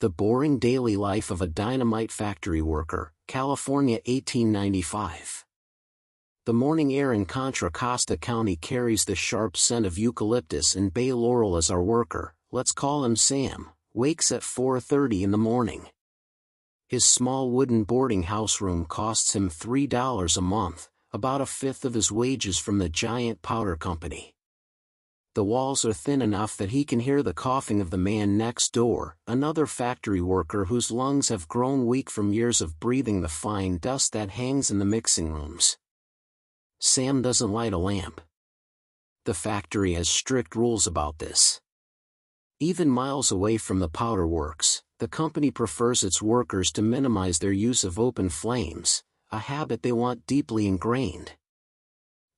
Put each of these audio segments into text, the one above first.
The Boring Daily Life of a Dynamite Factory Worker, California 1895. The morning air in Contra Costa County carries the sharp scent of eucalyptus and bay laurel as our worker, let's call him Sam, wakes at 4:30 in the morning. His small wooden boarding house room costs him $3 a month, about a fifth of his wages from the giant powder company. The walls are thin enough that he can hear the coughing of the man next door, another factory worker whose lungs have grown weak from years of breathing the fine dust that hangs in the mixing rooms. Sam doesn't light a lamp. The factory has strict rules about this. Even miles away from the powder works, the company prefers its workers to minimize their use of open flames, a habit they want deeply ingrained.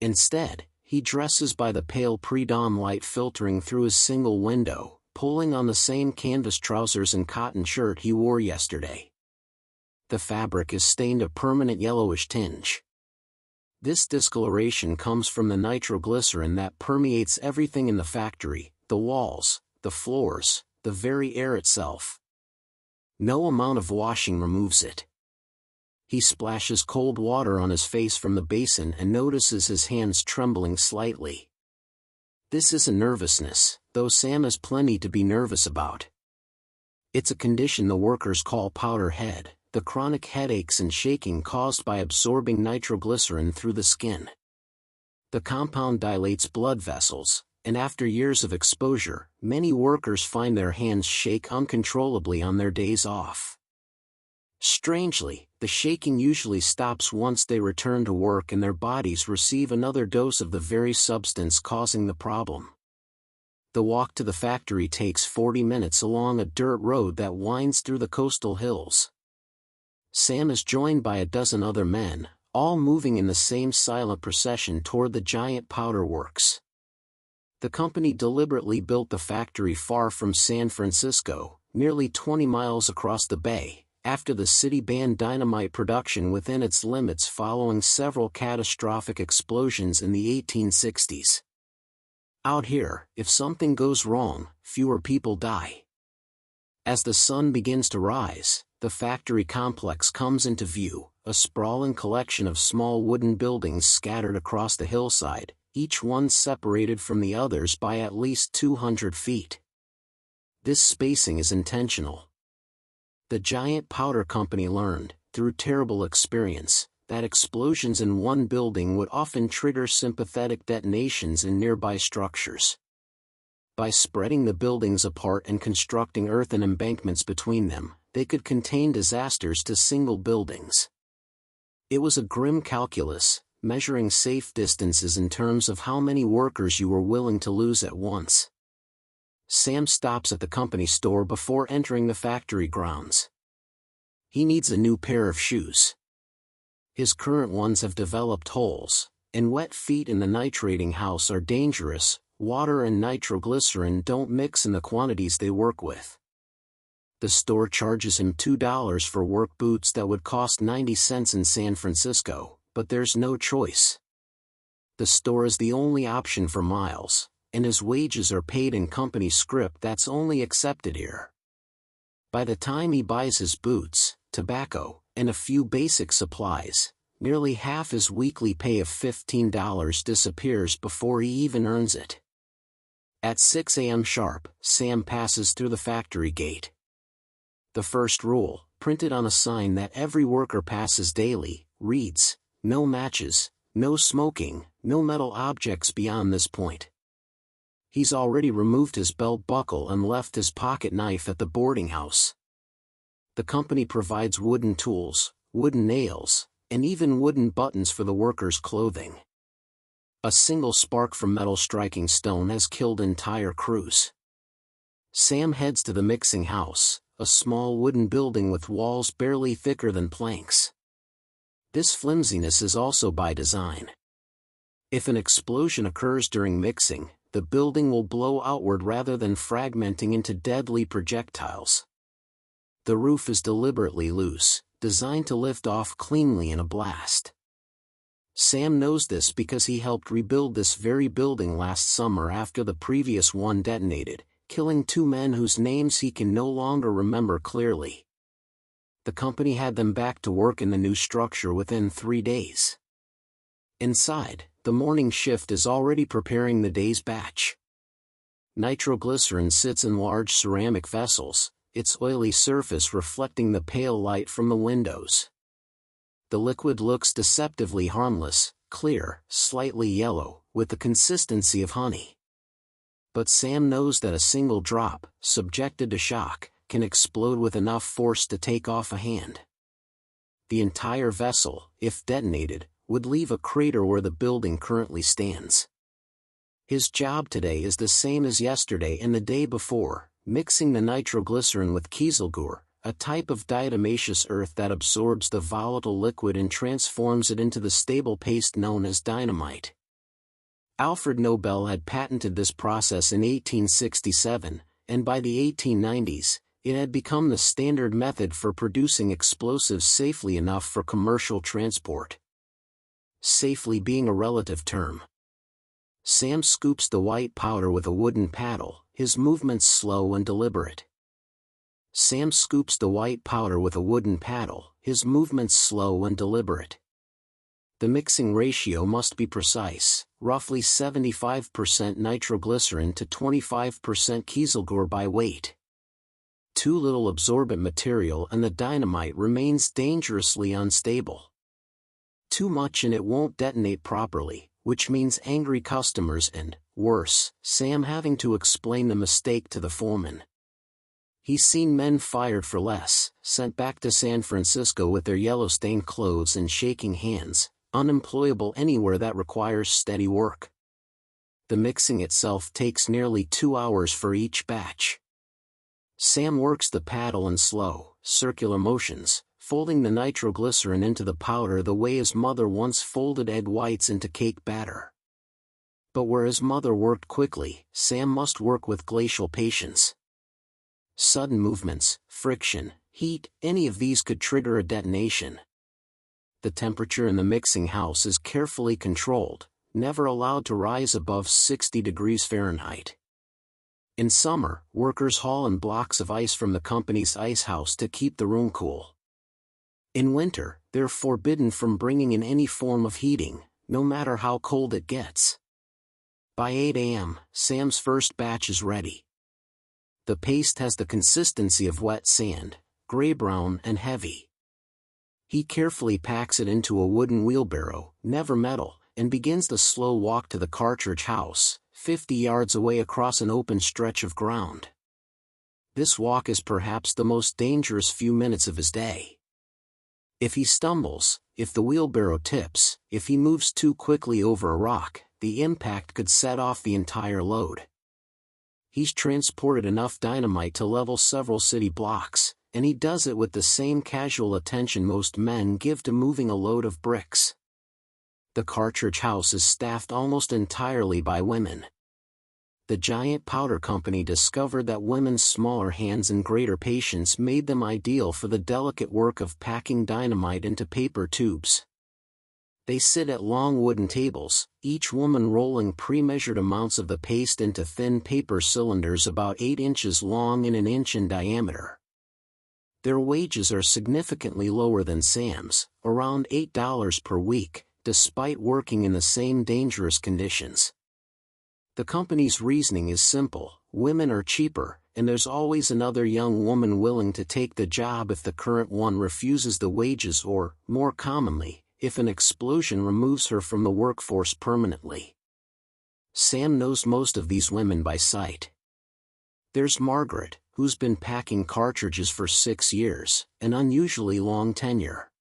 Instead, he dresses by the pale pre-dawn light filtering through his single window, pulling on the same canvas trousers and cotton shirt he wore yesterday. The fabric is stained a permanent yellowish tinge. This discoloration comes from the nitroglycerin that permeates everything in the factory, the walls, the floors, the very air itself. No amount of washing removes it. He splashes cold water on his face from the basin and notices his hands trembling slightly. This isn't nervousness, though Sam has plenty to be nervous about. It's a condition the workers call powder head, the chronic headaches and shaking caused by absorbing nitroglycerin through the skin. The compound dilates blood vessels, and after years of exposure, many workers find their hands shake uncontrollably on their days off. Strangely, the shaking usually stops once they return to work and their bodies receive another dose of the very substance causing the problem. The walk to the factory takes 40 minutes along a dirt road that winds through the coastal hills. Sam is joined by a dozen other men, all moving in the same silent procession toward the giant powder works. The company deliberately built the factory far from San Francisco, nearly 20 miles across the bay, after the city banned dynamite production within its limits following several catastrophic explosions in the 1860s. Out here, if something goes wrong, fewer people die. As the sun begins to rise, the factory complex comes into view, a sprawling collection of small wooden buildings scattered across the hillside, each one separated from the others by at least 200 feet. This spacing is intentional. The giant powder company learned, through terrible experience, that explosions in one building would often trigger sympathetic detonations in nearby structures. By spreading the buildings apart and constructing earthen embankments between them, they could contain disasters to single buildings. It was a grim calculus, measuring safe distances in terms of how many workers you were willing to lose at once. Sam stops at the company store before entering the factory grounds. He needs a new pair of shoes. His current ones have developed holes, and wet feet in the nitrating house are dangerous. Water and nitroglycerin don't mix in the quantities they work with. The store charges him $2 for work boots that would cost 90 cents in San Francisco, but there's no choice. The store is the only option for Miles, and his wages are paid in company script that's only accepted here. By the time he buys his boots, tobacco, and a few basic supplies, nearly half his weekly pay of $15 disappears before he even earns it. At 6 a.m. sharp, Sam passes through the factory gate. The first rule, printed on a sign that every worker passes daily, reads, "No matches, no smoking, no metal objects beyond this point." He's already removed his belt buckle and left his pocket knife at the boarding house. The company provides wooden tools, wooden nails, and even wooden buttons for the workers' clothing. A single spark from metal striking stone has killed entire crews. Sam heads to the mixing house, a small wooden building with walls barely thicker than planks. This flimsiness is also by design. If an explosion occurs during mixing, the building will blow outward rather than fragmenting into deadly projectiles. The roof is deliberately loose, designed to lift off cleanly in a blast. Sam knows this because he helped rebuild this very building last summer after the previous one detonated, killing 2 men whose names he can no longer remember clearly. The company had them back to work in the new structure within 3 days. Inside, the morning shift is already preparing the day's batch. Nitroglycerin sits in large ceramic vessels, its oily surface reflecting the pale light from the windows. The liquid looks deceptively harmless, clear, slightly yellow, with the consistency of honey. But Sam knows that a single drop, subjected to shock, can explode with enough force to take off a hand. The entire vessel, if detonated, would leave a crater where the building currently stands. His job today is the same as yesterday and the day before, mixing the nitroglycerin with kieselguhr, a type of diatomaceous earth that absorbs the volatile liquid and transforms it into the stable paste known as dynamite. Alfred Nobel had patented this process in 1867, and by the 1890s, it had become the standard method for producing explosives safely enough for commercial transport. Safely being a relative term. Sam scoops the white powder with a wooden paddle, his movements slow and deliberate. Sam scoops the white powder with a wooden paddle, his movements slow and deliberate. The mixing ratio must be precise, roughly 75% nitroglycerin to 25% kieselguhr by weight. Too little absorbent material and the dynamite remains dangerously unstable. Too much and it won't detonate properly, which means angry customers and, worse, Sam having to explain the mistake to the foreman. He's seen men fired for less, sent back to San Francisco with their yellow-stained clothes and shaking hands, unemployable anywhere that requires steady work. The mixing itself takes nearly 2 hours for each batch. Sam works the paddle in slow, circular motions, folding the nitroglycerin into the powder the way his mother once folded egg whites into cake batter. But where his mother worked quickly, Sam must work with glacial patience. Sudden movements, friction, heat, any of these could trigger a detonation. The temperature in the mixing house is carefully controlled, never allowed to rise above 60 degrees Fahrenheit. In summer, workers haul in blocks of ice from the company's ice house to keep the room cool. In winter, they're forbidden from bringing in any form of heating, no matter how cold it gets. By 8 a.m., Sam's first batch is ready. The paste has the consistency of wet sand, gray-brown and heavy. He carefully packs it into a wooden wheelbarrow, never metal, and begins the slow walk to the cartridge house, 50 yards away across an open stretch of ground. This walk is perhaps the most dangerous few minutes of his day. If he stumbles, if the wheelbarrow tips, if he moves too quickly over a rock, the impact could set off the entire load. He's transported enough dynamite to level several city blocks, and he does it with the same casual attention most men give to moving a load of bricks. The cartridge house is staffed almost entirely by women. The giant powder company discovered that women's smaller hands and greater patience made them ideal for the delicate work of packing dynamite into paper tubes. They sit at long wooden tables, each woman rolling pre-measured amounts of the paste into thin paper cylinders about 8 inches long and an inch in diameter. Their wages are significantly lower than Sam's, around $8 per week, despite working in the same dangerous conditions. The company's reasoning is simple: women are cheaper, and there's always another young woman willing to take the job if the current one refuses the wages or, more commonly, if an explosion removes her from the workforce permanently. Sam knows most of these women by sight. There's Margaret, who's been packing cartridges for 6 years, an unusually long tenure.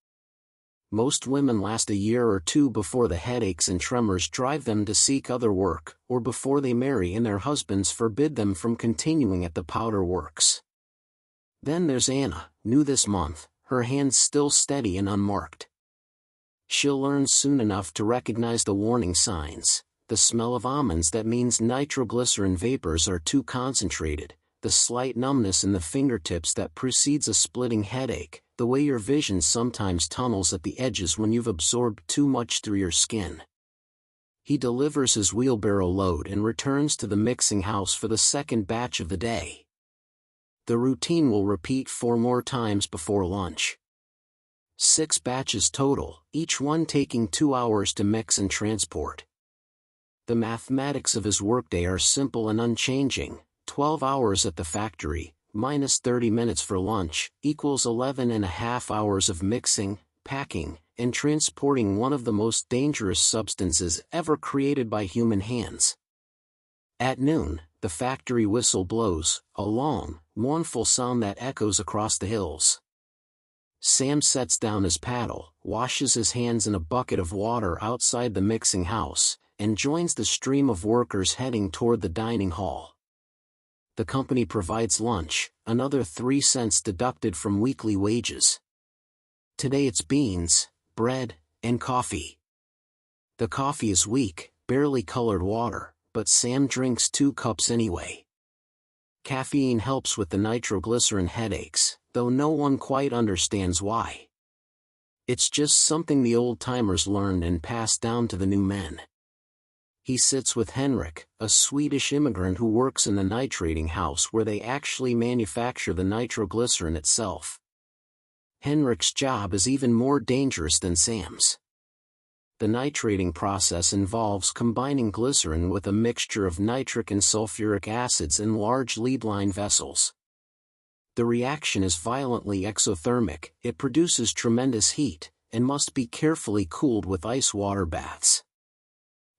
Most women last a year or two before the headaches and tremors drive them to seek other work, or before they marry and their husbands forbid them from continuing at the powder works. Then there's Anna, new this month, her hands still steady and unmarked. She'll learn soon enough to recognize the warning signs: the smell of almonds that means nitroglycerin vapors are too concentrated, the slight numbness in the fingertips that precedes a splitting headache, the way your vision sometimes tunnels at the edges when you've absorbed too much through your skin. He delivers his wheelbarrow load and returns to the mixing house for the second batch of the day. The routine will repeat 4 more times before lunch. 6 batches total, each one taking 2 hours to mix and transport. The mathematics of his workday are simple and unchanging: 12 hours at the factory, minus 30 minutes for lunch, equals 11.5 hours of mixing, packing, and transporting one of the most dangerous substances ever created by human hands. At noon, the factory whistle blows, a long, mournful sound that echoes across the hills. Sam sets down his paddle, washes his hands in a bucket of water outside the mixing house, and joins the stream of workers heading toward the dining hall. The company provides lunch, another 3 cents deducted from weekly wages. Today it's beans, bread, and coffee. The coffee is weak, barely colored water, but Sam drinks 2 cups anyway. Caffeine helps with the nitroglycerin headaches, though no one quite understands why. It's just something the old-timers learned and passed down to the new men. He sits with Henrik, a Swedish immigrant who works in the nitrating house where they actually manufacture the nitroglycerin itself. Henrik's job is even more dangerous than Sam's. The nitrating process involves combining glycerin with a mixture of nitric and sulfuric acids in large lead-line vessels. The reaction is violently exothermic, it produces tremendous heat, and must be carefully cooled with ice water baths.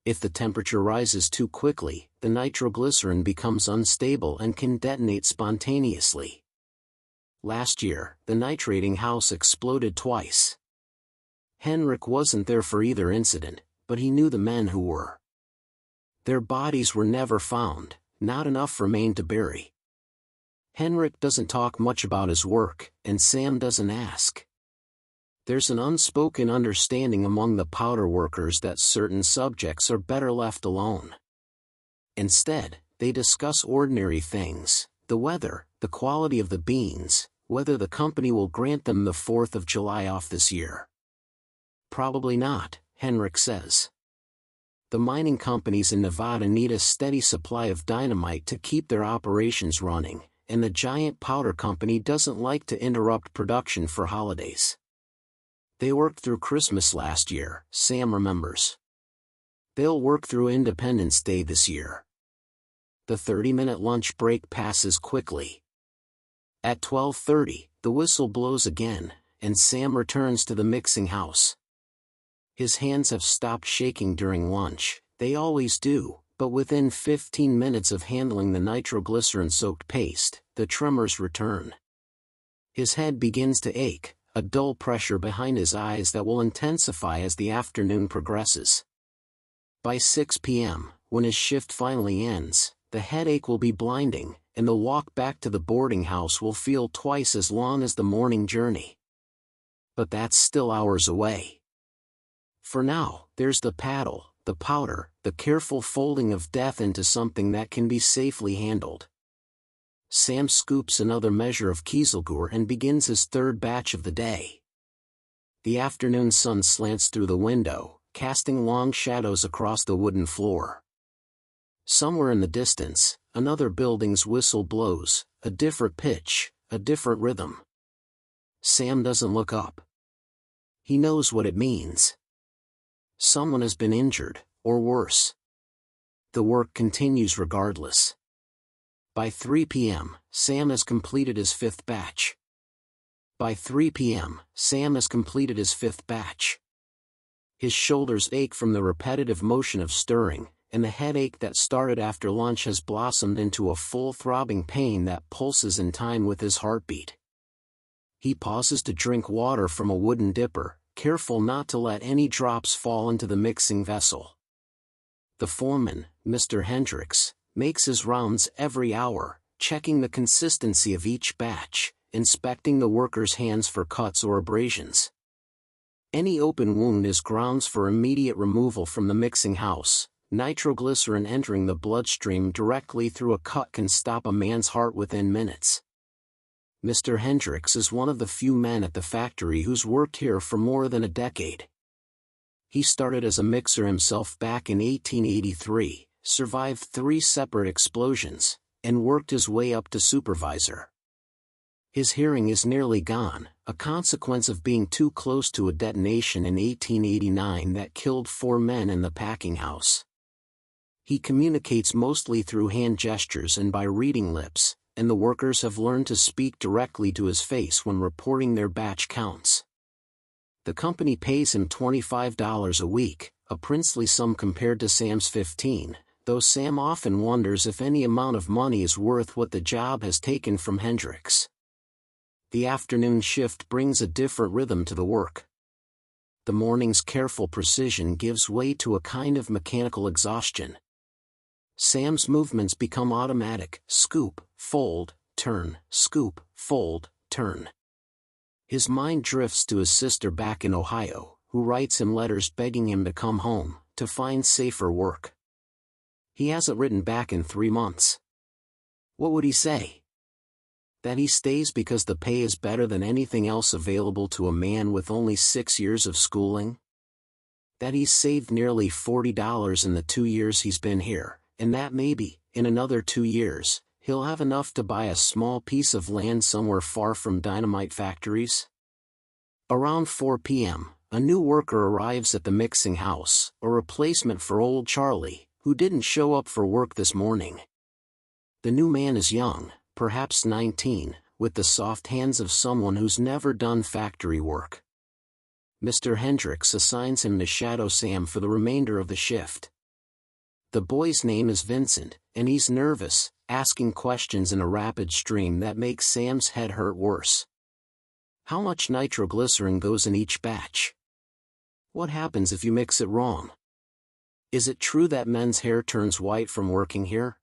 If the temperature rises too quickly, the nitroglycerin becomes unstable and can detonate spontaneously. Last year, the nitrating house exploded twice. Henrik wasn't there for either incident, but he knew the men who were. Their bodies were never found, not enough remained to bury. Henrik doesn't talk much about his work, and Sam doesn't ask. There's an unspoken understanding among the powder workers that certain subjects are better left alone. Instead, they discuss ordinary things: the weather, the quality of the beans, whether the company will grant them the 4th of July off this year. Probably not, Henrik says. The mining companies in Nevada need a steady supply of dynamite to keep their operations running, and the giant powder company doesn't like to interrupt production for holidays. They worked through Christmas last year, Sam remembers. They'll work through Independence Day this year. The 30-minute lunch break passes quickly. At 12:30, the whistle blows again, and Sam returns to the mixing house. His hands have stopped shaking during lunch, they always do, but within 15 minutes of handling the nitroglycerin-soaked paste, the tremors return. His head begins to ache, a dull pressure behind his eyes that will intensify as the afternoon progresses. By 6 p.m., when his shift finally ends, the headache will be blinding, and the walk back to the boarding house will feel twice as long as the morning journey. But that's still hours away. For now, there's the paddle, the powder, the careful folding of death into something that can be safely handled. Sam scoops another measure of kieselguhr and begins his 3rd batch of the day. The afternoon sun slants through the window, casting long shadows across the wooden floor. Somewhere in the distance, another building's whistle blows, a different pitch, a different rhythm. Sam doesn't look up. He knows what it means. Someone has been injured, or worse. The work continues regardless. By 3 p.m., Sam has completed his 5th batch. By 3 p.m., Sam has completed his 5th batch. His shoulders ache from the repetitive motion of stirring, and the headache that started after lunch has blossomed into a full throbbing pain that pulses in time with his heartbeat. He pauses to drink water from a wooden dipper, careful not to let any drops fall into the mixing vessel. The foreman, Mr. Hendricks, makes his rounds every hour, checking the consistency of each batch, inspecting the workers' hands for cuts or abrasions. Any open wound is grounds for immediate removal from the mixing house. Nitroglycerin entering the bloodstream directly through a cut can stop a man's heart within minutes. Mr. Hendricks is one of the few men at the factory who's worked here for more than a decade. He started as a mixer himself back in 1883, survived 3 separate explosions, and worked his way up to supervisor. His hearing is nearly gone, a consequence of being too close to a detonation in 1889 that killed 4 men in the packing house. He communicates mostly through hand gestures and by reading lips, and the workers have learned to speak directly to his face when reporting their batch counts. The company pays him $25 a week, a princely sum compared to Sam's $15, though Sam often wonders if any amount of money is worth what the job has taken from Hendricks. The afternoon shift brings a different rhythm to the work. The morning's careful precision gives way to a kind of mechanical exhaustion. Sam's movements become automatic: scoop, fold, turn, scoop, fold, turn. His mind drifts to his sister back in Ohio, who writes him letters begging him to come home, to find safer work. He hasn't written back in 3 months. What would he say? That he stays because the pay is better than anything else available to a man with only 6 years of schooling? That he's saved nearly $40 in the 2 years he's been here, and that maybe, in another 2 years, he'll have enough to buy a small piece of land somewhere far from dynamite factories? Around 4 p.m., a new worker arrives at the mixing house, a replacement for old Charlie, who didn't show up for work this morning. The new man is young, perhaps 19, with the soft hands of someone who's never done factory work. Mr. Hendricks assigns him to shadow Sam for the remainder of the shift. The boy's name is Vincent, and he's nervous, asking questions in a rapid stream that makes Sam's head hurt worse. How much nitroglycerin goes in each batch? What happens if you mix it wrong? Is it true that men's hair turns white from working here?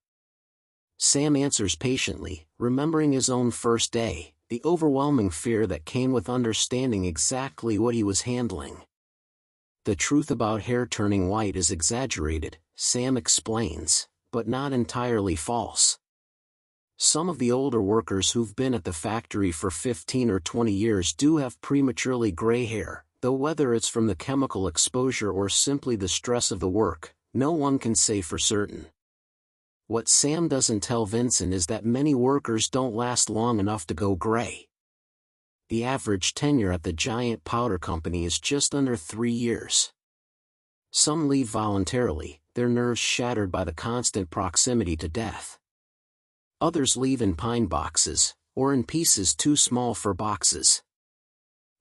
Sam answers patiently, remembering his own first day, the overwhelming fear that came with understanding exactly what he was handling. The truth about hair turning white is exaggerated, Sam explains, but not entirely false. Some of the older workers who've been at the factory for 15 or 20 years do have prematurely gray hair, though whether it's from the chemical exposure or simply the stress of the work, no one can say for certain. What Sam doesn't tell Vincent is that many workers don't last long enough to go gray. The average tenure at the giant powder company is just under 3 years. Some leave voluntarily, their nerves shattered by the constant proximity to death. Others leave in pine boxes, or in pieces too small for boxes.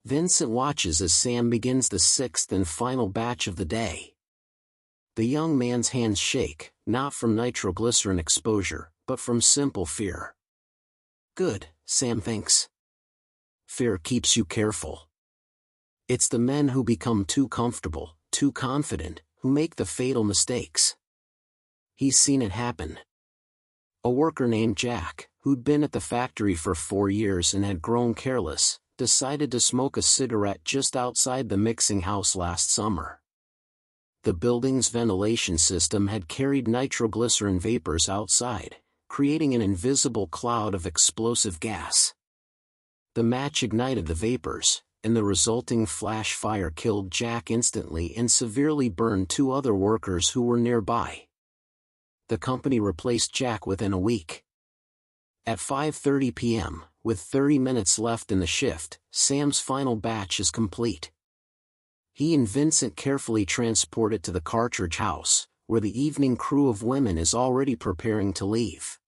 Vincent watches as Sam begins the 6th and final batch of the day. The young man's hands shake, not from nitroglycerin exposure, but from simple fear. Good, Sam thinks. Fear keeps you careful. It's the men who become too comfortable, too confident, who make the fatal mistakes. He's seen it happen. A worker named Jack, who'd been at the factory for 4 years and had grown careless, decided to smoke a cigarette just outside the mixing house last summer. The building's ventilation system had carried nitroglycerin vapors outside, creating an invisible cloud of explosive gas. The match ignited the vapors, and the resulting flash fire killed Jack instantly and severely burned 2 other workers who were nearby. The company replaced Jack within a week. At 5:30 p.m., with 30 minutes left in the shift, Sam's final batch is complete. He and Vincent carefully transport it to the cartridge house, where the evening crew of women is already preparing to leave.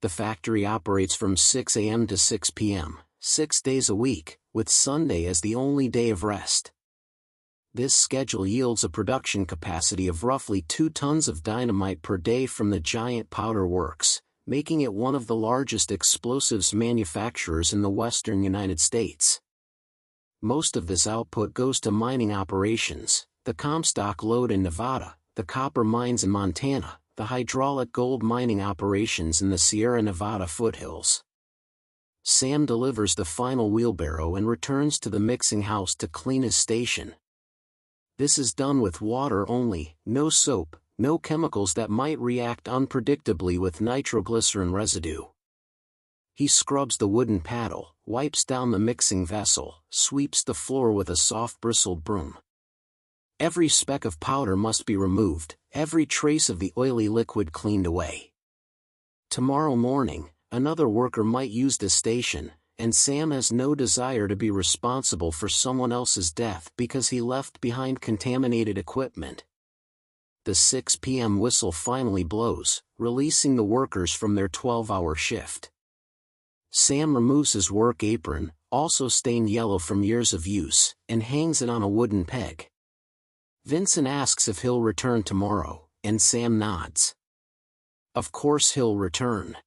The factory operates from 6 a.m. to 6 p.m., 6 days a week, with Sunday as the only day of rest. This schedule yields a production capacity of roughly 2 tons of dynamite per day from the giant powder works, making it one of the largest explosives manufacturers in the western United States. Most of this output goes to mining operations, the Comstock lode in Nevada, the copper mines in Montana, the hydraulic gold mining operations in the Sierra Nevada foothills. Sam delivers the final wheelbarrow and returns to the mixing house to clean his station. This is done with water only, no soap, no chemicals that might react unpredictably with nitroglycerin residue. He scrubs the wooden paddle, wipes down the mixing vessel, sweeps the floor with a soft bristled broom. Every speck of powder must be removed, every trace of the oily liquid cleaned away. Tomorrow morning, another worker might use the station, and Sam has no desire to be responsible for someone else's death because he left behind contaminated equipment. The 6 p.m. whistle finally blows, releasing the workers from their 12-hour shift. Sam removes his work apron, also stained yellow from years of use, and hangs it on a wooden peg. Vincent asks if he'll return tomorrow, and Sam nods. Of course he'll return.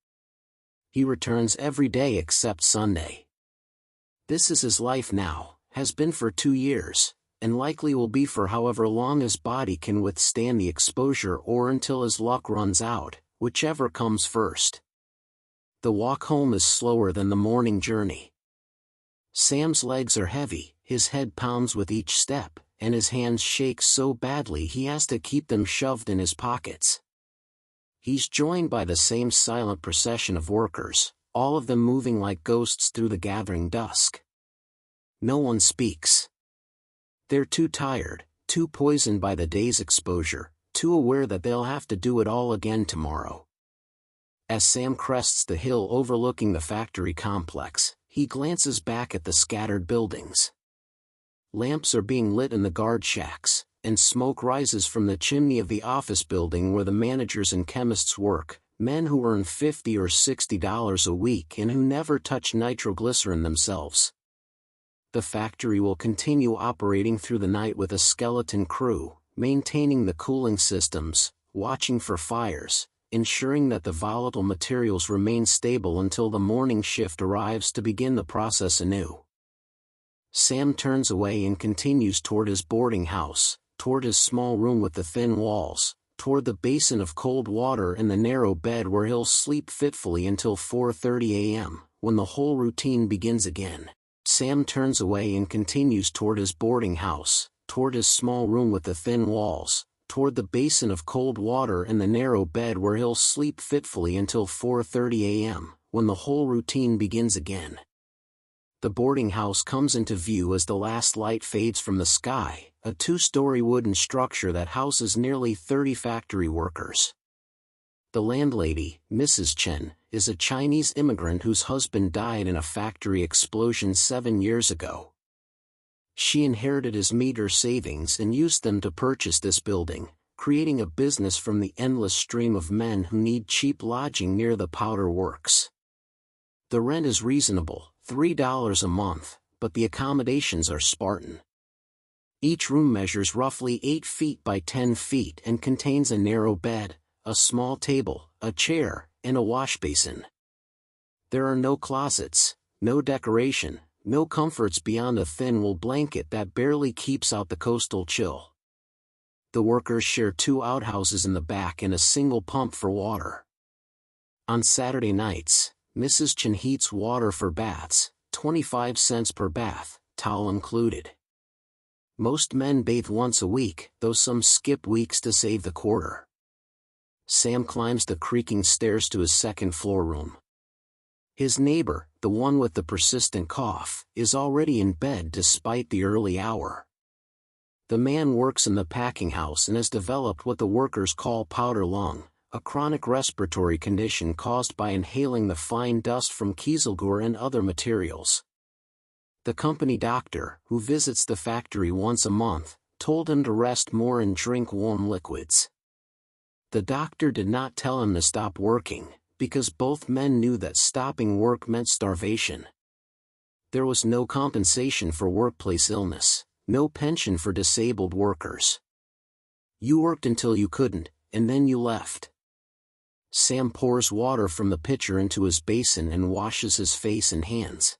He returns every day except Sunday. This is his life now, has been for 2 years, and likely will be for however long his body can withstand the exposure or until his luck runs out, whichever comes first. The walk home is slower than the morning journey. Sam's legs are heavy, his head pounds with each step, and his hands shake so badly he has to keep them shoved in his pockets. He's joined by the same silent procession of workers, all of them moving like ghosts through the gathering dusk. No one speaks. They're too tired, too poisoned by the day's exposure, too aware that they'll have to do it all again tomorrow. As Sam crests the hill overlooking the factory complex, he glances back at the scattered buildings. Lamps are being lit in the guard shacks, and smoke rises from the chimney of the office building where the managers and chemists work, men who earn $50 or $60 a week and who never touch nitroglycerin themselves. The factory will continue operating through the night with a skeleton crew, maintaining the cooling systems, watching for fires, ensuring that the volatile materials remain stable until the morning shift arrives to begin the process anew. Sam turns away and continues toward his boarding house, toward his small room with the thin walls, toward the basin of cold water and the narrow bed where he'll sleep fitfully until 4:30 a.m., when the whole routine begins again. Sam turns away and continues toward his boarding house, toward his small room with the thin walls, toward the basin of cold water and the narrow bed where he'll sleep fitfully until 4:30 a.m., when the whole routine begins again. The boarding house comes into view as the last light fades from the sky, a 2-story wooden structure that houses nearly 30 factory workers. The landlady, Mrs. Chen, is a Chinese immigrant whose husband died in a factory explosion 7 years ago. She inherited his meager savings and used them to purchase this building, creating a business from the endless stream of men who need cheap lodging near the powder works. The rent is reasonable, $3 a month, but the accommodations are Spartan. Each room measures roughly 8 feet by 10 feet and contains a narrow bed, a small table, a chair, and a wash basin. There are no closets, no decoration, no comforts beyond a thin wool blanket that barely keeps out the coastal chill. The workers share 2 outhouses in the back and a single pump for water. On Saturday nights, Mrs. Chen heats water for baths, 25 cents per bath, towel included. Most men bathe once a week, though some skip weeks to save the quarter. Sam climbs the creaking stairs to his second-floor room. His neighbor, the one with the persistent cough, is already in bed despite the early hour. The man works in the packing house and has developed what the workers call powder lung, a chronic respiratory condition caused by inhaling the fine dust from kieselguhr and other materials. The company doctor, who visits the factory once a month, told him to rest more and drink warm liquids. The doctor did not tell him to stop working, because both men knew that stopping work meant starvation. There was no compensation for workplace illness, no pension for disabled workers. You worked until you couldn't, and then you left. Sam pours water from the pitcher into his basin and washes his face and hands.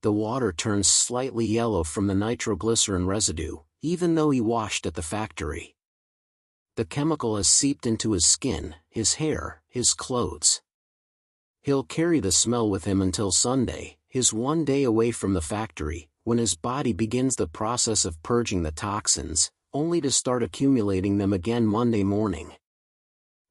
The water turns slightly yellow from the nitroglycerin residue, even though he washed at the factory. The chemical has seeped into his skin, his hair, his clothes. He'll carry the smell with him until Sunday, his one day away from the factory, when his body begins the process of purging the toxins, only to start accumulating them again Monday morning.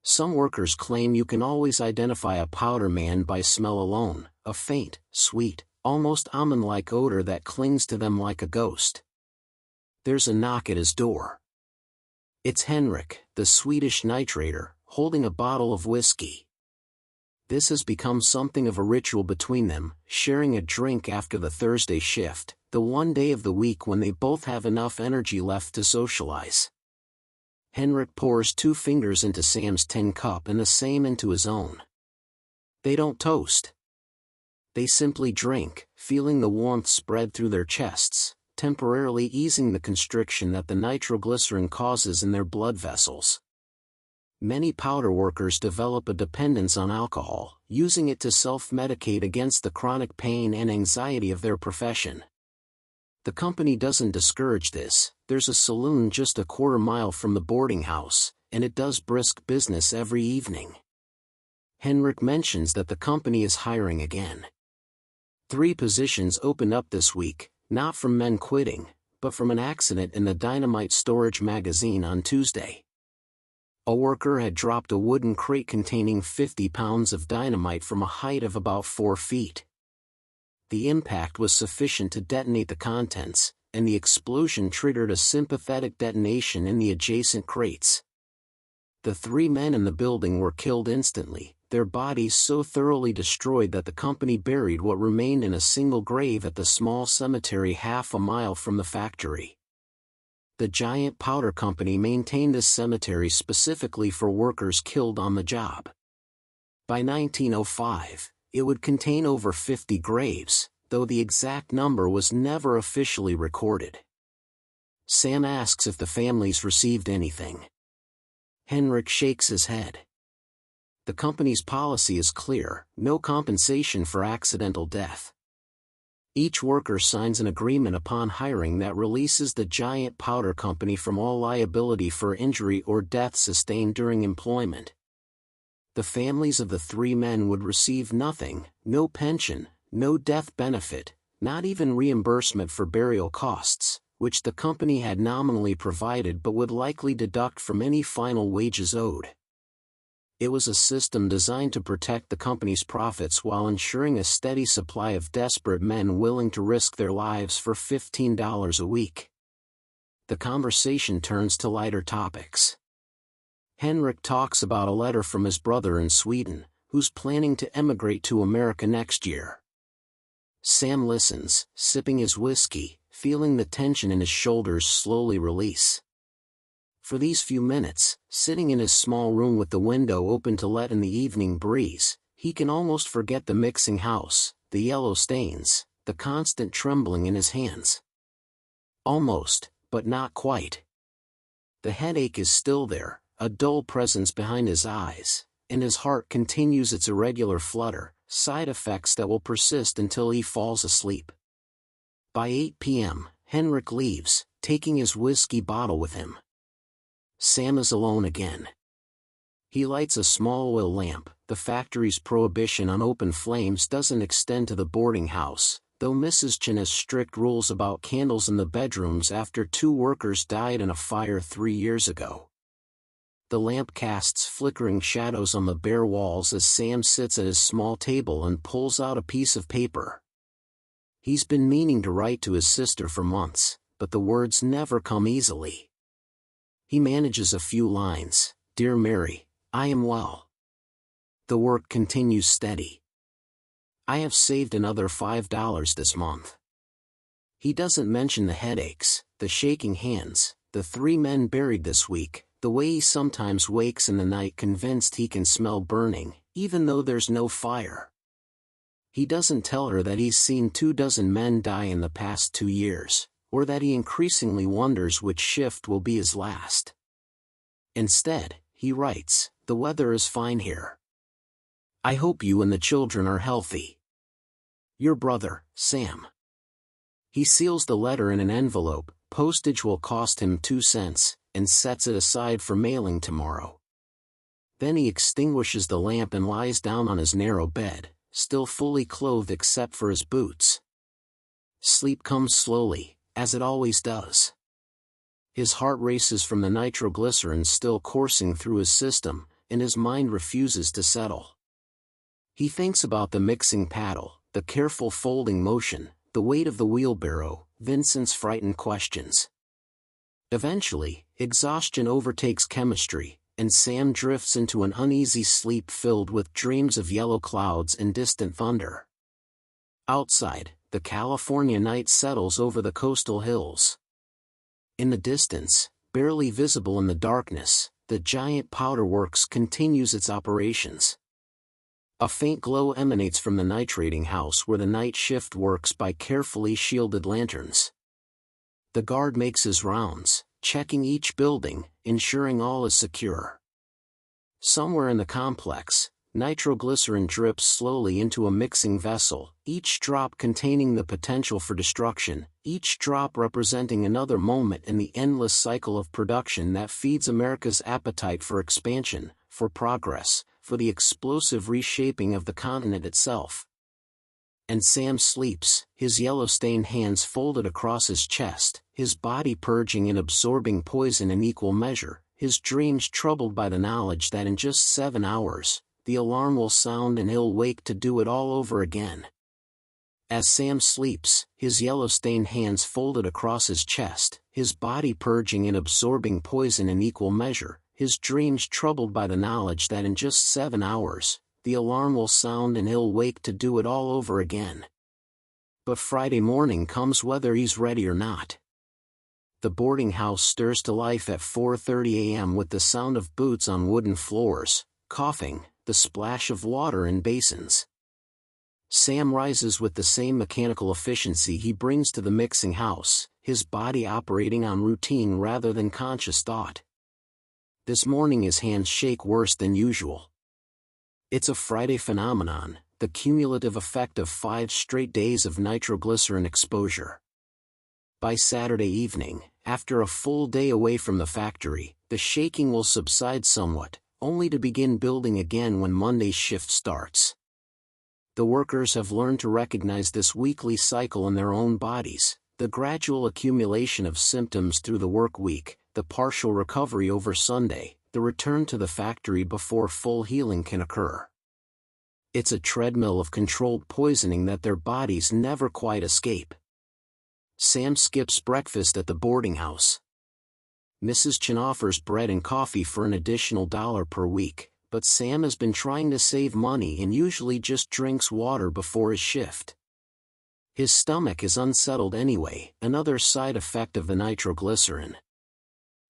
Some workers claim you can always identify a powder man by smell alone, a faint, sweet, almost almond-like odor that clings to them like a ghost. There's a knock at his door. It's Henrik, the Swedish nitrator, holding a bottle of whiskey. This has become something of a ritual between them, sharing a drink after the Thursday shift, the one day of the week when they both have enough energy left to socialize. Henrik pours 2 fingers into Sam's tin cup and the same into his own. They don't toast. They simply drink, feeling the warmth spread through their chests, temporarily easing the constriction that the nitroglycerin causes in their blood vessels. Many powder workers develop a dependence on alcohol, using it to self-medicate against the chronic pain and anxiety of their profession. The company doesn't discourage this. There's a saloon just a quarter mile from the boarding house, and it does brisk business every evening. Henrik mentions that the company is hiring again. 3 positions opened up this week, not from men quitting, but from an accident in the Dynamite storage magazine on Tuesday. A worker had dropped a wooden crate containing 50 pounds of dynamite from a height of about 4 feet. The impact was sufficient to detonate the contents, and the explosion triggered a sympathetic detonation in the adjacent crates. The 3 men in the building were killed instantly, their bodies so thoroughly destroyed that the company buried what remained in a single grave at the small cemetery half a mile from the factory. The giant powder company maintained this cemetery specifically for workers killed on the job. By 1905, it would contain over 50 graves, though the exact number was never officially recorded. Sam asks if the families received anything. Henrik shakes his head. The company's policy is clear: no compensation for accidental death. Each worker signs an agreement upon hiring that releases the giant powder company from all liability for injury or death sustained during employment. The families of the 3 men would receive nothing: no pension, no death benefit, not even reimbursement for burial costs, which the company had nominally provided but would likely deduct from any final wages owed. It was a system designed to protect the company's profits while ensuring a steady supply of desperate men willing to risk their lives for $15 a week. The conversation turns to lighter topics. Henrik talks about a letter from his brother in Sweden, who's planning to emigrate to America next year. Sam listens, sipping his whiskey, feeling the tension in his shoulders slowly release. For these few minutes, sitting in his small room with the window open to let in the evening breeze, he can almost forget the mixing house, the yellow stains, the constant trembling in his hands. Almost, but not quite. The headache is still there, a dull presence behind his eyes, and his heart continues its irregular flutter, side effects that will persist until he falls asleep. By 8 p.m., Henrik leaves, taking his whiskey bottle with him. Sam is alone again. He lights a small oil lamp. The factory's prohibition on open flames doesn't extend to the boarding house, though Mrs. Chen has strict rules about candles in the bedrooms after 2 workers died in a fire 3 years ago. The lamp casts flickering shadows on the bare walls as Sam sits at his small table and pulls out a piece of paper. He's been meaning to write to his sister for months, but the words never come easily. He manages a few lines. "Dear Mary, I am well." The work continues steady. "I have saved another $5 this month." He doesn't mention the headaches, the shaking hands, the 3 men buried this week, the way he sometimes wakes in the night convinced he can smell burning, even though there's no fire. He doesn't tell her that he's seen 24 men die in the past 2 years, or that he increasingly wonders which shift will be his last. Instead, he writes, "The weather is fine here. I hope you and the children are healthy. Your brother, Sam." He seals the letter in an envelope. Postage will cost him 2 cents, and sets it aside for mailing tomorrow. Then he extinguishes the lamp and lies down on his narrow bed, still fully clothed except for his boots. Sleep comes slowly, as it always does. His heart races from the nitroglycerin still coursing through his system, and his mind refuses to settle. He thinks about the mixing paddle, the careful folding motion, the weight of the wheelbarrow, Vincent's frightened questions. Eventually, exhaustion overtakes chemistry, and Sam drifts into an uneasy sleep filled with dreams of yellow clouds and distant thunder. Outside, the California night settles over the coastal hills. In the distance, barely visible in the darkness, the giant powder works continues its operations. A faint glow emanates from the nitrating house where the night shift works by carefully shielded lanterns. The guard makes his rounds, checking each building, ensuring all is secure. Somewhere in the complex, nitroglycerin drips slowly into a mixing vessel, each drop containing the potential for destruction, each drop representing another moment in the endless cycle of production that feeds America's appetite for expansion, for progress, for the explosive reshaping of the continent itself. And Sam sleeps, his yellow-stained hands folded across his chest, his body purging and absorbing poison in equal measure, his dreams troubled by the knowledge that in just 7 hours, the alarm will sound and he'll wake to do it all over again. As Sam sleeps, his yellow-stained hands folded across his chest, his body purging and absorbing poison in equal measure, his dreams troubled by the knowledge that in just 7 hours, the alarm will sound and he'll wake to do it all over again. But Friday morning comes whether he's ready or not. The boarding house stirs to life at 4:30 a.m. with the sound of boots on wooden floors, coughing, the splash of water in basins. Sam rises with the same mechanical efficiency he brings to the mixing house, his body operating on routine rather than conscious thought. This morning his hands shake worse than usual. It's a Friday phenomenon, the cumulative effect of 5 straight days of nitroglycerin exposure. By Saturday evening, after a full day away from the factory, the shaking will subside somewhat, only to begin building again when Monday's shift starts. The workers have learned to recognize this weekly cycle in their own bodies, the gradual accumulation of symptoms through the work week, the partial recovery over Sunday, the return to the factory before full healing can occur. It's a treadmill of controlled poisoning that their bodies never quite escape. Sam skips breakfast at the boarding house. Mrs. Chen offers bread and coffee for an additional $1 per week, but Sam has been trying to save money and usually just drinks water before his shift. His stomach is unsettled anyway, another side effect of the nitroglycerin.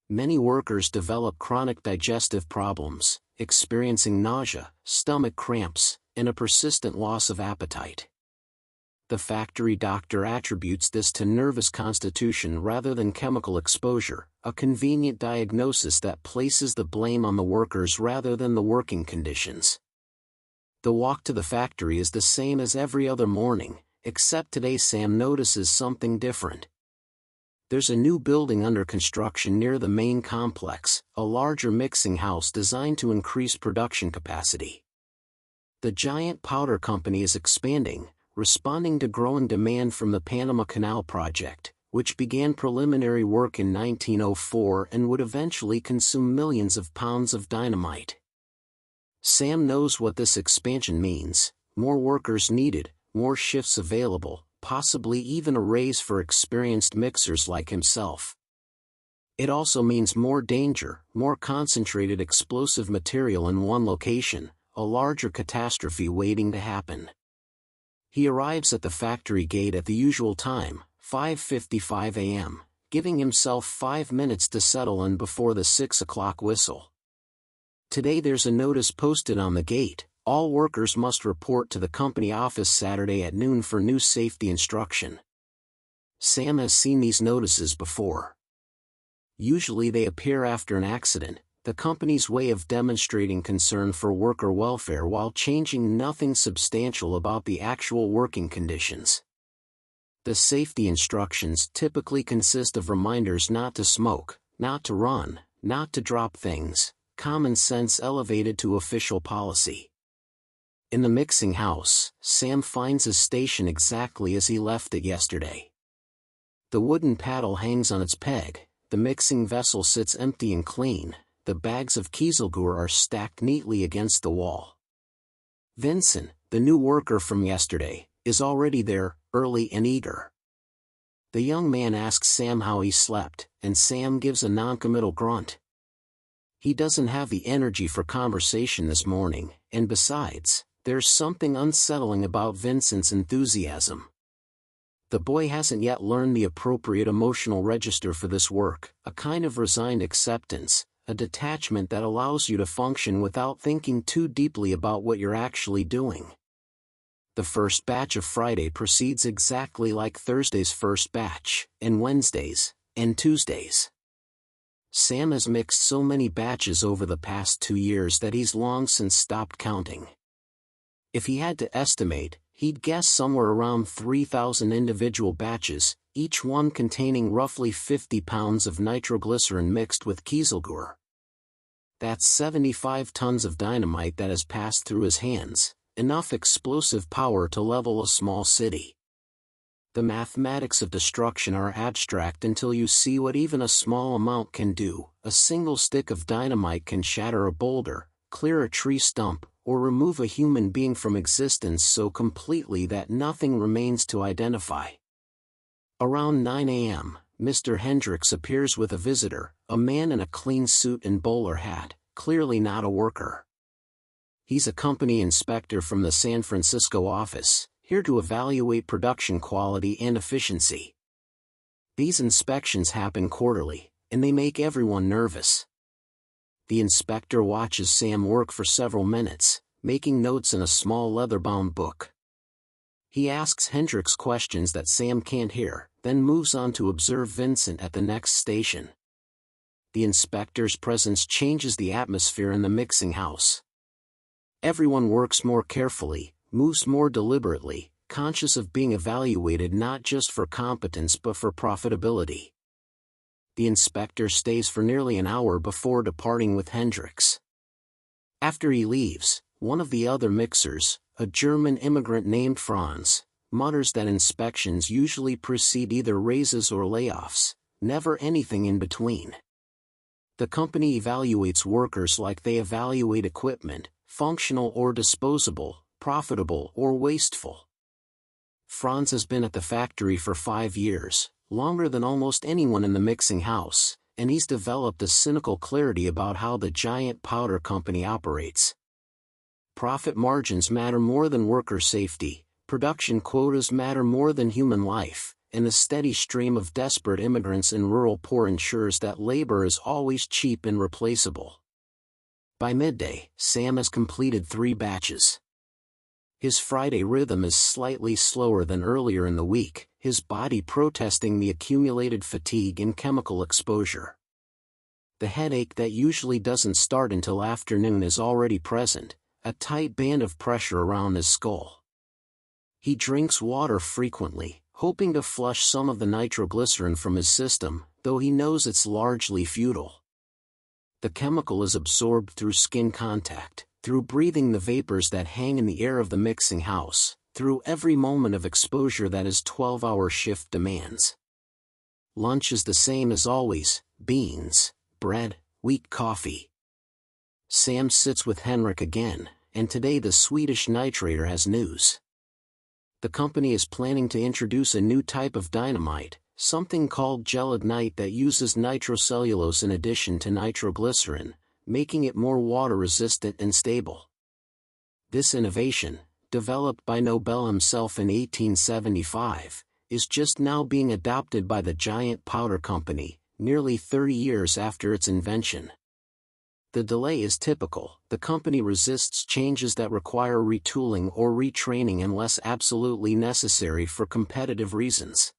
Many workers develop chronic digestive problems, experiencing nausea, stomach cramps, and a persistent loss of appetite. The factory doctor attributes this to nervous constitution rather than chemical exposure, a convenient diagnosis that places the blame on the workers rather than the working conditions. The walk to the factory is the same as every other morning, except today Sam notices something different. There's a new building under construction near the main complex, a larger mixing house designed to increase production capacity. The giant powder company is expanding, responding to growing demand from the Panama Canal project, which began preliminary work in 1904 and would eventually consume millions of pounds of dynamite. Sam knows what this expansion means: more workers needed, more shifts available, possibly even a raise for experienced mixers like himself. It also means more danger, more concentrated explosive material in one location, a larger catastrophe waiting to happen. He arrives at the factory gate at the usual time, 5:55 a.m., giving himself 5 minutes to settle in before the 6 o'clock whistle. Today there's a notice posted on the gate: all workers must report to the company office Saturday at noon for new safety instruction. Sam has seen these notices before. Usually they appear after an accident, the company's way of demonstrating concern for worker welfare while changing nothing substantial about the actual working conditions. The safety instructions typically consist of reminders not to smoke, not to run, not to drop things, common sense elevated to official policy. In the mixing house, Sam finds his station exactly as he left it yesterday. The wooden paddle hangs on its peg, the mixing vessel sits empty and clean, the bags of kieselguhr are stacked neatly against the wall. Vincent, the new worker from yesterday, is already there, early and eager. The young man asks Sam how he slept, and Sam gives a noncommittal grunt. He doesn't have the energy for conversation this morning, and besides, there's something unsettling about Vincent's enthusiasm. The boy hasn't yet learned the appropriate emotional register for this work, a kind of resigned acceptance, a detachment that allows you to function without thinking too deeply about what you're actually doing. The first batch of Friday proceeds exactly like Thursday's first batch, and Wednesday's, and Tuesday's. Sam has mixed so many batches over the past 2 years that he's long since stopped counting. If he had to estimate, he'd guess somewhere around 3,000 individual batches, each one containing roughly 50 pounds of nitroglycerin mixed with kieselguhr. That's 75 tons of dynamite that has passed through his hands, enough explosive power to level a small city. The mathematics of destruction are abstract until you see what even a small amount can do. A single stick of dynamite can shatter a boulder, clear a tree stump, or remove a human being from existence so completely that nothing remains to identify. Around 9 a.m., Mr. Hendricks appears with a visitor, a man in a clean suit and bowler hat, clearly not a worker. He's a company inspector from the San Francisco office, here to evaluate production quality and efficiency. These inspections happen quarterly, and they make everyone nervous. The inspector watches Sam work for several minutes, making notes in a small leather-bound book. He asks Hendricks questions that Sam can't hear, then moves on to observe Vincent at the next station. The inspector's presence changes the atmosphere in the mixing house. Everyone works more carefully, moves more deliberately, conscious of being evaluated not just for competence but for profitability. The inspector stays for nearly an hour before departing with Hendricks. After he leaves, one of the other mixers, a German immigrant named Franz, mutters that inspections usually precede either raises or layoffs, never anything in between. The company evaluates workers like they evaluate equipment, functional or disposable, profitable or wasteful. Franz has been at the factory for 5 years, longer than almost anyone in the mixing house, and he's developed a cynical clarity about how the giant powder company operates. Profit margins matter more than worker safety, production quotas matter more than human life, and the steady stream of desperate immigrants in rural poor ensures that labor is always cheap and replaceable. By midday, Sam has completed 3 batches. His Friday rhythm is slightly slower than earlier in the week, his body protesting the accumulated fatigue and chemical exposure. The headache that usually doesn't start until afternoon is already present, a tight band of pressure around his skull. He drinks water frequently, hoping to flush some of the nitroglycerin from his system, though he knows it's largely futile. The chemical is absorbed through skin contact, through breathing the vapors that hang in the air of the mixing house, through every moment of exposure that his 12-hour shift demands. Lunch is the same as always: beans, bread, weak coffee. Sam sits with Henrik again, and today the Swedish nitrator has news. The company is planning to introduce a new type of dynamite, something called gelignite that uses nitrocellulose in addition to nitroglycerin, making it more water-resistant and stable. This innovation, developed by Nobel himself in 1875, is just now being adopted by the giant powder company, nearly 30 years after its invention. The delay is typical. The company resists changes that require retooling or retraining unless absolutely necessary for competitive reasons.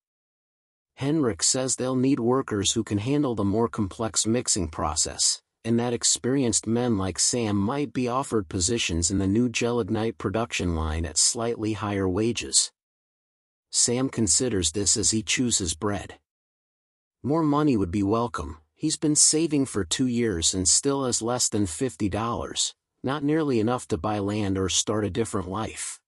Henrik says they'll need workers who can handle the more complex mixing process, and that experienced men like Sam might be offered positions in the new gelignite production line at slightly higher wages. Sam considers this as he chews his bread. More money would be welcome. He's been saving for 2 years and still has less than $50, not nearly enough to buy land or start a different life.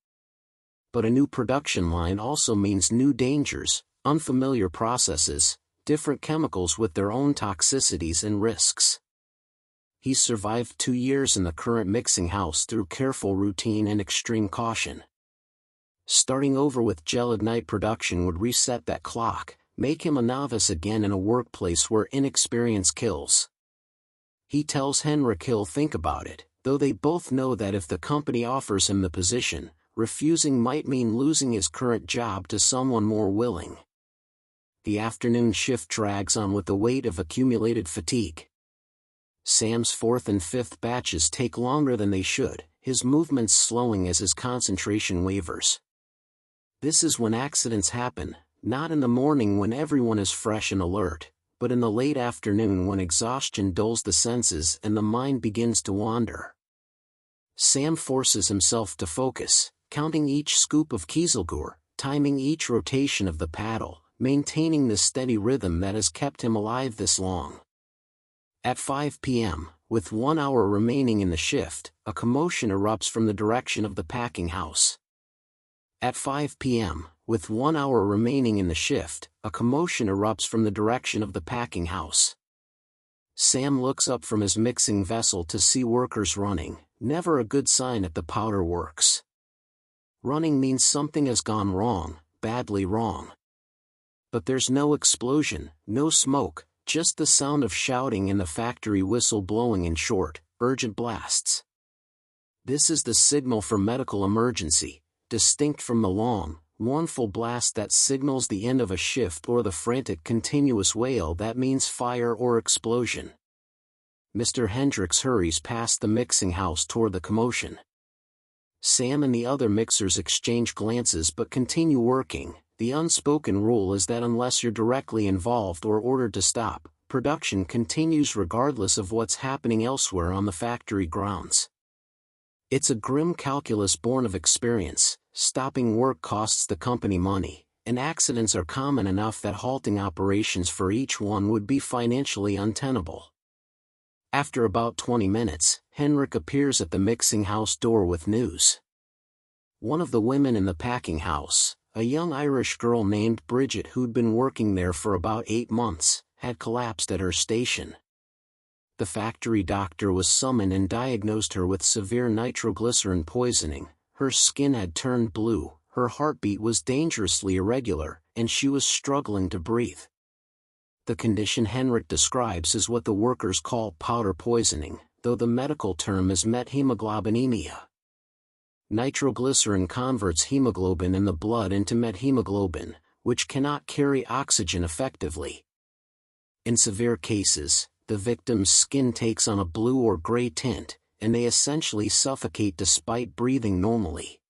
But a new production line also means new dangers, unfamiliar processes, different chemicals with their own toxicities and risks. He's survived 2 years in the current mixing house through careful routine and extreme caution. Starting over with gelignite production would reset that clock, Make him a novice again in a workplace where inexperience kills. He tells Henrik he'll think about it, though they both know that if the company offers him the position, refusing might mean losing his current job to someone more willing. The afternoon shift drags on with the weight of accumulated fatigue. Sam's fourth and fifth batches take longer than they should, his movements slowing as his concentration wavers. This is when accidents happen, not in the morning when everyone is fresh and alert, but in the late afternoon when exhaustion dulls the senses and the mind begins to wander. Sam forces himself to focus, counting each scoop of kieselguhr, timing each rotation of the paddle, maintaining the steady rhythm that has kept him alive this long. At 5 p.m., with 1 hour remaining in the shift, a commotion erupts from the direction of the packing house. At 5 p.m., with 1 hour remaining in the shift, a commotion erupts from the direction of the packing house. Sam looks up from his mixing vessel to see workers running, never a good sign at the powder works. Running means something has gone wrong, badly wrong. But there's no explosion, no smoke, just the sound of shouting and the factory whistle blowing in short, urgent blasts. This is the signal for medical emergency, distinct from the long, mournful blast that signals the end of a shift or the frantic continuous wail that means fire or explosion. Mr. Hendricks hurries past the mixing house toward the commotion. Sam and the other mixers exchange glances but continue working. The unspoken rule is that unless you're directly involved or ordered to stop, production continues regardless of what's happening elsewhere on the factory grounds. It's a grim calculus born of experience. Stopping work costs the company money, and accidents are common enough that halting operations for each one would be financially untenable. After about 20 minutes, Henrik appears at the mixing house door with news. One of the women in the packing house, a young Irish girl named Bridget who'd been working there for about 8 months, had collapsed at her station. The factory doctor was summoned and diagnosed her with severe nitroglycerin poisoning. Her skin had turned blue, her heartbeat was dangerously irregular, and she was struggling to breathe. The condition Henrik describes is what the workers call powder poisoning, though the medical term is methemoglobinemia. Nitroglycerin converts hemoglobin in the blood into methemoglobin, which cannot carry oxygen effectively. In severe cases, the victim's skin takes on a blue or gray tint, and they essentially suffocate despite breathing normally.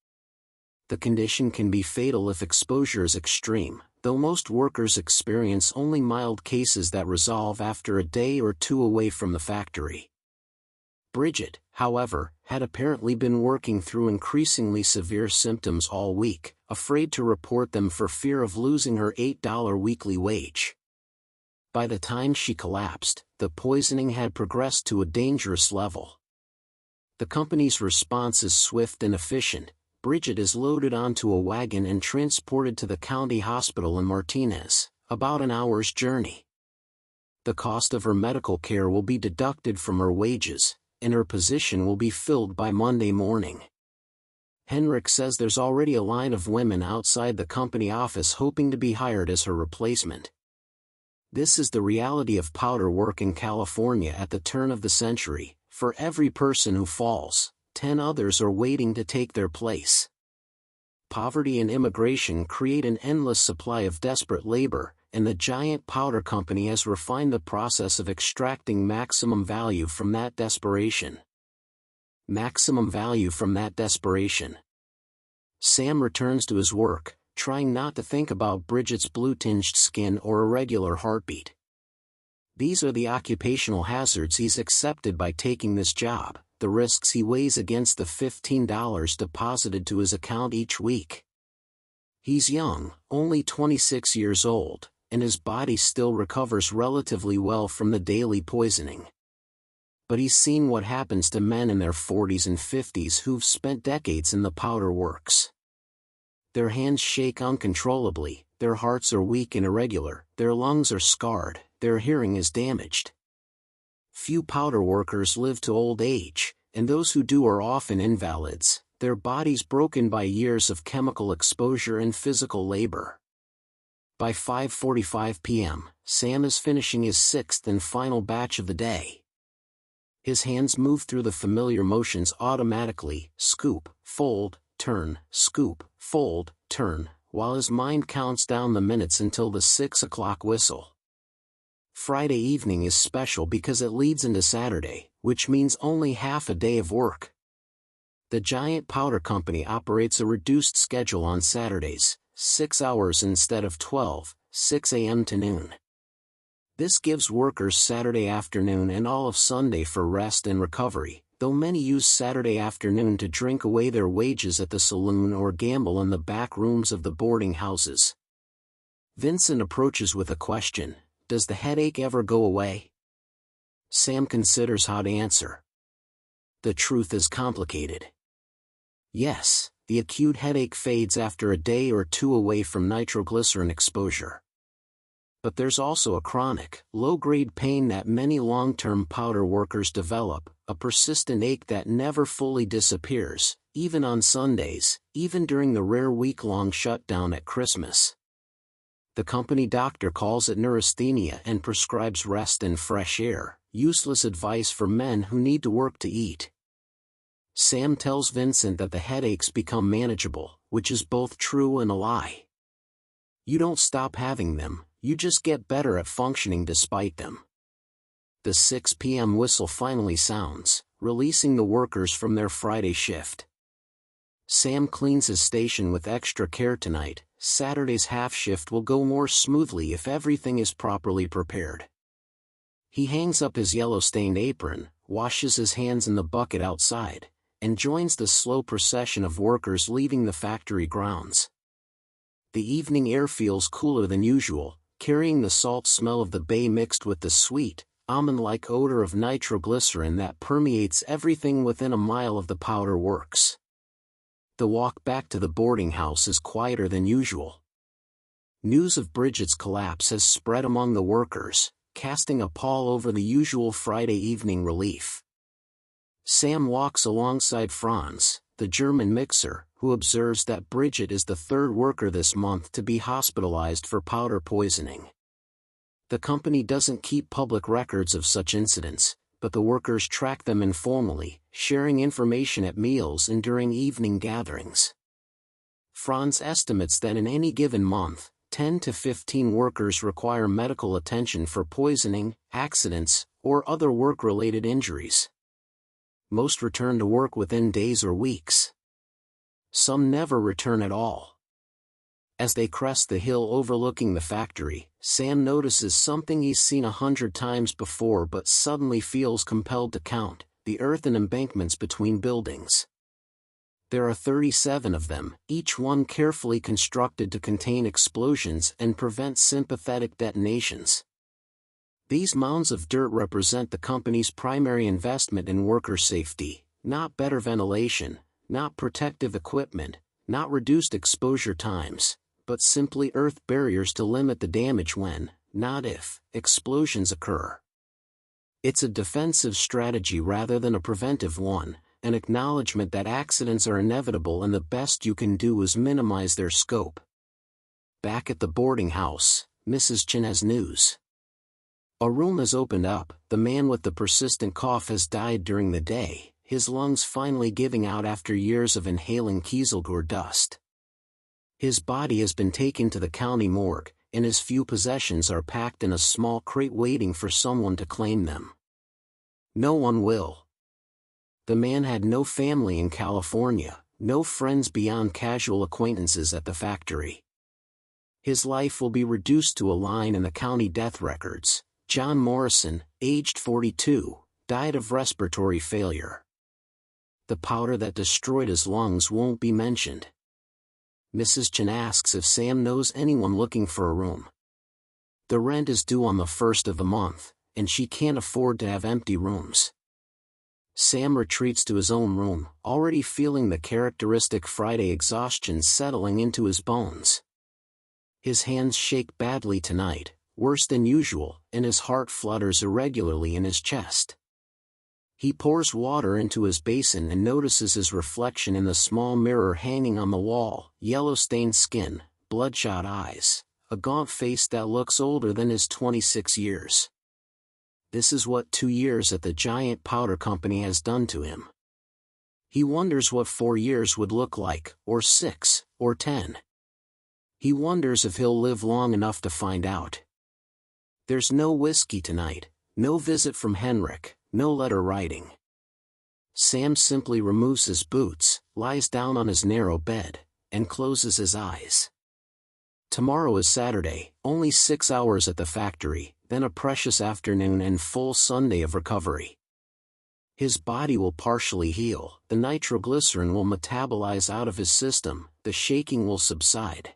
The condition can be fatal if exposure is extreme, though most workers experience only mild cases that resolve after a day or two away from the factory. Bridget, however, had apparently been working through increasingly severe symptoms all week, afraid to report them for fear of losing her $8 weekly wage. By the time she collapsed, the poisoning had progressed to a dangerous level. The company's response is swift and efficient. Bridget is loaded onto a wagon and transported to the county hospital in Martinez, about an hour's journey. The cost of her medical care will be deducted from her wages, and her position will be filled by Monday morning. Henrik says there's already a line of women outside the company office hoping to be hired as her replacement. This is the reality of powder work in California at the turn of the century. For every person who falls, 10 others are waiting to take their place. Poverty and immigration create an endless supply of desperate labor, and the giant powder company has refined the process of extracting maximum value from that desperation. Maximum value from that desperation. Sam returns to his work, trying not to think about Bridget's blue-tinged skin or irregular heartbeat. These are the occupational hazards he's accepted by taking this job, the risks he weighs against the $15 deposited to his account each week. He's young, only 26 years old, and his body still recovers relatively well from the daily poisoning. But he's seen what happens to men in their 40s and 50s who've spent decades in the powder works. Their hands shake uncontrollably, their hearts are weak and irregular, their lungs are scarred, their hearing is damaged. Few powder workers live to old age, and those who do are often invalids, their bodies broken by years of chemical exposure and physical labor. By 5:45 p.m., Sam is finishing his sixth and final batch of the day. His hands move through the familiar motions automatically: scoop, fold, turn, scoop, fold, turn, while his mind counts down the minutes until the 6 o'clock whistle. Friday evening is special because it leads into Saturday, which means only half a day of work. The giant powder company operates a reduced schedule on Saturdays, 6 hours instead of 12, 6 a.m. to noon. This gives workers Saturday afternoon and all of Sunday for rest and recovery, though many use Saturday afternoon to drink away their wages at the saloon or gamble in the back rooms of the boarding houses. Vincent approaches with a question: does the headache ever go away? Sam considers how to answer. The truth is complicated. Yes, the acute headache fades after a day or two away from nitroglycerin exposure. But there's also a chronic, low-grade pain that many long-term powder workers develop, a persistent ache that never fully disappears, even on Sundays, even during the rare week-long shutdown at Christmas. The company doctor calls it neurasthenia and prescribes rest and fresh air, useless advice for men who need to work to eat. Sam tells Vincent that the headaches become manageable, which is both true and a lie. You don't stop having them, you just get better at functioning despite them. The 6 p.m. whistle finally sounds, releasing the workers from their Friday shift. Sam cleans his station with extra care tonight. Saturday's half shift will go more smoothly if everything is properly prepared. He hangs up his yellow-stained apron, washes his hands in the bucket outside, and joins the slow procession of workers leaving the factory grounds. The evening air feels cooler than usual, carrying the salt smell of the bay mixed with the sweet, almond-like odor of nitroglycerin that permeates everything within a mile of the powder works. The walk back to the boarding house is quieter than usual. News of Bridget's collapse has spread among the workers, casting a pall over the usual Friday evening relief. Sam walks alongside Franz, the German mixer, who observes that Bridget is the third worker this month to be hospitalized for powder poisoning. The company doesn't keep public records of such incidents, but the workers track them informally, sharing information at meals and during evening gatherings. Franz estimates that in any given month, 10 to 15 workers require medical attention for poisoning, accidents, or other work-related injuries. Most return to work within days or weeks. Some never return at all. As they crest the hill overlooking the factory, Sam notices something he's seen 100 times before but suddenly feels compelled to count: the earth and embankments between buildings. There are 37 of them, each one carefully constructed to contain explosions and prevent sympathetic detonations. These mounds of dirt represent the company's primary investment in worker safety, not better ventilation, not protective equipment, not reduced exposure times, but simply earth barriers to limit the damage when, not if, explosions occur. It's a defensive strategy rather than a preventive one, an acknowledgement that accidents are inevitable and the best you can do is minimize their scope. Back at the boarding house, Mrs. Chen has news. A room has opened up. The man with the persistent cough has died during the day, his lungs finally giving out after years of inhaling kieselguhr dust. His body has been taken to the county morgue, and his few possessions are packed in a small crate waiting for someone to claim them. No one will. The man had no family in California, no friends beyond casual acquaintances at the factory. His life will be reduced to a line in the county death records: John Morrison, aged 42, died of respiratory failure. The powder that destroyed his lungs won't be mentioned. Mrs. Chen asks if Sam knows anyone looking for a room. The rent is due on the 1st of the month, and she can't afford to have empty rooms. Sam retreats to his own room, already feeling the characteristic Friday exhaustion settling into his bones. His hands shake badly tonight, worse than usual, and his heart flutters irregularly in his chest. He pours water into his basin and notices his reflection in the small mirror hanging on the wall: yellow-stained skin, bloodshot eyes, a gaunt face that looks older than his 26 years. This is what 2 years at the giant powder company has done to him. He wonders what 4 years would look like, or 6, or 10. He wonders if he'll live long enough to find out. There's no whiskey tonight, no visit from Henrik, no letter writing. Sam simply removes his boots, lies down on his narrow bed, and closes his eyes. Tomorrow is Saturday, only 6 hours at the factory, then a precious afternoon and full Sunday of recovery. His body will partially heal, the nitroglycerin will metabolize out of his system, the shaking will subside.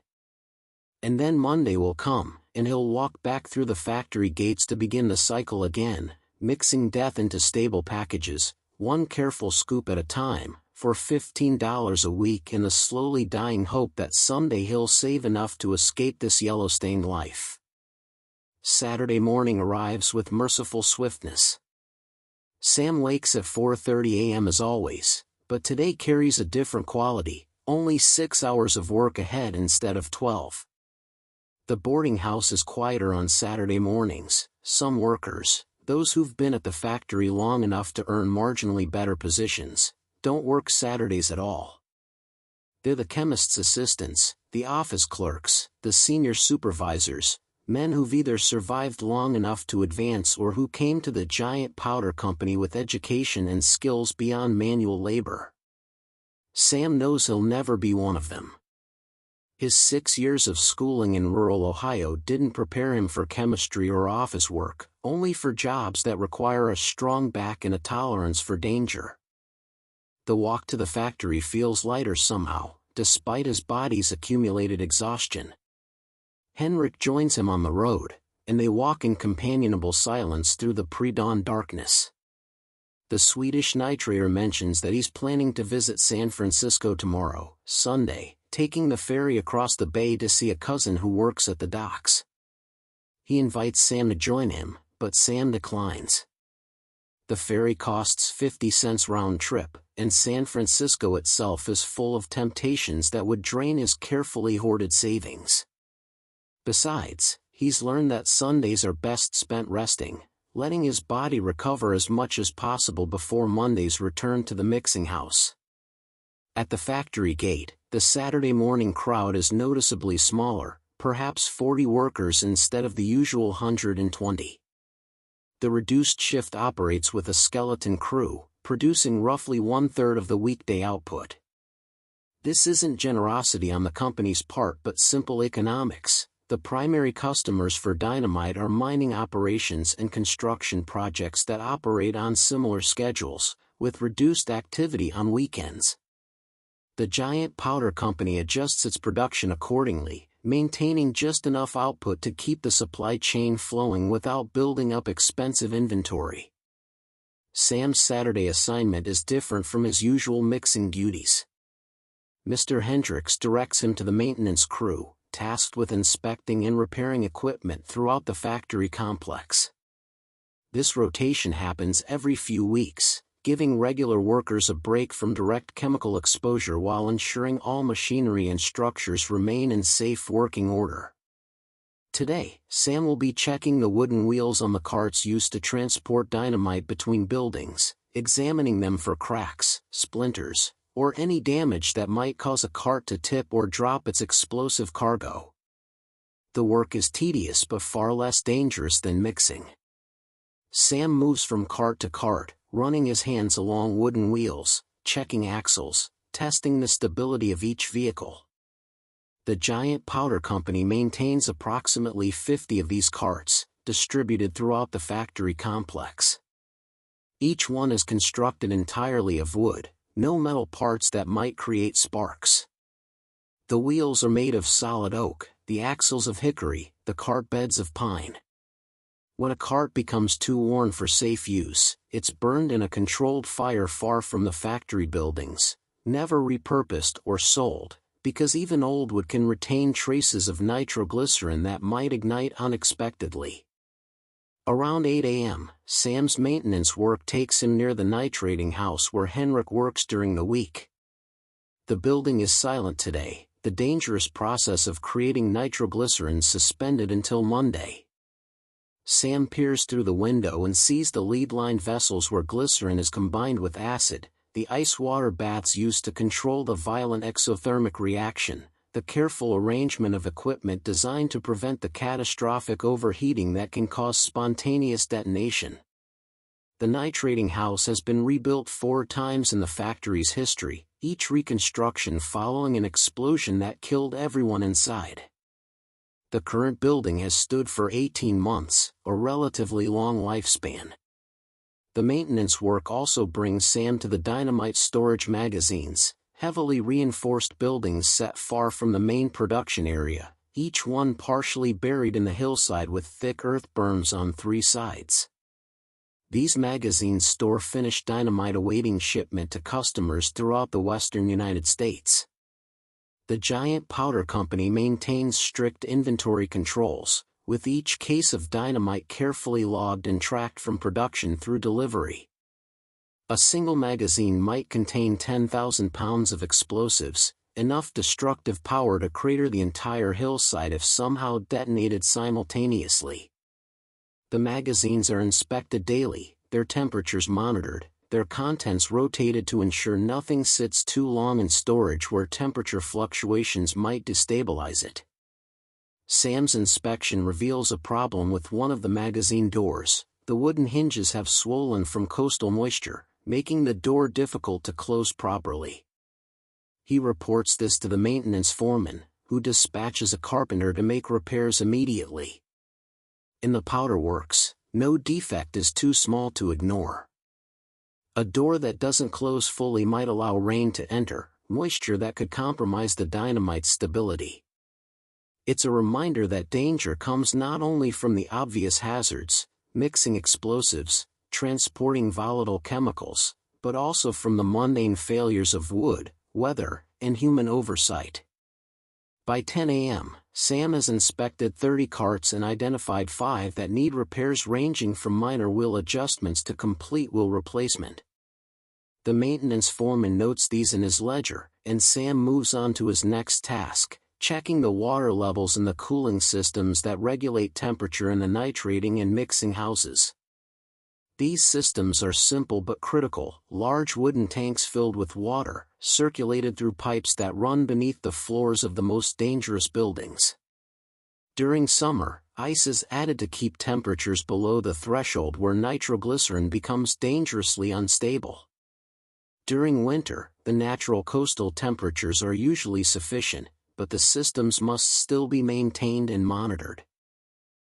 And then Monday will come, and he'll walk back through the factory gates to begin the cycle again, mixing death into stable packages, one careful scoop at a time, for $15 a week in the slowly dying hope that someday he'll save enough to escape this yellow-stained life. Saturday morning arrives with merciful swiftness. Sam wakes at 4:30 a.m. as always, but today carries a different quality, only 6 hours of work ahead instead of 12. The boarding house is quieter on Saturday mornings. Some workers, those who've been at the factory long enough to earn marginally better positions, don't work Saturdays at all. They're the chemist's assistants, the office clerks, the senior supervisors, men who've either survived long enough to advance or who came to the giant powder company with education and skills beyond manual labor. Sam knows he'll never be one of them. His 6 years of schooling in rural Ohio didn't prepare him for chemistry or office work, only for jobs that require a strong back and a tolerance for danger. The walk to the factory feels lighter somehow, despite his body's accumulated exhaustion. Henrik joins him on the road, and they walk in companionable silence through the pre-dawn darkness. The Swedish nitrator mentions that he's planning to visit San Francisco tomorrow, Sunday, taking the ferry across the bay to see a cousin who works at the docks. He invites Sam to join him, but Sam declines. The ferry costs 50 cents round trip, and San Francisco itself is full of temptations that would drain his carefully hoarded savings. Besides, he's learned that Sundays are best spent resting, letting his body recover as much as possible before Monday's return to the mixing house. At the factory gate, the Saturday morning crowd is noticeably smaller, perhaps 40 workers instead of the usual 120. The reduced shift operates with a skeleton crew, producing roughly 1/3 of the weekday output. This isn't generosity on the company's part but simple economics. The primary customers for Dynamite are mining operations and construction projects that operate on similar schedules, with reduced activity on weekends. The giant powder company adjusts its production accordingly, maintaining just enough output to keep the supply chain flowing without building up expensive inventory. Sam's Saturday assignment is different from his usual mixing duties. Mr. Hendricks directs him to the maintenance crew, tasked with inspecting and repairing equipment throughout the factory complex. This rotation happens every few weeks, giving regular workers a break from direct chemical exposure while ensuring all machinery and structures remain in safe working order. Today, Sam will be checking the wooden wheels on the carts used to transport dynamite between buildings, examining them for cracks, splinters, or any damage that might cause a cart to tip or drop its explosive cargo. The work is tedious but far less dangerous than mixing. Sam moves from cart to cart, running his hands along wooden wheels, checking axles, testing the stability of each vehicle. The giant powder company maintains approximately 50 of these carts, distributed throughout the factory complex. Each one is constructed entirely of wood, no metal parts that might create sparks. The wheels are made of solid oak, the axles of hickory, the cart beds of pine. When a cart becomes too worn for safe use, it's burned in a controlled fire far from the factory buildings, never repurposed or sold, because even old wood can retain traces of nitroglycerin that might ignite unexpectedly. Around 8 a.m., Sam's maintenance work takes him near the nitrating house where Henrik works during the week. The building is silent today, the dangerous process of creating nitroglycerin suspended until Monday. Sam peers through the window and sees the lead-lined vessels where glycerin is combined with acid, the ice-water baths used to control the violent exothermic reaction, the careful arrangement of equipment designed to prevent the catastrophic overheating that can cause spontaneous detonation. The nitrating house has been rebuilt 4 times in the factory's history, each reconstruction following an explosion that killed everyone inside. The current building has stood for 18 months, a relatively long lifespan. The maintenance work also brings Sam to the Dynamite storage magazines, heavily reinforced buildings set far from the main production area, each one partially buried in the hillside with thick earth berms on 3 sides. These magazines store finished dynamite awaiting shipment to customers throughout the western United States. The giant powder company maintains strict inventory controls, with each case of dynamite carefully logged and tracked from production through delivery. A single magazine might contain 10,000 pounds of explosives, enough destructive power to crater the entire hillside if somehow detonated simultaneously. The magazines are inspected daily, their temperatures monitored, their contents rotated to ensure nothing sits too long in storage where temperature fluctuations might destabilize it. Sam's inspection reveals a problem with one of the magazine doors. The wooden hinges have swollen from coastal moisture, making the door difficult to close properly. He reports this to the maintenance foreman, who dispatches a carpenter to make repairs immediately. In the powder works, no defect is too small to ignore. A door that doesn't close fully might allow rain to enter, moisture that could compromise the dynamite's stability. It's a reminder that danger comes not only from the obvious hazards, mixing explosives, transporting volatile chemicals, but also from the mundane failures of wood, weather, and human oversight. By 10 a.m., Sam has inspected 30 carts and identified 5 that need repairs ranging from minor wheel adjustments to complete wheel replacement. The maintenance foreman notes these in his ledger, and Sam moves on to his next task, checking the water levels in the cooling systems that regulate temperature in the nitrating and mixing houses. These systems are simple but critical, large wooden tanks filled with water, circulated through pipes that run beneath the floors of the most dangerous buildings. During summer, ice is added to keep temperatures below the threshold where nitroglycerin becomes dangerously unstable. During winter, the natural coastal temperatures are usually sufficient, but the systems must still be maintained and monitored.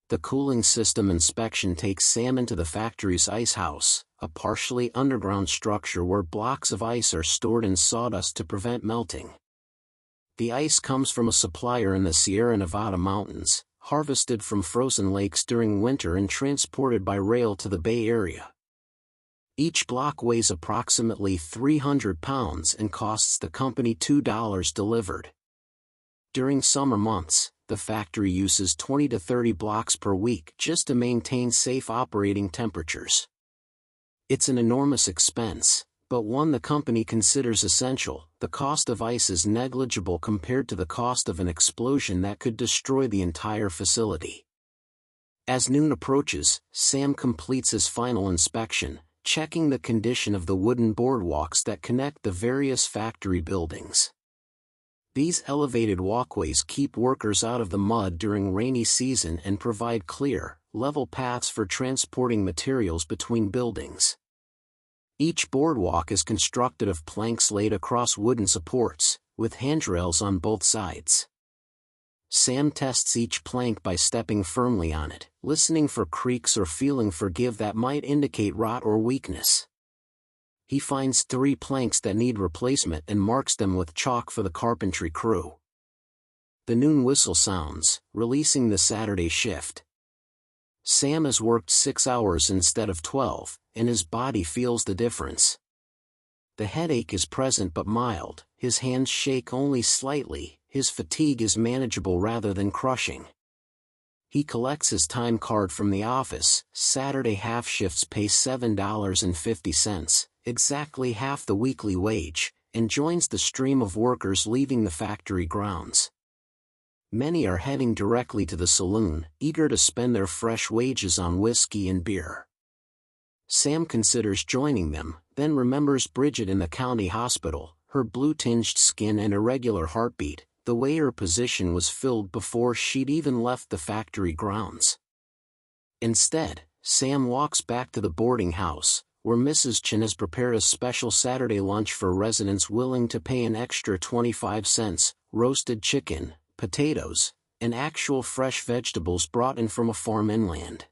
The cooling system inspection takes Sam into the factory's ice house, a partially underground structure where blocks of ice are stored in sawdust to prevent melting. The ice comes from a supplier in the Sierra Nevada mountains, harvested from frozen lakes during winter and transported by rail to the Bay Area. Each block weighs approximately 300 pounds and costs the company $2 delivered. During summer months, the factory uses 20 to 30 blocks per week just to maintain safe operating temperatures. It's an enormous expense, but one the company considers essential. The cost of ice is negligible compared to the cost of an explosion that could destroy the entire facility. As noon approaches, Sam completes his final inspection, checking the condition of the wooden boardwalks that connect the various factory buildings. These elevated walkways keep workers out of the mud during rainy season and provide clear, level paths for transporting materials between buildings. Each boardwalk is constructed of planks laid across wooden supports, with handrails on both sides. Sam tests each plank by stepping firmly on it, listening for creaks or feeling for give that might indicate rot or weakness. He finds 3 planks that need replacement and marks them with chalk for the carpentry crew. The noon whistle sounds, releasing the Saturday shift. Sam has worked 6 hours instead of 12, and his body feels the difference. The headache is present but mild, his hands shake only slightly, his fatigue is manageable rather than crushing. He collects his time card from the office. Saturday half shifts pay $7.50, exactly half the weekly wage, and joins the stream of workers leaving the factory grounds. Many are heading directly to the saloon, eager to spend their fresh wages on whiskey and beer. Sam considers joining them, then remembers Bridget in the county hospital, her blue-tinged skin and irregular heartbeat, the way her position was filled before she'd even left the factory grounds. Instead, Sam walks back to the boarding house, where Mrs. Chen has prepared a special Saturday lunch for residents willing to pay an extra 25 cents, roasted chicken, potatoes, and actual fresh vegetables brought in from a farm inland.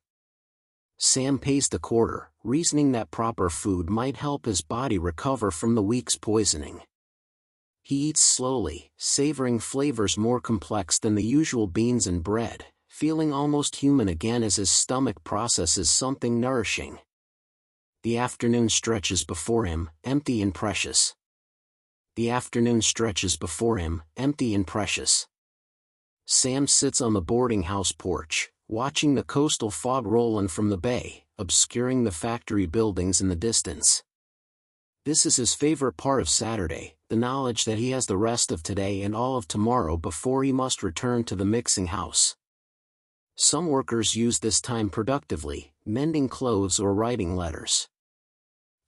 Sam pays the quarter, reasoning that proper food might help his body recover from the week's poisoning. He eats slowly, savoring flavors more complex than the usual beans and bread, feeling almost human again as his stomach processes something nourishing. The afternoon stretches before him, empty and precious. The afternoon stretches before him, empty and precious. Sam sits on the boarding house porch, watching the coastal fog roll in from the bay, obscuring the factory buildings in the distance. This is his favorite part of Saturday, the knowledge that he has the rest of today and all of tomorrow before he must return to the mixing house. Some workers use this time productively, mending clothes or writing letters.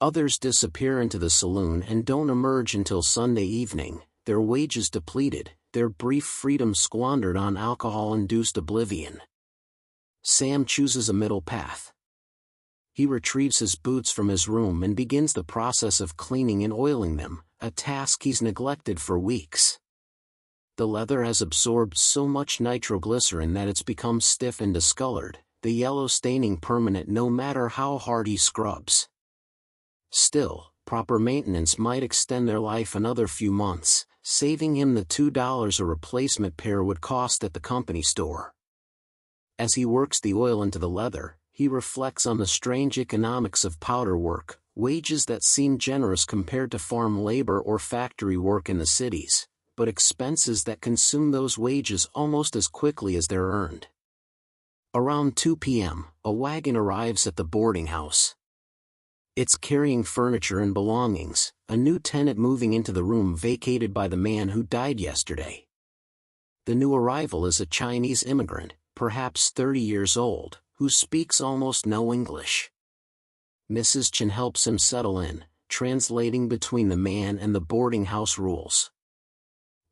Others disappear into the saloon and don't emerge until Sunday evening, their wages depleted, their brief freedom squandered on alcohol-induced oblivion. Sam chooses a middle path. He retrieves his boots from his room and begins the process of cleaning and oiling them, a task he's neglected for weeks. The leather has absorbed so much nitroglycerin that it's become stiff and discolored, the yellow staining permanent no matter how hard he scrubs. Still, proper maintenance might extend their life another few months, saving him the $2 a replacement pair would cost at the company store. As he works the oil into the leather, he reflects on the strange economics of powder work, wages that seem generous compared to farm labor or factory work in the cities, but expenses that consume those wages almost as quickly as they're earned. Around 2 p.m., a wagon arrives at the boarding house. It's carrying furniture and belongings, a new tenant moving into the room vacated by the man who died yesterday. The new arrival is a Chinese immigrant, perhaps 30 years old, who speaks almost no English. Mrs. Chen helps him settle in, translating between the man and the boarding house rules.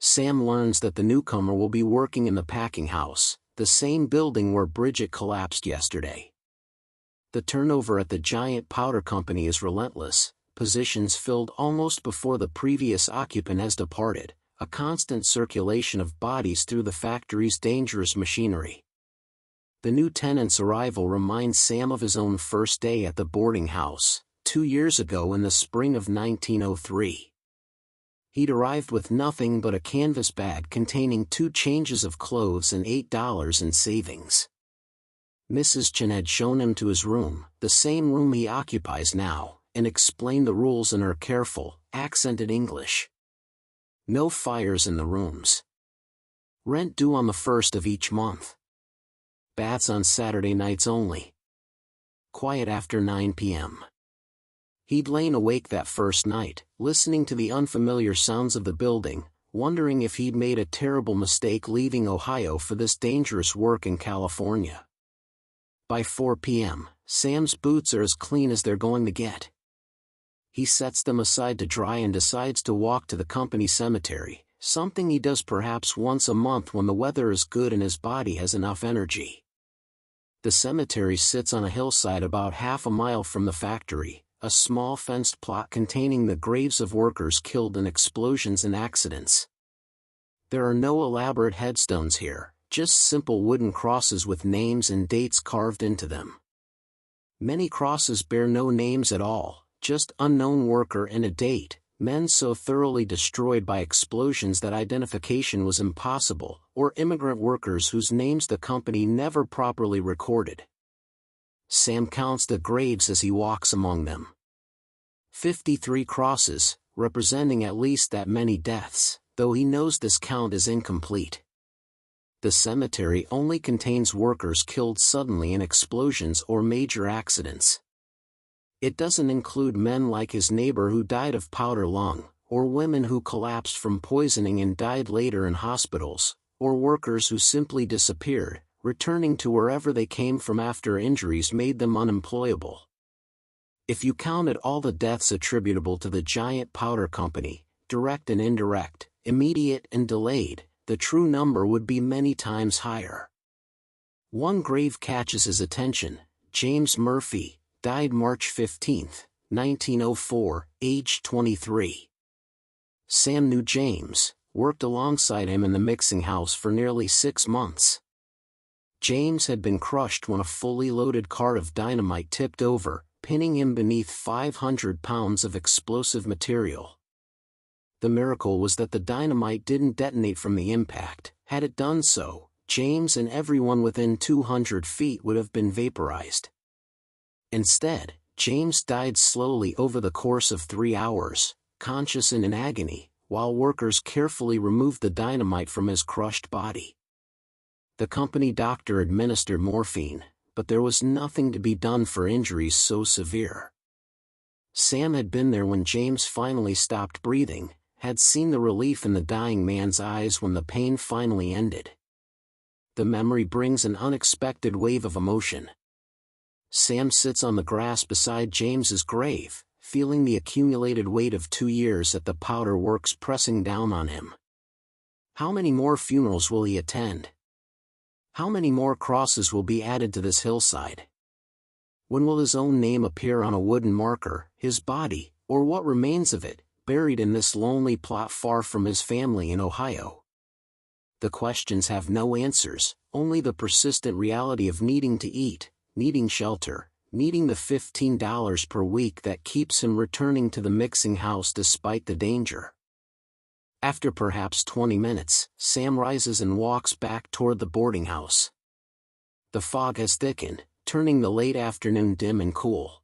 Sam learns that the newcomer will be working in the packing house, the same building where Bridget collapsed yesterday. The turnover at the giant powder company is relentless, positions filled almost before the previous occupant has departed, a constant circulation of bodies through the factory's dangerous machinery. The new tenant's arrival reminds Sam of his own first day at the boarding house, 2 years ago in the spring of 1903. He'd arrived with nothing but a canvas bag containing 2 changes of clothes and $8 in savings. Mrs. Chen had shown him to his room, the same room he occupies now, and explained the rules in her careful, accented English. No fires in the rooms. Rent due on the 1st of each month. Baths on Saturday nights only. Quiet after 9 p.m. He'd lain awake that first night, listening to the unfamiliar sounds of the building, wondering if he'd made a terrible mistake leaving Ohio for this dangerous work in California. By 4 p.m., Sam's boots are as clean as they're going to get. He sets them aside to dry and decides to walk to the company cemetery, something he does perhaps once a month when the weather is good and his body has enough energy. The cemetery sits on a hillside about half a mile from the factory, a small fenced plot containing the graves of workers killed in explosions and accidents. There are no elaborate headstones here, just simple wooden crosses with names and dates carved into them. Many crosses bear no names at all, just unknown worker and a date, men so thoroughly destroyed by explosions that identification was impossible, or immigrant workers whose names the company never properly recorded. Sam counts the graves as he walks among them. 53 crosses, representing at least that many deaths, though he knows this count is incomplete. The cemetery only contains workers killed suddenly in explosions or major accidents. It doesn't include men like his neighbor who died of powder lung, or women who collapsed from poisoning and died later in hospitals, or workers who simply disappeared, returning to wherever they came from after injuries made them unemployable. If you counted all the deaths attributable to the giant powder company, direct and indirect, immediate and delayed, the true number would be many times higher. One grave catches his attention. James Murphy, died March 15, 1904, aged 23. Sam knew James, worked alongside him in the mixing house for nearly 6 months. James had been crushed when a fully loaded cart of dynamite tipped over, pinning him beneath 500 pounds of explosive material. The miracle was that the dynamite didn't detonate from the impact. Had it done so, James and everyone within 200 feet would have been vaporized. Instead, James died slowly over the course of 3 hours, conscious and in agony, while workers carefully removed the dynamite from his crushed body. The company doctor administered morphine, but there was nothing to be done for injuries so severe. Sam had been there when James finally stopped breathing, had seen the relief in the dying man's eyes when the pain finally ended. The memory brings an unexpected wave of emotion. Sam sits on the grass beside James's grave, feeling the accumulated weight of 2 years at the powder works pressing down on him. How many more funerals will he attend? How many more crosses will be added to this hillside? When will his own name appear on a wooden marker, his body, or what remains of it, buried in this lonely plot far from his family in Ohio? The questions have no answers, only the persistent reality of needing to eat, needing shelter, needing the $15 per week that keeps him returning to the mixing house despite the danger. After perhaps 20 minutes, Sam rises and walks back toward the boarding house. The fog has thickened, turning the late afternoon dim and cool.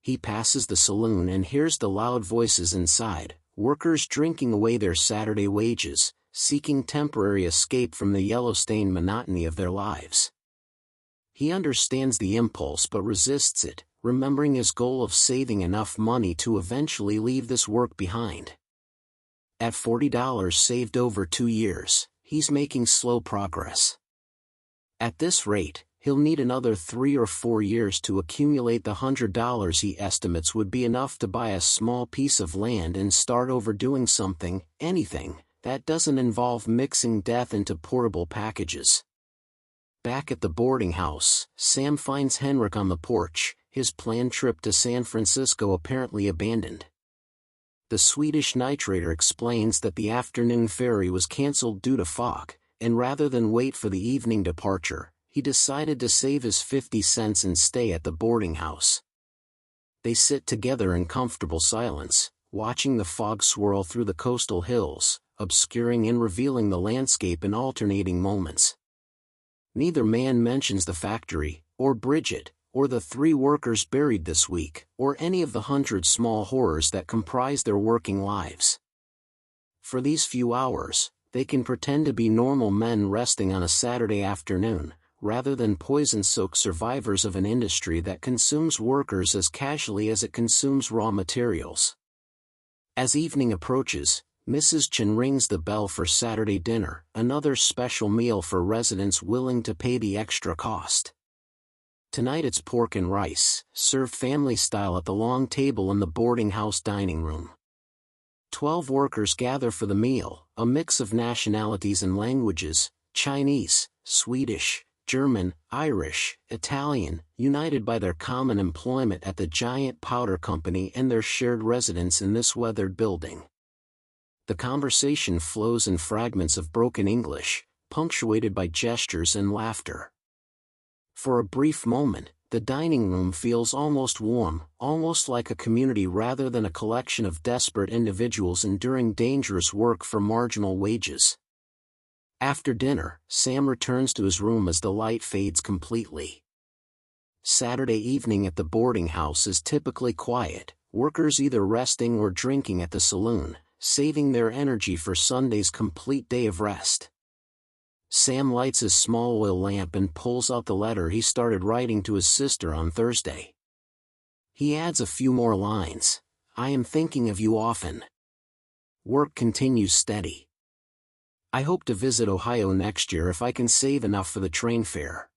He passes the saloon and hears the loud voices inside, workers drinking away their Saturday wages, seeking temporary escape from the yellow-stained monotony of their lives. He understands the impulse but resists it, remembering his goal of saving enough money to eventually leave this work behind. At $40 saved over 2 years, he's making slow progress. At this rate, he'll need another 3 or 4 years to accumulate the $100 he estimates would be enough to buy a small piece of land and start over doing something, anything, that doesn't involve mixing death into portable packages. Back at the boarding house, Sam finds Henrik on the porch, his planned trip to San Francisco apparently abandoned. The Swedish nitrator explains that the afternoon ferry was cancelled due to fog, and rather than wait for the evening departure, he decided to save his 50 cents and stay at the boarding house. They sit together in comfortable silence, watching the fog swirl through the coastal hills, obscuring and revealing the landscape in alternating moments. Neither man mentions the factory, or Bridget, or the 3 workers buried this week, or any of the 100 small horrors that comprise their working lives. For these few hours, they can pretend to be normal men resting on a Saturday afternoon, rather than poison-soaked survivors of an industry that consumes workers as casually as it consumes raw materials. As evening approaches, Mrs. Chen rings the bell for Saturday dinner, another special meal for residents willing to pay the extra cost. Tonight it's pork and rice, served family-style at the long table in the boarding house dining room. 12 workers gather for the meal, a mix of nationalities and languages, Chinese, Swedish, German, Irish, Italian, united by their common employment at the giant powder company and their shared residence in this weathered building. The conversation flows in fragments of broken English, punctuated by gestures and laughter. For a brief moment, the dining room feels almost warm, almost like a community rather than a collection of desperate individuals enduring dangerous work for marginal wages. After dinner, Sam returns to his room as the light fades completely. Saturday evening at the boarding house is typically quiet, workers either resting or drinking at the saloon, saving their energy for Sunday's complete day of rest. Sam lights his small oil lamp and pulls out the letter he started writing to his sister on Thursday. He adds a few more lines. "I am thinking of you often. work continues steady. I hope to visit Ohio next year if I can save enough for the train fare.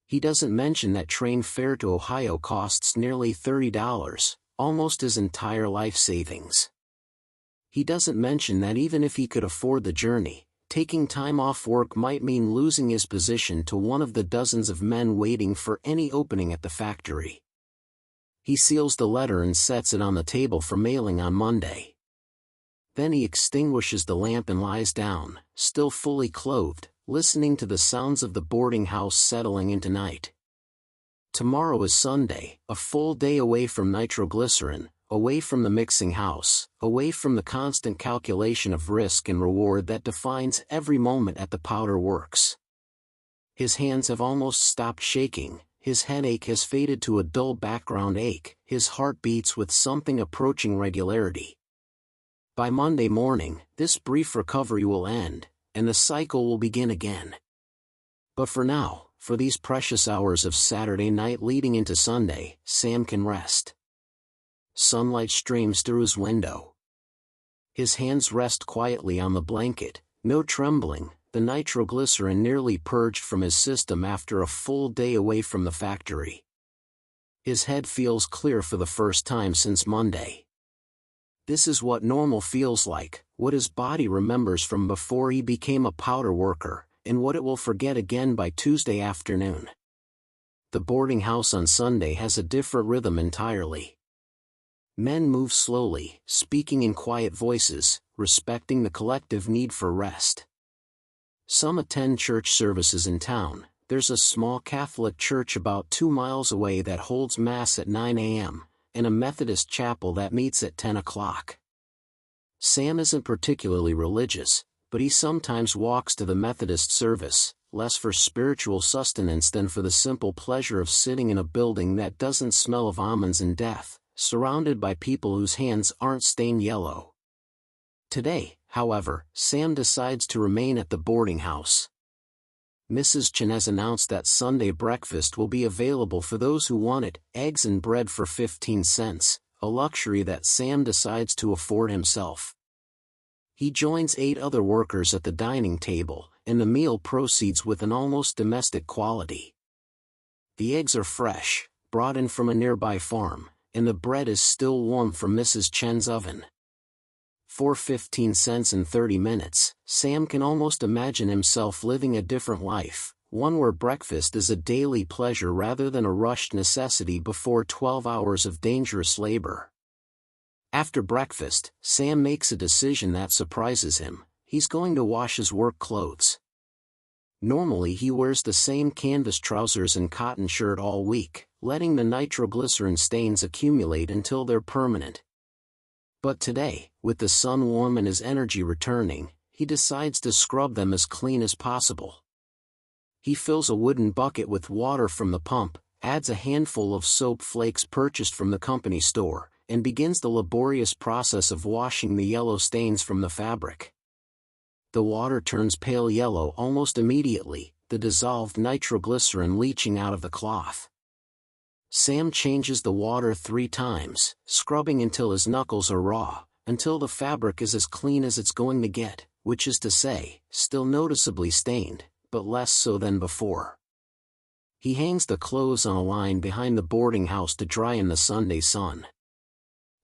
He doesn't mention that train fare to Ohio costs nearly $30, almost his entire life savings. He doesn't mention that even if he could afford the journey, taking time off work might mean losing his position to one of the dozens of men waiting for any opening at the factory. He seals the letter and sets it on the table for mailing on Monday. Then he extinguishes the lamp and lies down, still fully clothed, listening to the sounds of the boarding house settling into night. Tomorrow is Sunday, a full day away from nitroglycerin, away from the mixing house, away from the constant calculation of risk and reward that defines every moment at the powder works. His hands have almost stopped shaking, his headache has faded to a dull background ache, his heart beats with something approaching regularity. By Monday morning, this brief recovery will end, and the cycle will begin again. But for now, for these precious hours of Saturday night leading into Sunday, Sam can rest. Sunlight streams through his window. His hands rest quietly on the blanket, no trembling, the nitroglycerin nearly purged from his system after a full day away from the factory. His head feels clear for the first time since Monday. This is what normal feels like, what his body remembers from before he became a powder worker, and what it will forget again by Tuesday afternoon. The boarding house on Sunday has a different rhythm entirely. Men move slowly, speaking in quiet voices, respecting the collective need for rest. Some attend church services in town. There's a small Catholic church about 2 miles away that holds Mass at 9 a.m., and a Methodist chapel that meets at 10 o'clock. Sam isn't particularly religious, but he sometimes walks to the Methodist service, less for spiritual sustenance than for the simple pleasure of sitting in a building that doesn't smell of almonds and death, surrounded by people whose hands aren't stained yellow. Today, however, Sam decides to remain at the boarding house. Mrs. Chen has announced that Sunday breakfast will be available for those who want it, eggs and bread for 15 cents, a luxury that Sam decides to afford himself. He joins 8 other workers at the dining table, and the meal proceeds with an almost domestic quality. The eggs are fresh, brought in from a nearby farm, and the bread is still warm from Mrs. Chen's oven. For 15 cents and 30 minutes, Sam can almost imagine himself living a different life, one where breakfast is a daily pleasure rather than a rushed necessity before 12 hours of dangerous labor. After breakfast, Sam makes a decision that surprises him. He's going to wash his work clothes. Normally he wears the same canvas trousers and cotton shirt all week, letting the nitroglycerin stains accumulate until they're permanent. But today, with the sun warm and his energy returning, he decides to scrub them as clean as possible. He fills a wooden bucket with water from the pump, adds a handful of soap flakes purchased from the company store, and begins the laborious process of washing the yellow stains from the fabric. The water turns pale yellow almost immediately, the dissolved nitroglycerin leaching out of the cloth. Sam changes the water 3 times, scrubbing until his knuckles are raw, until the fabric is as clean as it's going to get, which is to say, still noticeably stained, but less so than before. He hangs the clothes on a line behind the boarding house to dry in the Sunday sun.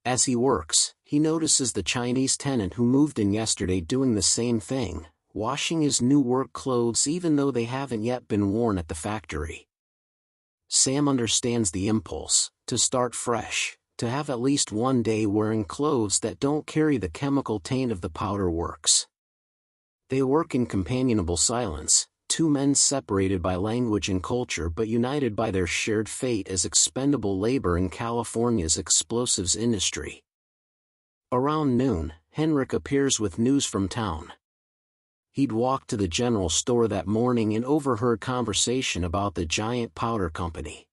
As he works, he notices the Chinese tenant who moved in yesterday doing the same thing, washing his new work clothes even though they haven't yet been worn at the factory. Sam understands the impulse, to start fresh, to have at least one day wearing clothes that don't carry the chemical taint of the powder works. They work in companionable silence, 2 men separated by language and culture but united by their shared fate as expendable labor in California's explosives industry. Around noon, Henrik appears with news from town. He'd walked to the general store that morning and overheard conversation about the giant powder company.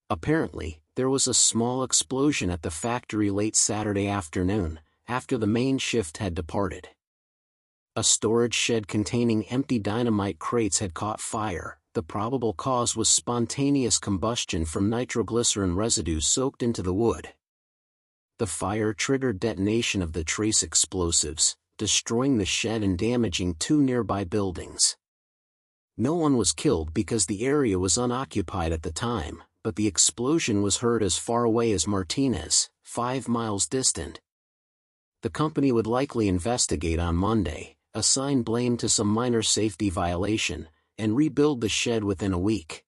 Apparently, there was a small explosion at the factory late Saturday afternoon, after the main shift had departed. A storage shed containing empty dynamite crates had caught fire. The probable cause was spontaneous combustion from nitroglycerin residue soaked into the wood. The fire triggered detonation of the trace explosives, destroying the shed and damaging 2 nearby buildings. No one was killed because the area was unoccupied at the time, but the explosion was heard as far away as Martinez, 5 miles distant. The company would likely investigate on Monday, assign blame to some minor safety violation, and rebuild the shed within a week.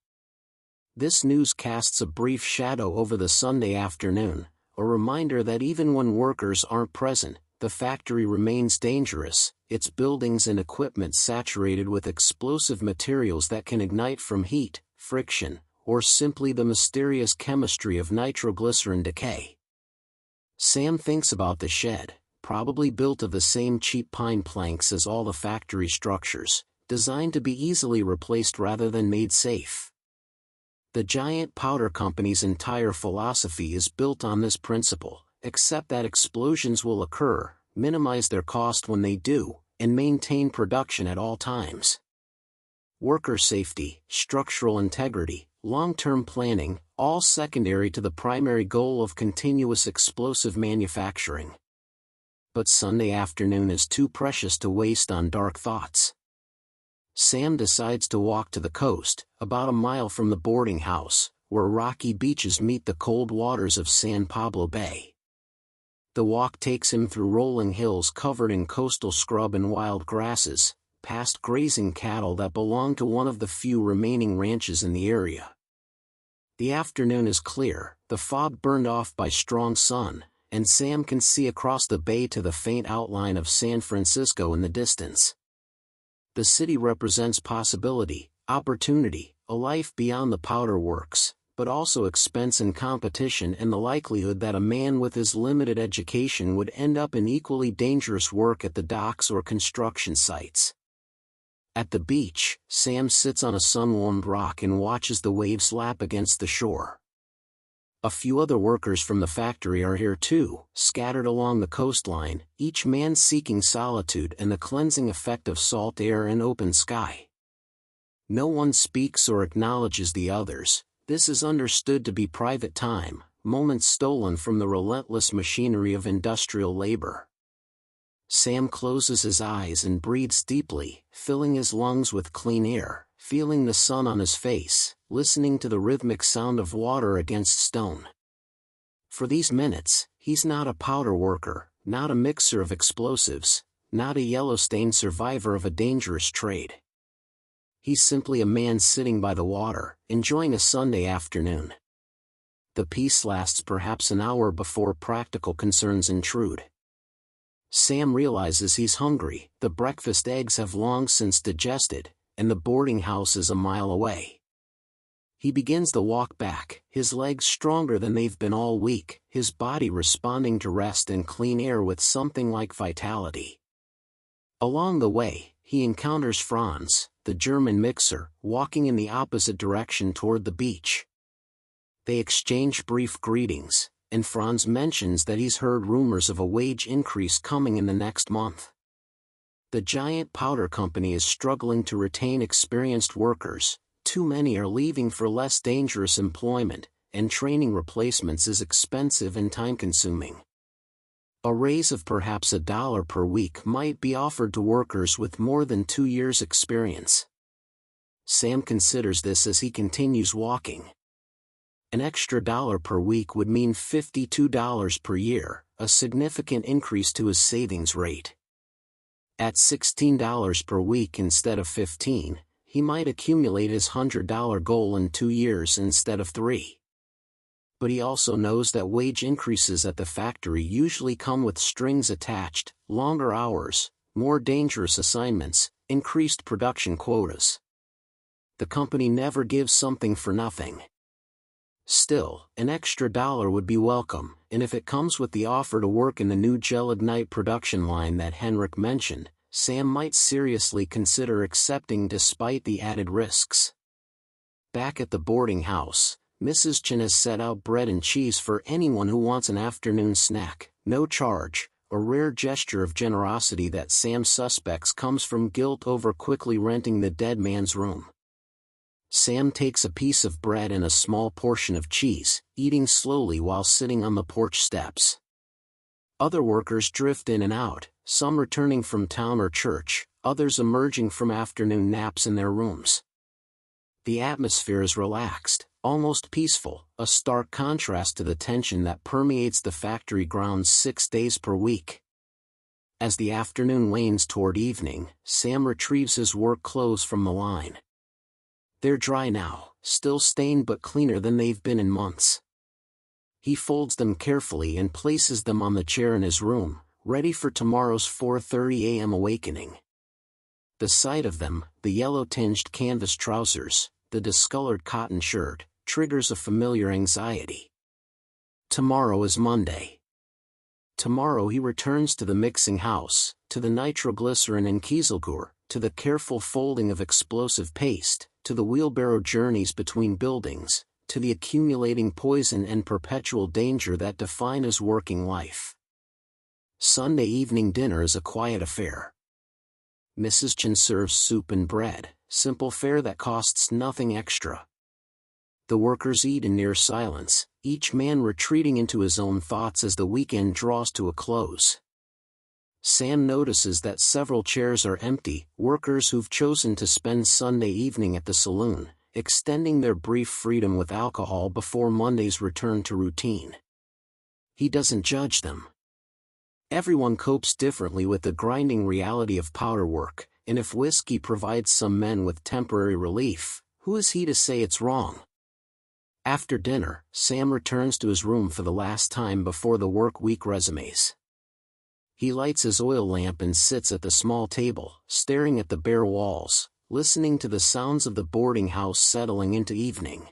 This news casts a brief shadow over the Sunday afternoon, a reminder that even when workers aren't present, the factory remains dangerous, its buildings and equipment saturated with explosive materials that can ignite from heat, friction, or simply the mysterious chemistry of nitroglycerin decay. Sam thinks about the shed, probably built of the same cheap pine planks as all the factory structures, designed to be easily replaced rather than made safe. The giant powder company's entire philosophy is built on this principle, except that explosions will occur, minimize their cost when they do, and maintain production at all times. Worker safety, structural integrity, long-term planning, all secondary to the primary goal of continuous explosive manufacturing. But Sunday afternoon is too precious to waste on dark thoughts. Sam decides to walk to the coast, about a mile from the boarding house, where rocky beaches meet the cold waters of San Pablo Bay. The walk takes him through rolling hills covered in coastal scrub and wild grasses, past grazing cattle that belong to one of the few remaining ranches in the area. The afternoon is clear, the fog burned off by strong sun, and Sam can see across the bay to the faint outline of San Francisco in the distance. The city represents possibility, opportunity, a life beyond the powder works, but also expense and competition and the likelihood that a man with his limited education would end up in equally dangerous work at the docks or construction sites. At the beach, Sam sits on a sun-warmed rock and watches the waves lap against the shore. A few other workers from the factory are here too, scattered along the coastline, each man seeking solitude and the cleansing effect of salt air and open sky. No one speaks or acknowledges the others. This is understood to be private time, moments stolen from the relentless machinery of industrial labor. Sam closes his eyes and breathes deeply, filling his lungs with clean air, feeling the sun on his face, listening to the rhythmic sound of water against stone. For these minutes, he's not a powder worker, not a mixer of explosives, not a Yellowstone survivor of a dangerous trade. He's simply a man sitting by the water, enjoying a Sunday afternoon. The peace lasts perhaps an hour before practical concerns intrude. Sam realizes he's hungry, the breakfast eggs have long since digested, and the boarding house is a mile away. He begins the walk back, his legs stronger than they've been all week, his body responding to rest and clean air with something like vitality. Along the way, he encounters Franz, the German mixer, walking in the opposite direction toward the beach. They exchange brief greetings, and Franz mentions that he's heard rumors of a wage increase coming in the next month. The giant powder company is struggling to retain experienced workers, too many are leaving for less dangerous employment, and training replacements is expensive and time-consuming. A raise of perhaps $1 per week might be offered to workers with more than 2 years' experience. Sam considers this as he continues walking. An extra $1 per week would mean $52 per year, a significant increase to his savings rate. At $16 per week instead of $15, he might accumulate his $100 goal in 2 years instead of 3. But he also knows that wage increases at the factory usually come with strings attached, longer hours, more dangerous assignments, increased production quotas. The company never gives something for nothing. Still, an extra $1 would be welcome, and if it comes with the offer to work in the new gel-ignite production line that Henrik mentioned, Sam might seriously consider accepting despite the added risks. Back at the boarding house, Mrs. Chen has set out bread and cheese for anyone who wants an afternoon snack, no charge, a rare gesture of generosity that Sam suspects comes from guilt over quickly renting the dead man's room. Sam takes a piece of bread and a small portion of cheese, eating slowly while sitting on the porch steps. Other workers drift in and out, some returning from town or church, others emerging from afternoon naps in their rooms. The atmosphere is relaxed, almost peaceful, a stark contrast to the tension that permeates the factory grounds 6 days per week. As the afternoon wanes toward evening, Sam retrieves his work clothes from the line. They're dry now, still stained but cleaner than they've been in months. He folds them carefully and places them on the chair in his room, ready for tomorrow's 4:30 a.m. awakening. The sight of them, the yellow-tinged canvas trousers, the discolored cotton shirt, triggers a familiar anxiety. Tomorrow is Monday. Tomorrow he returns to the mixing house, to the nitroglycerin and kieselguhr, to the careful folding of explosive paste, to the wheelbarrow journeys between buildings, to the accumulating poison and perpetual danger that define his working life. Sunday evening dinner is a quiet affair. Mrs. Chen serves soup and bread, simple fare that costs nothing extra. The workers eat in near silence, each man retreating into his own thoughts as the weekend draws to a close. Sam notices that several chairs are empty, workers who've chosen to spend Sunday evening at the saloon, extending their brief freedom with alcohol before Monday's return to routine. He doesn't judge them. Everyone copes differently with the grinding reality of powder work, and if whiskey provides some men with temporary relief, who is he to say it's wrong? After dinner, Sam returns to his room for the last time before the work week resumes. He lights his oil lamp and sits at the small table, staring at the bare walls, listening to the sounds of the boarding house settling into evening.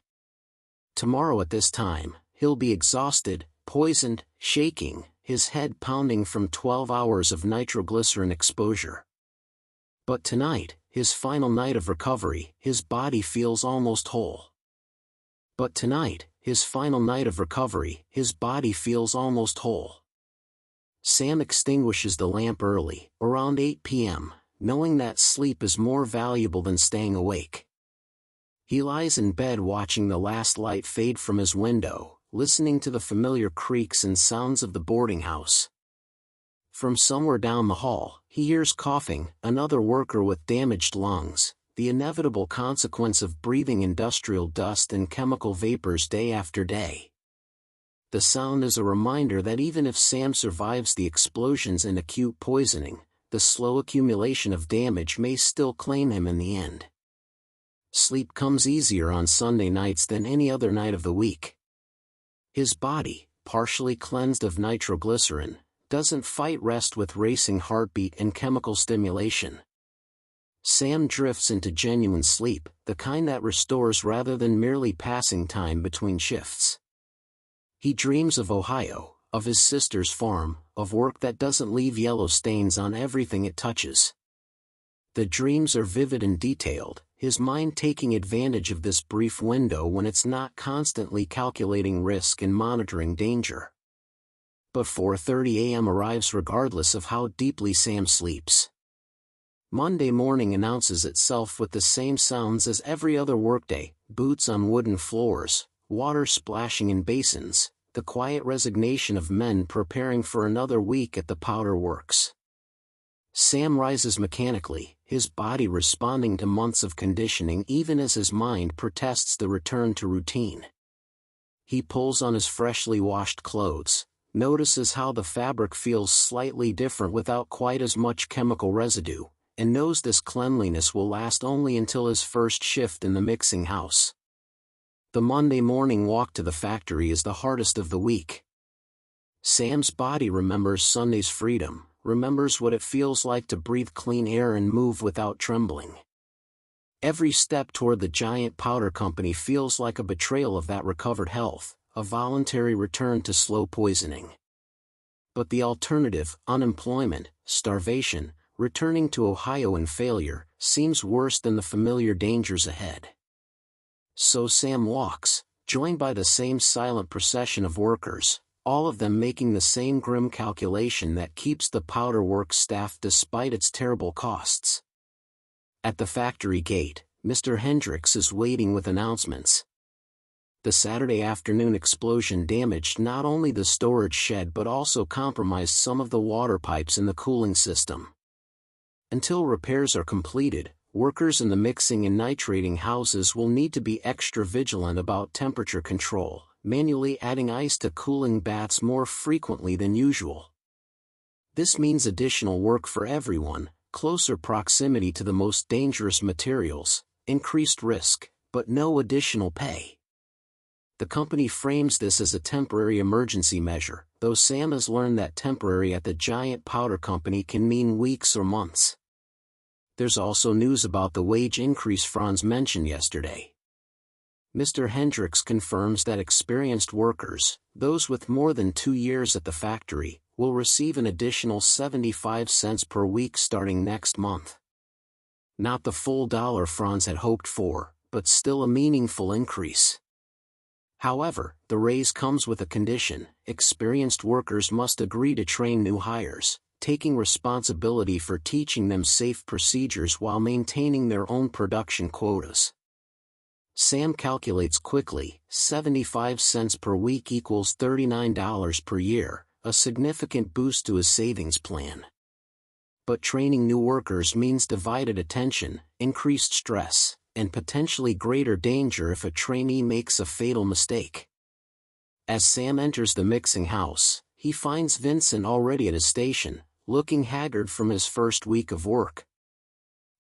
Tomorrow at this time, he'll be exhausted, poisoned, shaking, his head pounding from 12 hours of nitroglycerin exposure. But tonight, his final night of recovery, his body feels almost whole. But tonight, his final night of recovery, his body feels almost whole. Sam extinguishes the lamp early, around 8 p.m., knowing that sleep is more valuable than staying awake. He lies in bed watching the last light fade from his window, listening to the familiar creaks and sounds of the boarding house. From somewhere down the hall, he hears coughing, another worker with damaged lungs, the inevitable consequence of breathing industrial dust and chemical vapors day after day. The sound is a reminder that even if Sam survives the explosions and acute poisoning, the slow accumulation of damage may still claim him in the end. Sleep comes easier on Sunday nights than any other night of the week. His body, partially cleansed of nitroglycerin, doesn't fight rest with racing heartbeat and chemical stimulation. Sam drifts into genuine sleep, the kind that restores rather than merely passing time between shifts. He dreams of Ohio, of his sister's farm, of work that doesn't leave yellow stains on everything it touches. The dreams are vivid and detailed, his mind taking advantage of this brief window when it's not constantly calculating risk and monitoring danger. But 4:30 a.m. arrives regardless of how deeply Sam sleeps. Monday morning announces itself with the same sounds as every other workday: boots on wooden floors, water splashing in basins, the quiet resignation of men preparing for another week at the powder works. Sam rises mechanically, his body responding to months of conditioning even as his mind protests the return to routine. He pulls on his freshly washed clothes, notices how the fabric feels slightly different without quite as much chemical residue, and knows this cleanliness will last only until his first shift in the mixing house. The Monday morning walk to the factory is the hardest of the week. Sam's body remembers Sunday's freedom, remembers what it feels like to breathe clean air and move without trembling. Every step toward the giant powder company feels like a betrayal of that recovered health, a voluntary return to slow poisoning. But the alternative, unemployment, starvation, returning to Ohio in failure, seems worse than the familiar dangers ahead. So Sam walks, joined by the same silent procession of workers, all of them making the same grim calculation that keeps the powder works staffed despite its terrible costs. At the factory gate, Mr. Hendricks is waiting with announcements. The Saturday afternoon explosion damaged not only the storage shed but also compromised some of the water pipes in the cooling system. Until repairs are completed, workers in the mixing and nitrating houses will need to be extra vigilant about temperature control, manually adding ice to cooling baths more frequently than usual. This means additional work for everyone, closer proximity to the most dangerous materials, increased risk, but no additional pay. The company frames this as a temporary emergency measure, though Sam has learned that temporary at the giant powder company can mean weeks or months. There's also news about the wage increase Franz mentioned yesterday. Mr. Hendricks confirms that experienced workers, those with more than 2 years at the factory, will receive an additional 75 cents per week starting next month. Not the full dollar Franz had hoped for, but still a meaningful increase. However, the raise comes with a condition: experienced workers must agree to train new hires, taking responsibility for teaching them safe procedures while maintaining their own production quotas. Sam calculates quickly, 75 cents per week equals $39 per year, a significant boost to his savings plan. But training new workers means divided attention, increased stress, and potentially greater danger if a trainee makes a fatal mistake. As Sam enters the mixing house, he finds Vincent already at his station, looking haggard from his first week of work.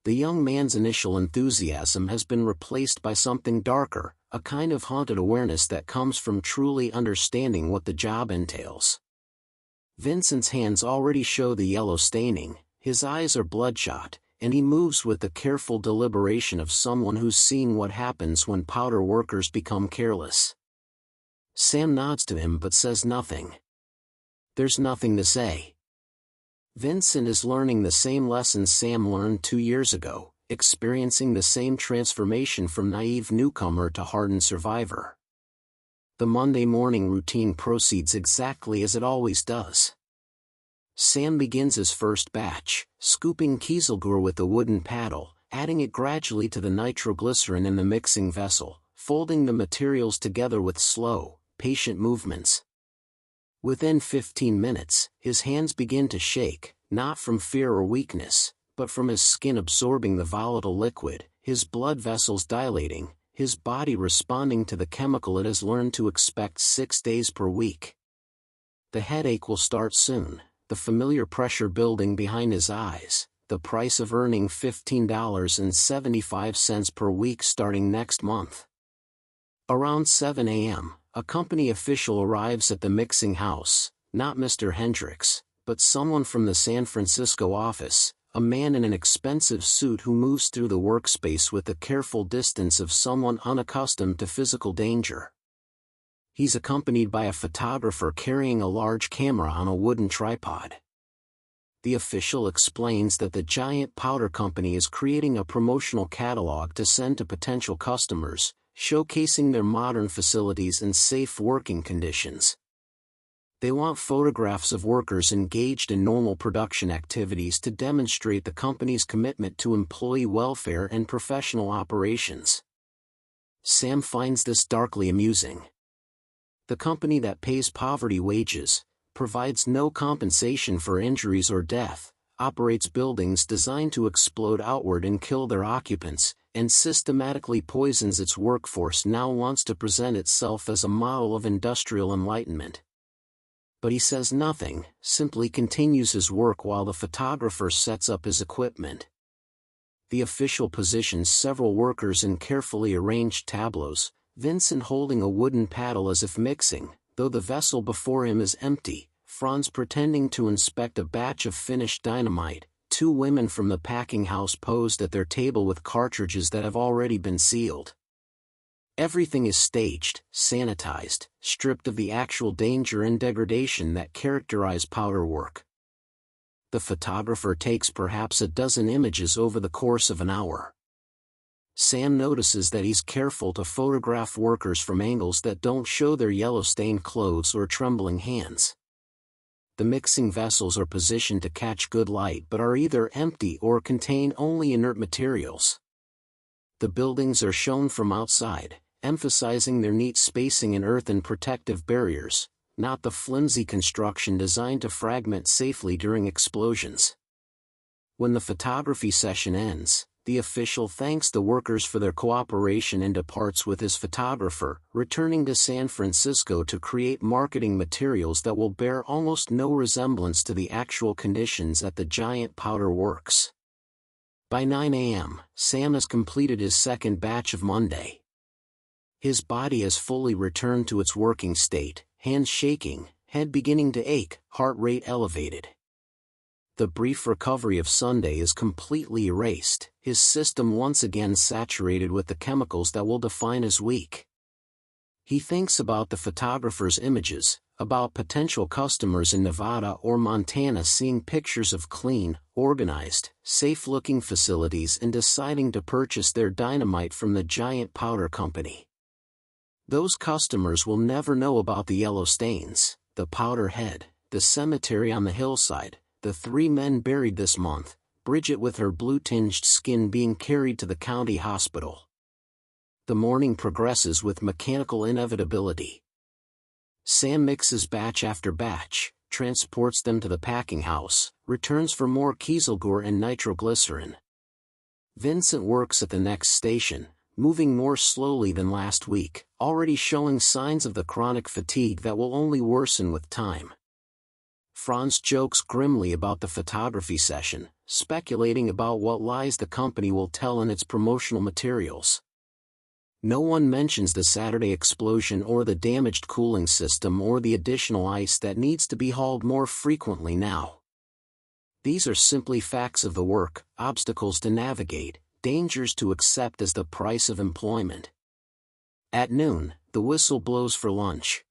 The young man's initial enthusiasm has been replaced by something darker, a kind of haunted awareness that comes from truly understanding what the job entails. Vincent's hands already show the yellow staining, his eyes are bloodshot, and he moves with the careful deliberation of someone who's seen what happens when powder workers become careless. Sam nods to him but says nothing. There's nothing to say. Vincent is learning the same lessons Sam learned 2 years ago, experiencing the same transformation from naive newcomer to hardened survivor. The Monday morning routine proceeds exactly as it always does. Sam begins his first batch, scooping kieselguhr with a wooden paddle, adding it gradually to the nitroglycerin in the mixing vessel, folding the materials together with slow, patient movements. Within 15 minutes, his hands begin to shake, not from fear or weakness, but from his skin absorbing the volatile liquid, his blood vessels dilating, his body responding to the chemical it has learned to expect 6 days per week. The headache will start soon, the familiar pressure building behind his eyes, the price of earning $15.75 per week starting next month. Around 7 a.m., a company official arrives at the mixing house, not Mr. Hendricks, but someone from the San Francisco office, a man in an expensive suit who moves through the workspace with the careful distance of someone unaccustomed to physical danger. He's accompanied by a photographer carrying a large camera on a wooden tripod. The official explains that the giant powder company is creating a promotional catalog to send to potential customers, showcasing their modern facilities and safe working conditions. They want photographs of workers engaged in normal production activities to demonstrate the company's commitment to employee welfare and professional operations. Sam finds this darkly amusing. The company that pays poverty wages, provides no compensation for injuries or death, operates buildings designed to explode outward and kill their occupants, and systematically poisons its workforce now wants to present itself as a model of industrial enlightenment. But he says nothing, simply continues his work while the photographer sets up his equipment. The official positions several workers in carefully arranged tableaus, Vincent holding a wooden paddle as if mixing, though the vessel before him is empty, Franz pretending to inspect a batch of finished dynamite. 2 women from the packing house posed at their table with cartridges that have already been sealed. Everything is staged, sanitized, stripped of the actual danger and degradation that characterize powder work. The photographer takes perhaps a dozen images over the course of an hour. Sam notices that he's careful to photograph workers from angles that don't show their yellow-stained clothes or trembling hands. The mixing vessels are positioned to catch good light but are either empty or contain only inert materials. The buildings are shown from outside, emphasizing their neat spacing and earthen protective barriers, not the flimsy construction designed to fragment safely during explosions. When the photography session ends, the official thanks the workers for their cooperation and departs with his photographer, returning to San Francisco to create marketing materials that will bear almost no resemblance to the actual conditions at the giant powder works. By 9 a.m., Sam has completed his second batch of Monday. His body has fully returned to its working state, hands shaking, head beginning to ache, heart rate elevated. The brief recovery of Sunday is completely erased, his system once again saturated with the chemicals that will define his week. He thinks about the photographer's images, about potential customers in Nevada or Montana seeing pictures of clean, organized, safe-looking facilities and deciding to purchase their dynamite from the giant powder company. Those customers will never know about the yellow stains, the powder head, the cemetery on the hillside, the 3 men buried this month, Bridget with her blue-tinged skin being carried to the county hospital. The morning progresses with mechanical inevitability. Sam mixes batch after batch, transports them to the packing house, returns for more kieselguhr and nitroglycerin. Vincent works at the next station, moving more slowly than last week, already showing signs of the chronic fatigue that will only worsen with time. Franz jokes grimly about the photography session, speculating about what lies the company will tell in its promotional materials. No one mentions the Saturday explosion or the damaged cooling system or the additional ice that needs to be hauled more frequently now. These are simply facts of the work, obstacles to navigate, dangers to accept as the price of employment. At noon, the whistle blows for lunch.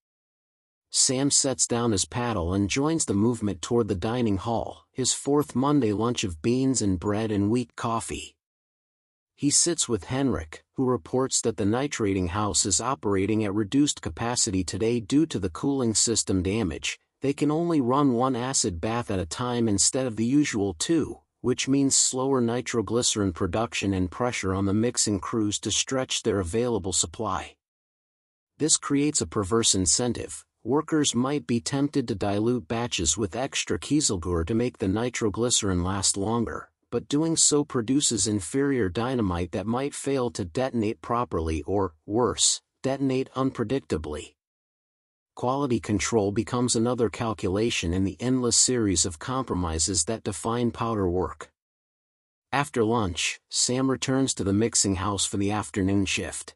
Sam sets down his paddle and joins the movement toward the dining hall, his 4th Monday lunch of beans and bread and weak coffee. He sits with Henrik, who reports that the nitrating house is operating at reduced capacity today due to the cooling system damage. They can only run 1 acid bath at a time instead of the usual 2, which means slower nitroglycerin production and pressure on the mixing crews to stretch their available supply. This creates a perverse incentive. Workers might be tempted to dilute batches with extra kieselguhr to make the nitroglycerin last longer, but doing so produces inferior dynamite that might fail to detonate properly or, worse, detonate unpredictably. Quality control becomes another calculation in the endless series of compromises that define powder work. After lunch, Sam returns to the mixing house for the afternoon shift.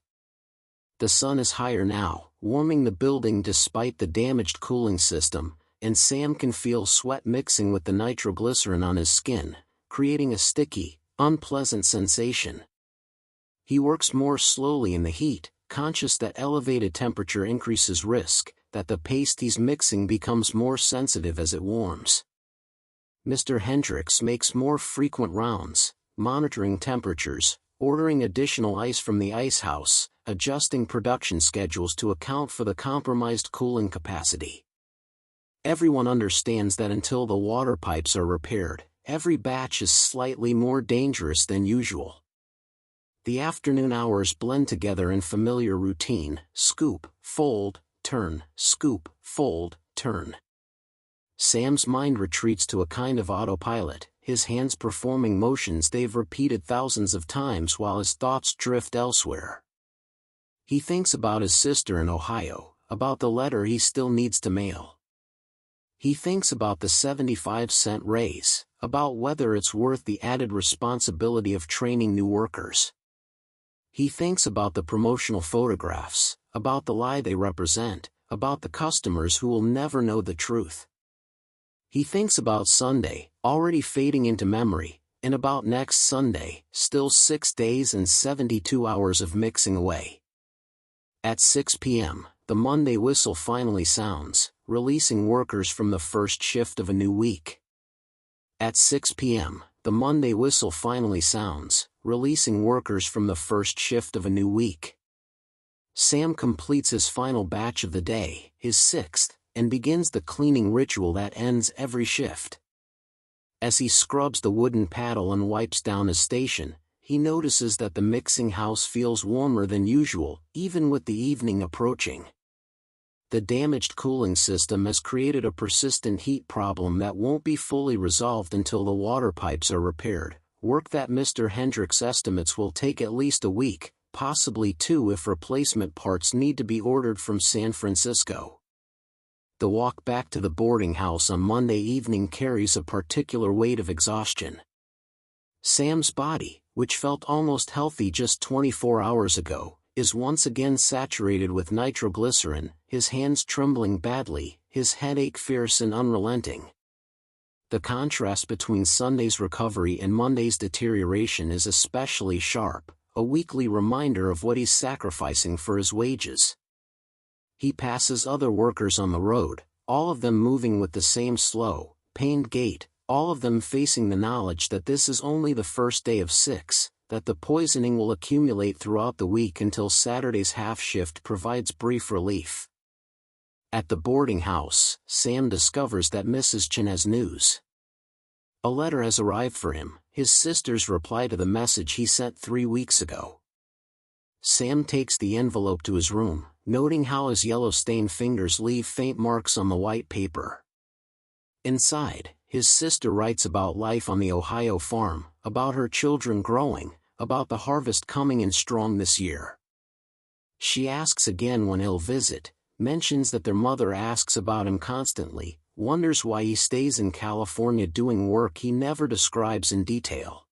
The sun is higher now, warming the building despite the damaged cooling system, and Sam can feel sweat mixing with the nitroglycerin on his skin, creating a sticky, unpleasant sensation. He works more slowly in the heat, conscious that elevated temperature increases risk, that the paste he's mixing becomes more sensitive as it warms. Mr. Hendricks makes more frequent rounds, monitoring temperatures, ordering additional ice from the ice house, adjusting production schedules to account for the compromised cooling capacity. Everyone understands that until the water pipes are repaired, every batch is slightly more dangerous than usual. The afternoon hours blend together in familiar routine: scoop, fold, turn, scoop, fold, turn. Sam's mind retreats to a kind of autopilot, his hands performing motions they've repeated thousands of times while his thoughts drift elsewhere. He thinks about his sister in Ohio, about the letter he still needs to mail. He thinks about the 75-cent raise, about whether it's worth the added responsibility of training new workers. He thinks about the promotional photographs, about the lie they represent, about the customers who will never know the truth. He thinks about Sunday, already fading into memory, and about next Sunday, still 6 days and 72 hours of mixing away. At 6 p.m., the Monday whistle finally sounds, releasing workers from the first shift of a new week. At 6 p.m., the Monday whistle finally sounds, releasing workers from the first shift of a new week. Sam completes his final batch of the day, his 6th, and begins the cleaning ritual that ends every shift. As he scrubs the wooden paddle and wipes down his station, he notices that the mixing house feels warmer than usual, even with the evening approaching. The damaged cooling system has created a persistent heat problem that won't be fully resolved until the water pipes are repaired, work that Mr. Hendricks estimates will take at least a week, possibly 2 if replacement parts need to be ordered from San Francisco. The walk back to the boarding house on Monday evening carries a particular weight of exhaustion. Sam's body, which felt almost healthy just 24 hours ago, is once again saturated with nitroglycerin, his hands trembling badly, his headache fierce and unrelenting. The contrast between Sunday's recovery and Monday's deterioration is especially sharp, a weekly reminder of what he's sacrificing for his wages. He passes other workers on the road, all of them moving with the same slow, pained gait, all of them facing the knowledge that this is only the first day of 6, that the poisoning will accumulate throughout the week until Saturday's half shift provides brief relief. At the boarding house, Sam discovers that Mrs. Chen has news. A letter has arrived for him, his sister's reply to the message he sent 3 weeks ago. Sam takes the envelope to his room, noting how his yellow-stained fingers leave faint marks on the white paper. Inside, his sister writes about life on the Ohio farm, about her children growing, about the harvest coming in strong this year. She asks again when he'll visit, mentions that their mother asks about him constantly, wonders why he stays in California doing work he never describes in detail.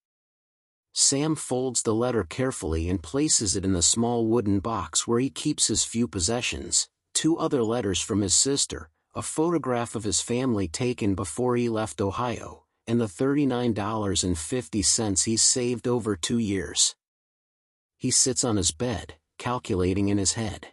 Sam folds the letter carefully and places it in the small wooden box where he keeps his few possessions, 2 other letters from his sister, a photograph of his family taken before he left Ohio, and the $39.50 he's saved over 2 years. He sits on his bed, calculating in his head.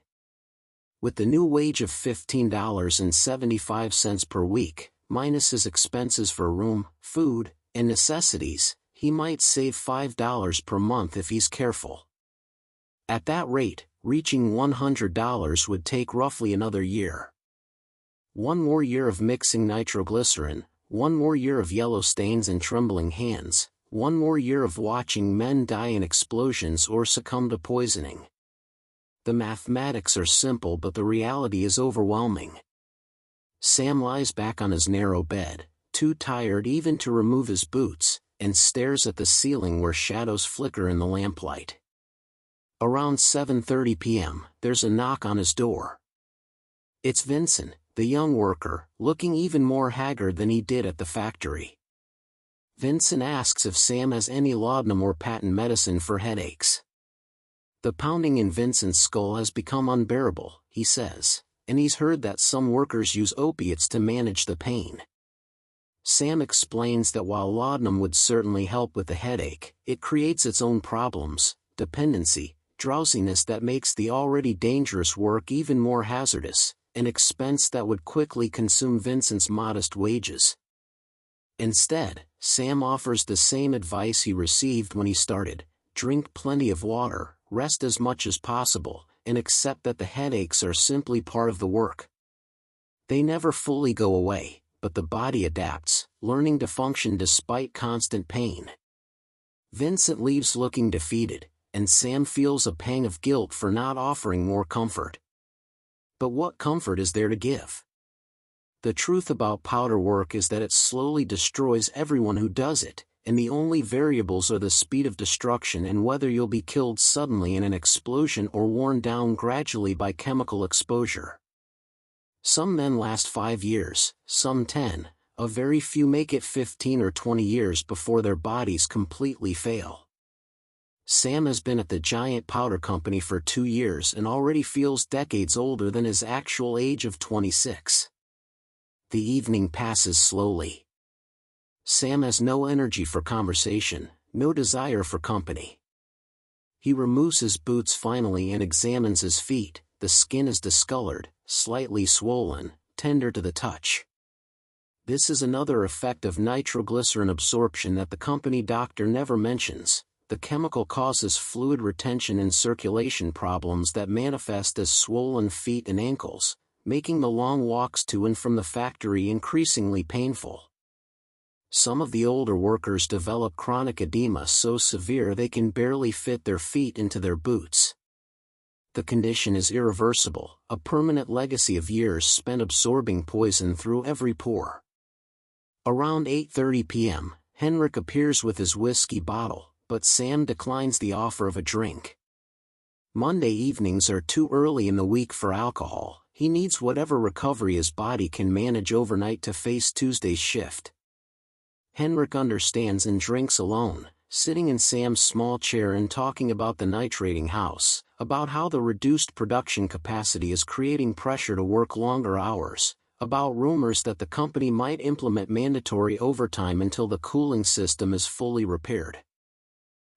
With the new wage of $15.75 per week, minus his expenses for room, food, and necessities, he might save $5 per month if he's careful. At that rate, reaching $100 would take roughly another year. 1 more year of mixing nitroglycerin, 1 more year of yellow stains and trembling hands, 1 more year of watching men die in explosions or succumb to poisoning. The mathematics are simple, but the reality is overwhelming. Sam lies back on his narrow bed, too tired even to remove his boots, and stares at the ceiling where shadows flicker in the lamplight. Around 7:30 p.m., there's a knock on his door. It's Vincent, the young worker, looking even more haggard than he did at the factory. Vincent asks if Sam has any laudanum or patent medicine for headaches. The pounding in Vincent's skull has become unbearable, he says, and he's heard that some workers use opiates to manage the pain. Sam explains that while laudanum would certainly help with the headache, it creates its own problems, dependency, drowsiness that makes the already dangerous work even more hazardous, an expense that would quickly consume Vincent's modest wages. Instead, Sam offers the same advice he received when he started: drink plenty of water, rest as much as possible, and accept that the headaches are simply part of the work. They never fully go away, but the body adapts, learning to function despite constant pain. Vincent leaves looking defeated, and Sam feels a pang of guilt for not offering more comfort. But what comfort is there to give? The truth about powder work is that it slowly destroys everyone who does it, and the only variables are the speed of destruction and whether you'll be killed suddenly in an explosion or worn down gradually by chemical exposure. Some men last 5 years, some 10, a very few make it 15 or 20 years before their bodies completely fail. Sam has been at the giant powder company for 2 years and already feels decades older than his actual age of 26. The evening passes slowly. Sam has no energy for conversation, no desire for company. He removes his boots finally and examines his feet. The skin is discolored, slightly swollen, tender to the touch. This is another effect of nitroglycerin absorption that the company doctor never mentions. The chemical causes fluid retention and circulation problems that manifest as swollen feet and ankles, making the long walks to and from the factory increasingly painful. Some of the older workers develop chronic edema so severe they can barely fit their feet into their boots. The condition is irreversible, a permanent legacy of years spent absorbing poison through every pore. Around 8:30 p.m., Henrik appears with his whiskey bottle, but Sam declines the offer of a drink. Monday evenings are too early in the week for alcohol. He needs whatever recovery his body can manage overnight to face Tuesday's shift. Henrik understands and drinks alone, sitting in Sam's small chair and talking about the nitrating house, about how the reduced production capacity is creating pressure to work longer hours, about rumors that the company might implement mandatory overtime until the cooling system is fully repaired.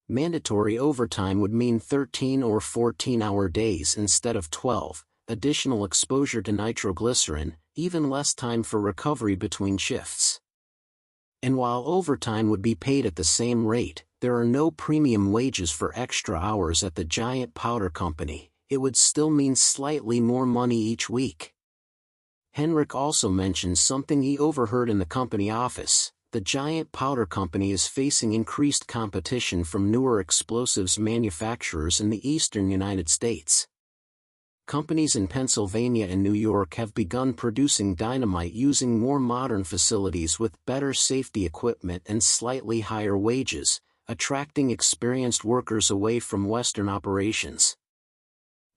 Mandatory overtime would mean 13 or 14-hour days instead of 12, additional exposure to nitroglycerin, even less time for recovery between shifts. And while overtime would be paid at the same rate, there are no premium wages for extra hours at the giant powder company. It would still mean slightly more money each week. Henrik also mentions something he overheard in the company office. The giant powder company is facing increased competition from newer explosives manufacturers in the eastern United States. Companies in Pennsylvania and New York have begun producing dynamite using more modern facilities with better safety equipment and slightly higher wages, attracting experienced workers away from Western operations.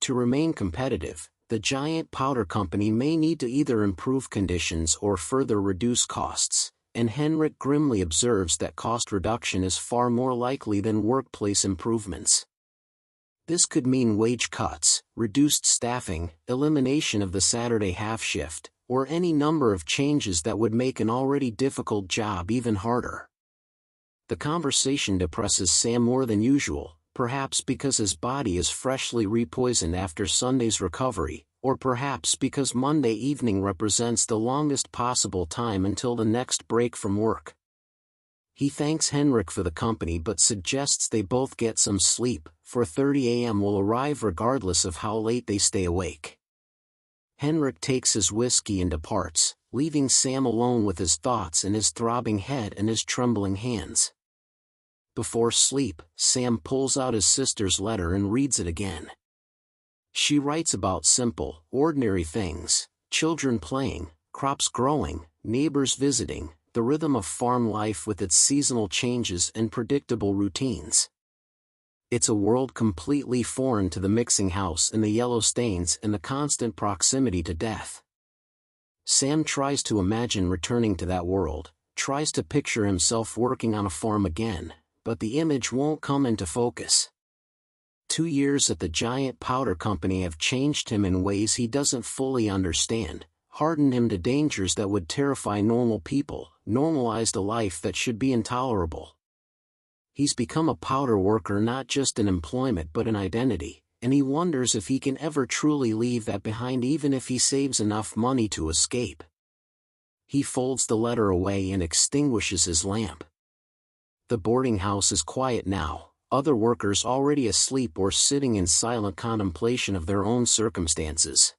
To remain competitive, the giant powder company may need to either improve conditions or further reduce costs, and Henrik grimly observes that cost reduction is far more likely than workplace improvements. This could mean wage cuts, reduced staffing, elimination of the Saturday half shift, or any number of changes that would make an already difficult job even harder. The conversation depresses Sam more than usual, perhaps because his body is freshly repoisoned after Sunday's recovery, or perhaps because Monday evening represents the longest possible time until the next break from work. He thanks Henrik for the company but suggests they both get some sleep. 4:30 a.m. will arrive regardless of how late they stay awake. Henrik takes his whiskey and departs, leaving Sam alone with his thoughts and his throbbing head and his trembling hands. Before sleep, Sam pulls out his sister's letter and reads it again. She writes about simple, ordinary things: children playing, crops growing, neighbors visiting, the rhythm of farm life with its seasonal changes and predictable routines. It's a world completely foreign to the mixing house and the yellow stains and the constant proximity to death. Sam tries to imagine returning to that world, tries to picture himself working on a farm again, but the image won't come into focus. 2 years at the giant powder company have changed him in ways he doesn't fully understand, hardened him to dangers that would terrify normal people, normalized a life that should be intolerable. He's become a powder worker not just in employment but in identity, and he wonders if he can ever truly leave that behind even if he saves enough money to escape. He folds the letter away and extinguishes his lamp. The boarding house is quiet now, other workers already asleep or sitting in silent contemplation of their own circumstances.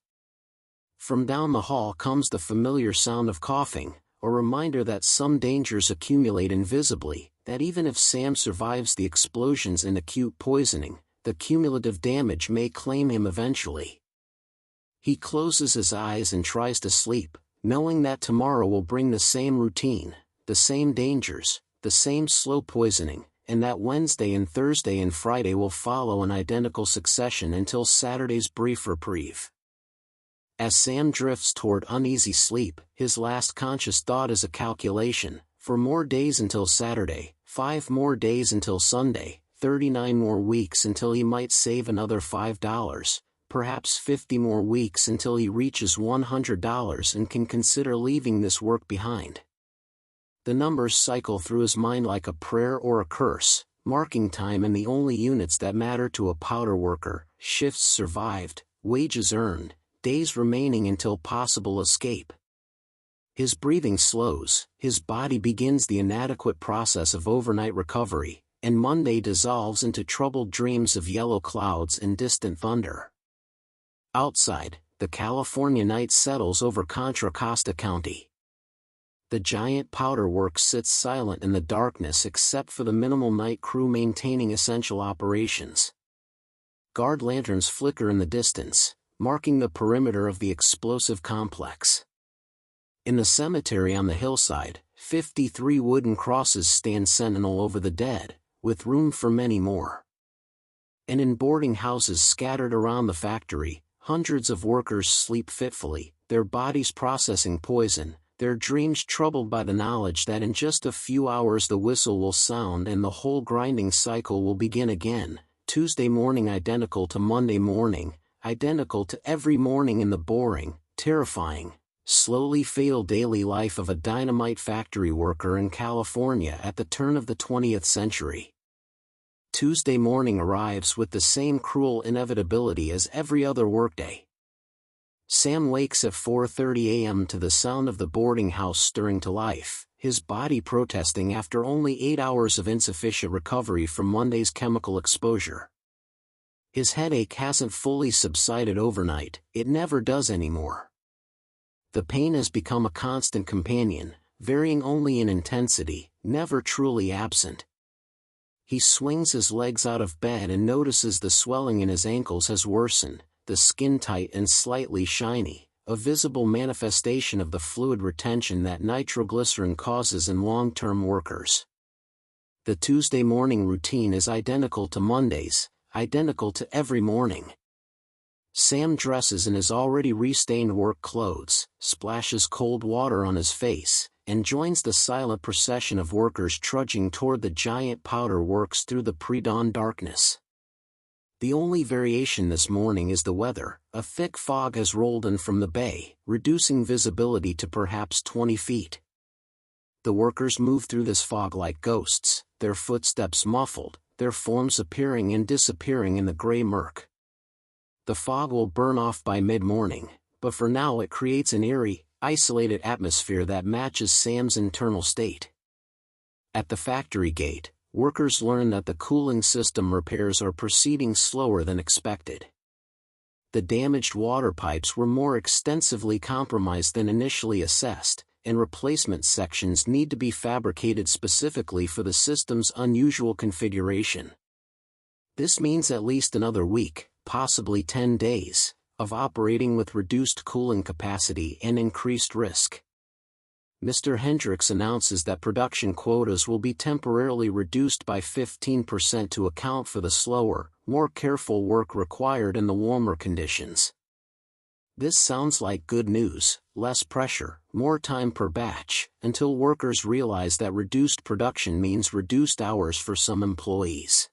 From down the hall comes the familiar sound of coughing, a reminder that some dangers accumulate invisibly, that even if Sam survives the explosions and acute poisoning, the cumulative damage may claim him eventually. He closes his eyes and tries to sleep, knowing that tomorrow will bring the same routine, the same dangers, the same slow poisoning, and that Wednesday and Thursday and Friday will follow in identical succession until Saturday's brief reprieve. As Sam drifts toward uneasy sleep, his last conscious thought is a calculation: 4 more days until Saturday, 5 more days until Sunday, 39 more weeks until he might save another $5, perhaps 50 more weeks until he reaches $100 and can consider leaving this work behind. The numbers cycle through his mind like a prayer or a curse, marking time in the only units that matter to a powder worker: shifts survived, wages earned, days remaining until possible escape. His breathing slows, his body begins the inadequate process of overnight recovery, and Monday dissolves into troubled dreams of yellow clouds and distant thunder. Outside, the California night settles over Contra Costa County. The giant powder works sits silent in the darkness except for the minimal night crew maintaining essential operations. Guard lanterns flicker in the distance, marking the perimeter of the explosive complex. In the cemetery on the hillside, 53 wooden crosses stand sentinel over the dead, with room for many more. And in boarding houses scattered around the factory, hundreds of workers sleep fitfully, their bodies processing poison, their dreams troubled by the knowledge that in just a few hours the whistle will sound and the whole grinding cycle will begin again. Tuesday morning identical to Monday morning, identical to every morning in the boring, terrifying, slowly fatal daily life of a dynamite factory worker in California at the turn of the 20th century. Tuesday morning arrives with the same cruel inevitability as every other workday. Sam wakes at 4:30 a.m. to the sound of the boarding house stirring to life, his body protesting after only 8 hours of insufficient recovery from Monday's chemical exposure. His headache hasn't fully subsided overnight, it never does anymore. The pain has become a constant companion, varying only in intensity, never truly absent. He swings his legs out of bed and notices the swelling in his ankles has worsened, the skin tight and slightly shiny, a visible manifestation of the fluid retention that nitroglycerin causes in long-term workers. The Tuesday morning routine is identical to Monday's, identical to every morning. Sam dresses in his already re-stained work clothes, splashes cold water on his face, and joins the silent procession of workers trudging toward the giant powder works through the pre-dawn darkness. The only variation this morning is the weather. A thick fog has rolled in from the bay, reducing visibility to perhaps 20 feet. The workers move through this fog like ghosts, their footsteps muffled, their forms appearing and disappearing in the gray murk. The fog will burn off by mid-morning, but for now it creates an eerie, isolated atmosphere that matches Sam's internal state. At the factory gate, workers learn that the cooling system repairs are proceeding slower than expected. The damaged water pipes were more extensively compromised than initially assessed, and replacement sections need to be fabricated specifically for the system's unusual configuration. This means at least another week, possibly 10 days, of operating with reduced cooling capacity and increased risk. Mr. Hendricks announces that production quotas will be temporarily reduced by 15% to account for the slower, more careful work required in the warmer conditions. This sounds like good news: less pressure, more time per batch, until workers realize that reduced production means reduced hours for some employees.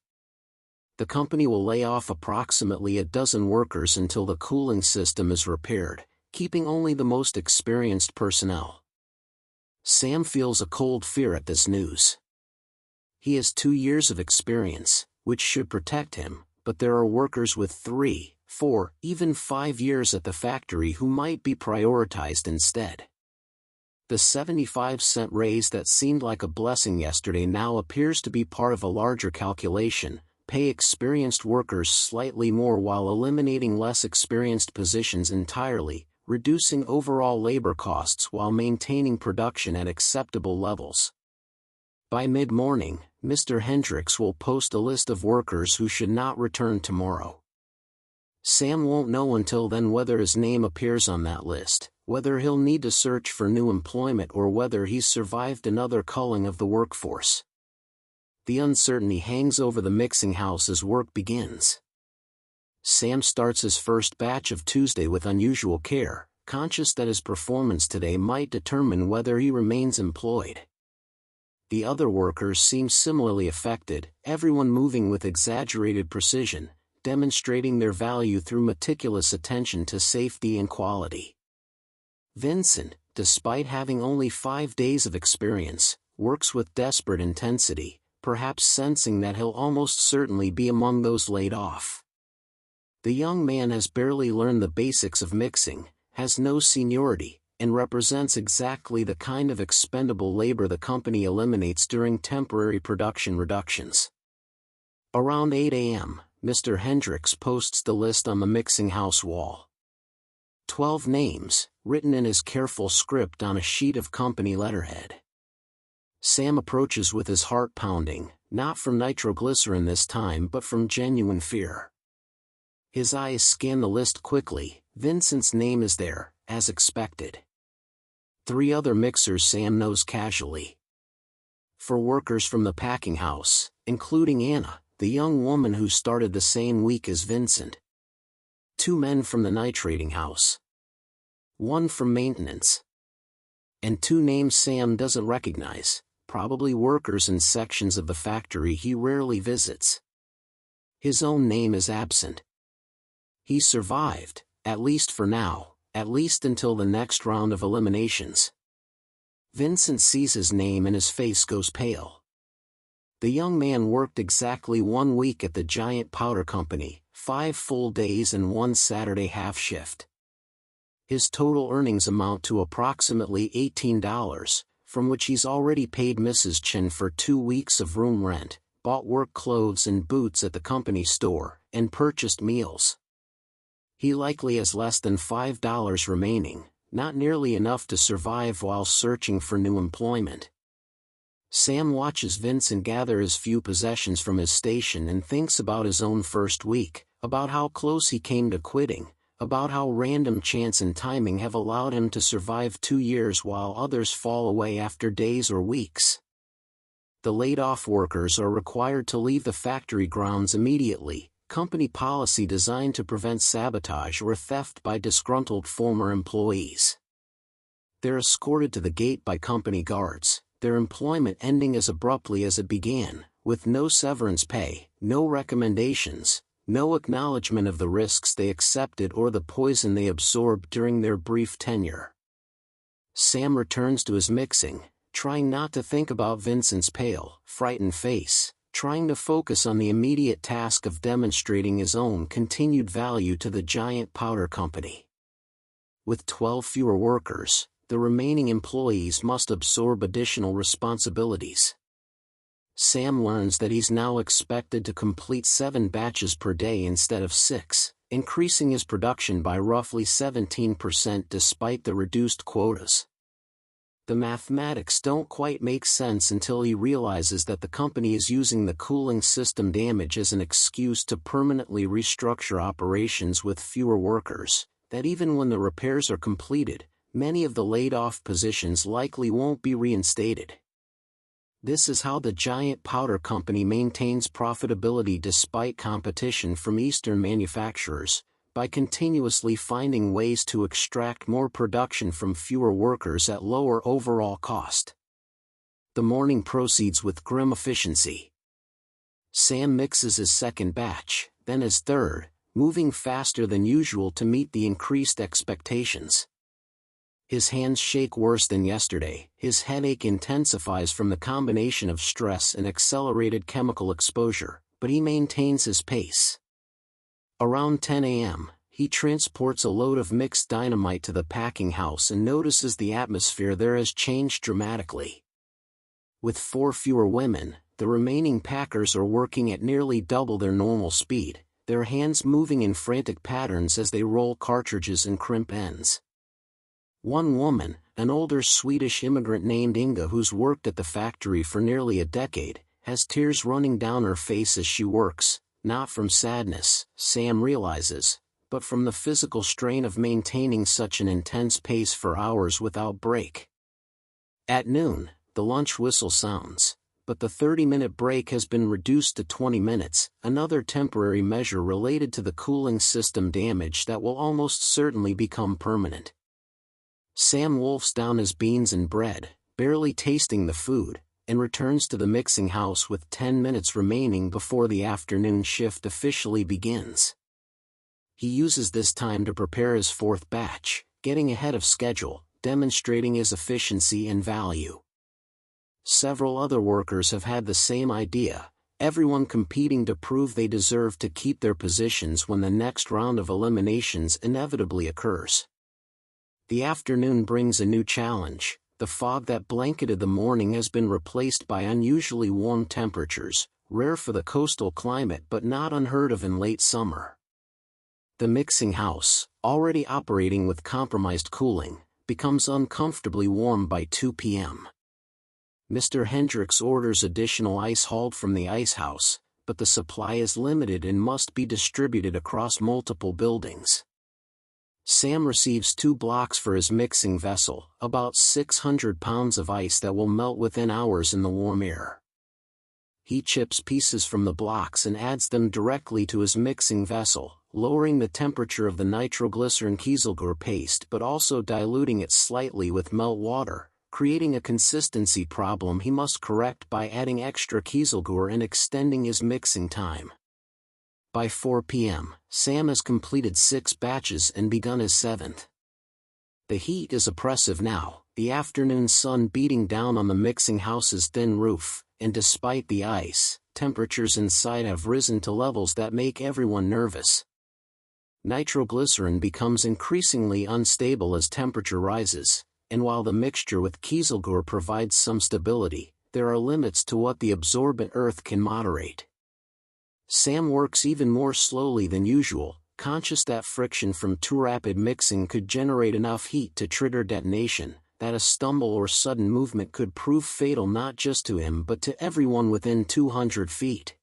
The company will lay off approximately a dozen workers until the cooling system is repaired, keeping only the most experienced personnel. Sam feels a cold fear at this news. He has 2 years of experience, which should protect him, but there are workers with 3, 4, even 5 years at the factory who might be prioritized instead. The 75-cent raise that seemed like a blessing yesterday now appears to be part of a larger calculation: pay experienced workers slightly more while eliminating less experienced positions entirely, reducing overall labor costs while maintaining production at acceptable levels. By mid-morning, Mr. Hendricks will post a list of workers who should not return tomorrow. Sam won't know until then whether his name appears on that list, whether he'll need to search for new employment or whether he's survived another culling of the workforce. The uncertainty hangs over the mixing house as work begins. Sam starts his first batch of Tuesday with unusual care, conscious that his performance today might determine whether he remains employed. The other workers seem similarly affected, everyone moving with exaggerated precision, demonstrating their value through meticulous attention to safety and quality. Vincent, despite having only 5 days of experience, works with desperate intensity, perhaps sensing that he'll almost certainly be among those laid off. The young man has barely learned the basics of mixing, has no seniority, and represents exactly the kind of expendable labor the company eliminates during temporary production reductions. Around 8 a.m., Mr. Hendricks posts the list on the mixing house wall. 12 names, written in his careful script on a sheet of company letterhead. Sam approaches with his heart pounding, not from nitroglycerin this time but from genuine fear. His eyes scan the list quickly. Vincent's name is there, as expected. 3 other mixers Sam knows casually. 4 workers from the packing house, including Anna, the young woman who started the same week as Vincent. 2 men from the nitrating house. 1 from maintenance. And 2 names Sam doesn't recognize, probably workers in sections of the factory he rarely visits. His own name is absent. He survived, at least for now, at least until the next round of eliminations. Vincent sees his name and his face goes pale. The young man worked exactly 1 week at the giant powder company, 5 full days and 1 Saturday half shift. His total earnings amount to approximately $18, from which he's already paid Mrs. Chen for 2 weeks of room rent, bought work clothes and boots at the company store, and purchased meals. He likely has less than $5 remaining, not nearly enough to survive while searching for new employment. Sam watches Vincent gather his few possessions from his station and thinks about his own first week, about how close he came to quitting, about how random chance and timing have allowed him to survive 2 years while others fall away after days or weeks. The laid-off workers are required to leave the factory grounds immediately, company policy designed to prevent sabotage or theft by disgruntled former employees. They're escorted to the gate by company guards, their employment ending as abruptly as it began, with no severance pay, no recommendations, no acknowledgement of the risks they accepted or the poison they absorbed during their brief tenure. Sam returns to his mixing, trying not to think about Vincent's pale, frightened face, trying to focus on the immediate task of demonstrating his own continued value to the giant powder company. With 12 fewer workers, the remaining employees must absorb additional responsibilities. Sam learns that he's now expected to complete 7 batches per day instead of 6, increasing his production by roughly 17% despite the reduced quotas. The mathematics don't quite make sense until he realizes that the company is using the cooling system damage as an excuse to permanently restructure operations with fewer workers, that even when the repairs are completed, many of the laid-off positions likely won't be reinstated. This is how the giant powder company maintains profitability despite competition from Eastern manufacturers, by continuously finding ways to extract more production from fewer workers at lower overall cost. The morning proceeds with grim efficiency. Sam mixes his second batch, then his third, moving faster than usual to meet the increased expectations. His hands shake worse than yesterday, his headache intensifies from the combination of stress and accelerated chemical exposure, but he maintains his pace. Around 10 a.m., he transports a load of mixed dynamite to the packing house and notices the atmosphere there has changed dramatically. With 4 fewer women, the remaining packers are working at nearly double their normal speed, their hands moving in frantic patterns as they roll cartridges and crimp ends. One woman, an older Swedish immigrant named Inga who's worked at the factory for nearly a decade, has tears running down her face as she works, not from sadness, Sam realizes, but from the physical strain of maintaining such an intense pace for hours without break. At noon, the lunch whistle sounds, but the 30-minute break has been reduced to 20 minutes, another temporary measure related to the cooling system damage that will almost certainly become permanent. Sam wolfs down his beans and bread, barely tasting the food, and returns to the mixing house with 10 minutes remaining before the afternoon shift officially begins. He uses this time to prepare his 4th batch, getting ahead of schedule, demonstrating his efficiency and value. Several other workers have had the same idea, everyone competing to prove they deserve to keep their positions when the next round of eliminations inevitably occurs. The afternoon brings a new challenge. The fog that blanketed the morning has been replaced by unusually warm temperatures, rare for the coastal climate but not unheard of in late summer. The mixing house, already operating with compromised cooling, becomes uncomfortably warm by 2 p.m. Mr. Hendricks orders additional ice hauled from the ice house, but the supply is limited and must be distributed across multiple buildings. Sam receives 2 blocks for his mixing vessel, about 600 pounds of ice that will melt within hours in the warm air. He chips pieces from the blocks and adds them directly to his mixing vessel, lowering the temperature of the nitroglycerin kieselguhr paste but also diluting it slightly with melt water, creating a consistency problem he must correct by adding extra kieselguhr and extending his mixing time. By 4 p.m., Sam has completed 6 batches and begun his 7th. The heat is oppressive now, the afternoon sun beating down on the mixing house's thin roof, and despite the ice, temperatures inside have risen to levels that make everyone nervous. Nitroglycerin becomes increasingly unstable as temperature rises, and while the mixture with kieselguhr provides some stability, there are limits to what the absorbent earth can moderate. Sam works even more slowly than usual, conscious that friction from too rapid mixing could generate enough heat to trigger detonation, that a stumble or sudden movement could prove fatal not just to him but to everyone within 200 feet.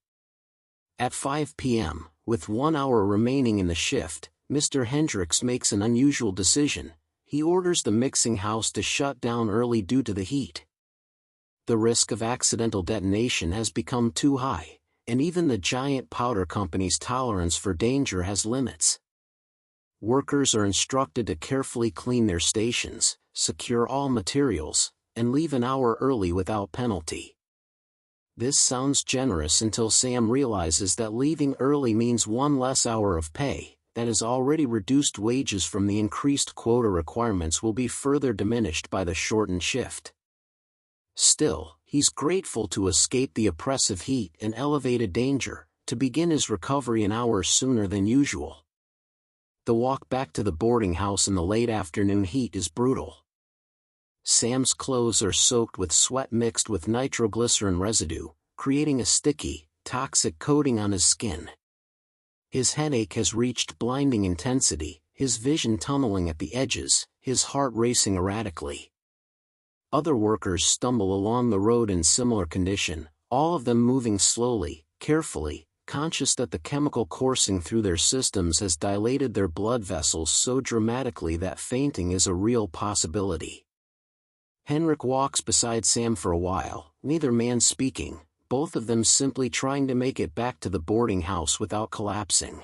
At 5 p.m., with 1 hour remaining in the shift, Mr. Hendricks makes an unusual decision. He orders the mixing house to shut down early due to the heat. The risk of accidental detonation has become too high, and even the giant powder company's tolerance for danger has limits. Workers are instructed to carefully clean their stations, secure all materials, and leave an hour early without penalty. This sounds generous until Sam realizes that leaving early means 1 less hour of pay, that his already reduced wages from the increased quota requirements will be further diminished by the shortened shift. Still, he's grateful to escape the oppressive heat and elevated danger, to begin his recovery an hour sooner than usual. The walk back to the boarding house in the late afternoon heat is brutal. Sam's clothes are soaked with sweat mixed with nitroglycerin residue, creating a sticky, toxic coating on his skin. His headache has reached blinding intensity, his vision tunneling at the edges, his heart racing erratically. Other workers stumble along the road in similar condition, all of them moving slowly, carefully, conscious that the chemical coursing through their systems has dilated their blood vessels so dramatically that fainting is a real possibility. Henrik walks beside Sam for a while, neither man speaking, both of them simply trying to make it back to the boarding house without collapsing.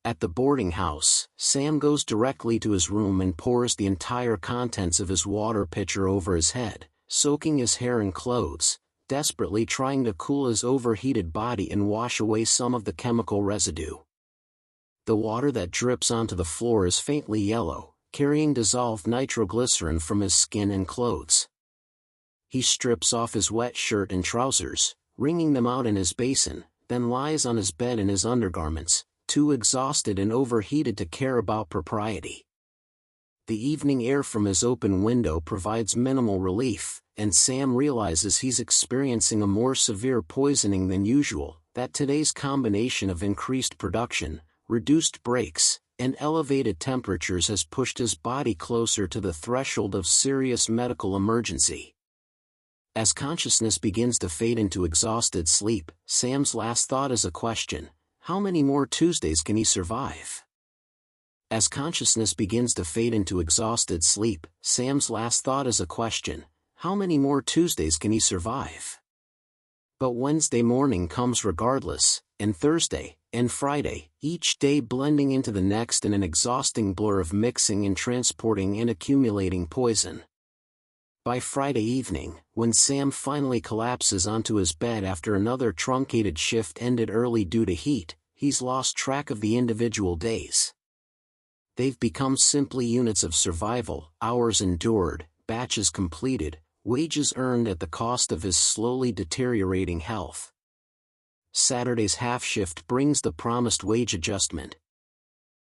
At the boarding house, Sam goes directly to his room and pours the entire contents of his water pitcher over his head, soaking his hair and clothes, desperately trying to cool his overheated body and wash away some of the chemical residue. The water that drips onto the floor is faintly yellow, carrying dissolved nitroglycerin from his skin and clothes. He strips off his wet shirt and trousers, wringing them out in his basin, then lies on his bed in his undergarments, too exhausted and overheated to care about propriety. The evening air from his open window provides minimal relief, and Sam realizes he's experiencing a more severe poisoning than usual, that today's combination of increased production, reduced breaks, and elevated temperatures has pushed his body closer to the threshold of serious medical emergency. As consciousness begins to fade into exhausted sleep, Sam's last thought is a question: how many more Tuesdays can he survive? As consciousness begins to fade into exhausted sleep, Sam's last thought is a question: how many more Tuesdays can he survive? But Wednesday morning comes regardless, and Thursday, and Friday, each day blending into the next in an exhausting blur of mixing and transporting and accumulating poison. By Friday evening, when Sam finally collapses onto his bed after another truncated shift ended early due to heat, he's lost track of the individual days. They've become simply units of survival, hours endured, batches completed, wages earned at the cost of his slowly deteriorating health. Saturday's half shift brings the promised wage adjustment.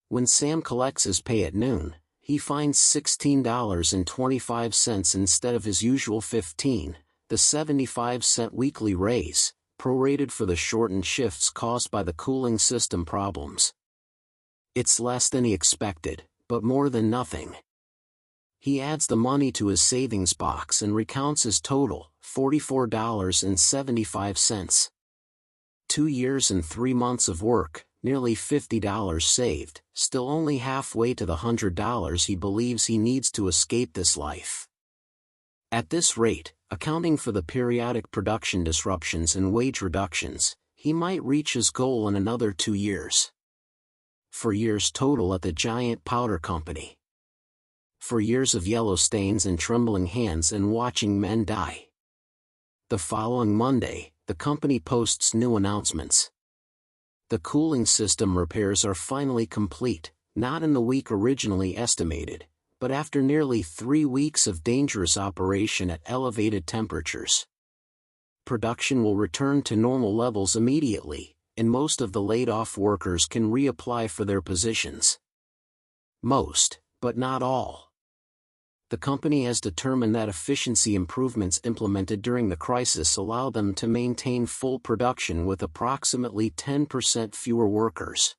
When Sam collects his pay at noon, he finds $16.25 instead of his usual $15, the 75-cent weekly raise, prorated for the shortened shifts caused by the cooling system problems. It's less than he expected, but more than nothing. He adds the money to his savings box and recounts his total, $44.75. 2 years and 3 months of work, nearly $50 saved, still only halfway to the $100 he believes he needs to escape this life. At this rate, accounting for the periodic production disruptions and wage reductions, he might reach his goal in another 2 years. 4 years total at the giant powder company. 4 years of yellow stains and trembling hands and watching men die. The following Monday, the company posts new announcements. The cooling system repairs are finally complete, not in the week originally estimated, but after nearly 3 weeks of dangerous operation at elevated temperatures. Production will return to normal levels immediately, and most of the laid-off workers can reapply for their positions. Most, but not all. The company has determined that efficiency improvements implemented during the crisis allow them to maintain full production with approximately 10% fewer workers.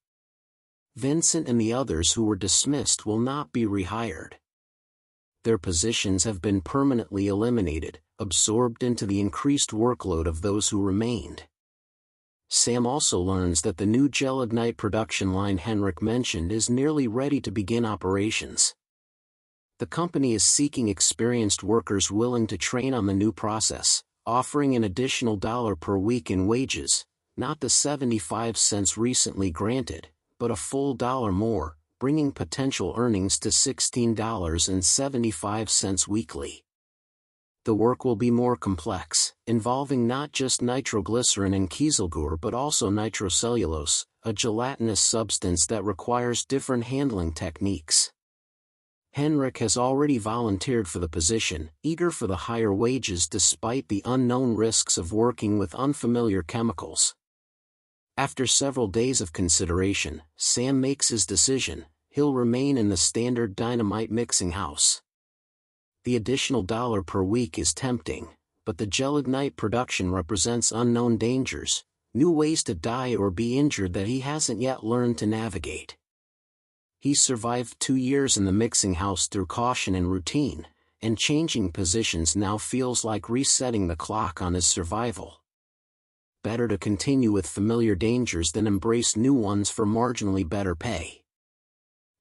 Vincent and the others who were dismissed will not be rehired. Their positions have been permanently eliminated, absorbed into the increased workload of those who remained. Sam also learns that the new gelignite production line Henrik mentioned is nearly ready to begin operations. The company is seeking experienced workers willing to train on the new process, offering an additional $1 per week in wages, not the 75 cents recently granted, but a full $1 more, bringing potential earnings to $16.75 weekly. The work will be more complex, involving not just nitroglycerin and kieselguhr but also nitrocellulose, a gelatinous substance that requires different handling techniques. Henrik has already volunteered for the position, eager for the higher wages despite the unknown risks of working with unfamiliar chemicals. After several days of consideration, Sam makes his decision: he'll remain in the standard Dynamite mixing house. The additional $1 per week is tempting, but the gelignite production represents unknown dangers, new ways to die or be injured that he hasn't yet learned to navigate. He survived 2 years in the mixing house through caution and routine, and changing positions now feels like resetting the clock on his survival. Better to continue with familiar dangers than embrace new ones for marginally better pay.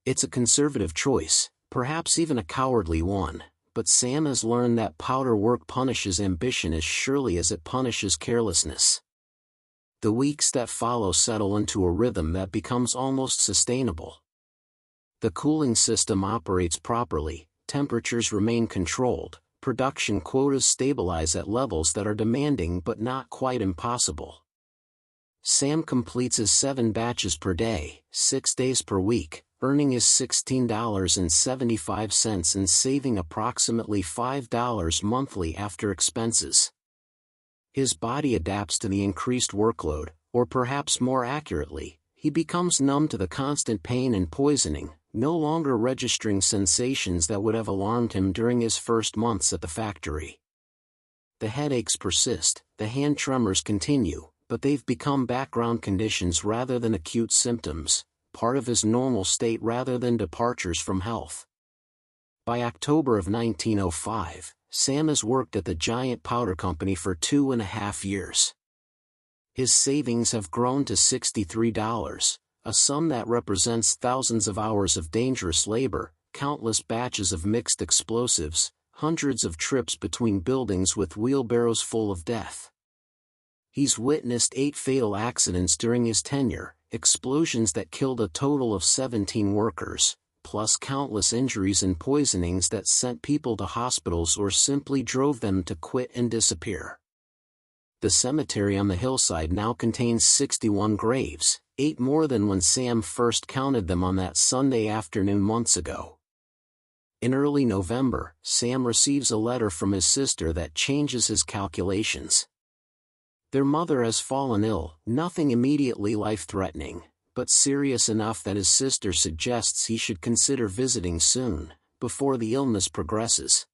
It's a conservative choice, perhaps even a cowardly one, but Sam has learned that powder work punishes ambition as surely as it punishes carelessness. The weeks that follow settle into a rhythm that becomes almost sustainable. The cooling system operates properly, temperatures remain controlled, production quotas stabilize at levels that are demanding but not quite impossible. Sam completes his 7 batches per day, 6 days per week, earning his $16.75 and saving approximately $5 monthly after expenses. His body adapts to the increased workload, or perhaps more accurately, he becomes numb to the constant pain and poisoning, no longer registering sensations that would have alarmed him during his first months at the factory. The headaches persist, the hand tremors continue, but they've become background conditions rather than acute symptoms, part of his normal state rather than departures from health. By October of 1905, Sam has worked at the giant powder company for 2.5 years. His savings have grown to $63, a sum that represents thousands of hours of dangerous labor, countless batches of mixed explosives, hundreds of trips between buildings with wheelbarrows full of death. He's witnessed 8 fatal accidents during his tenure, explosions that killed a total of 17 workers, plus countless injuries and poisonings that sent people to hospitals or simply drove them to quit and disappear. The cemetery on the hillside now contains 61 graves, 8 more than when Sam first counted them on that Sunday afternoon months ago. In early November, Sam receives a letter from his sister that changes his calculations. Their mother has fallen ill, nothing immediately life-threatening, but serious enough that his sister suggests he should consider visiting soon, before the illness progresses.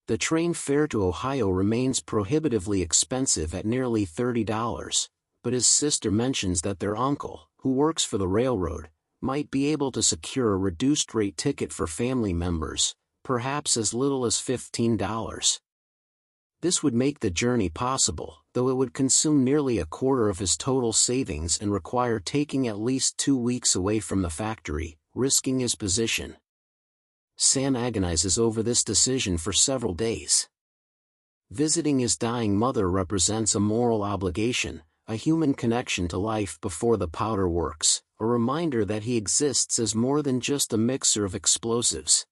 The train fare to Ohio remains prohibitively expensive at nearly $30, but his sister mentions that their uncle, who works for the railroad, might be able to secure a reduced-rate ticket for family members, perhaps as little as $15. This would make the journey possible, though it would consume nearly a quarter of his total savings and require taking at least 2 weeks away from the factory, risking his position. Sam agonizes over this decision for several days. Visiting his dying mother represents a moral obligation, a human connection to life before the powder works, a reminder that he exists as more than just a mixer of explosives.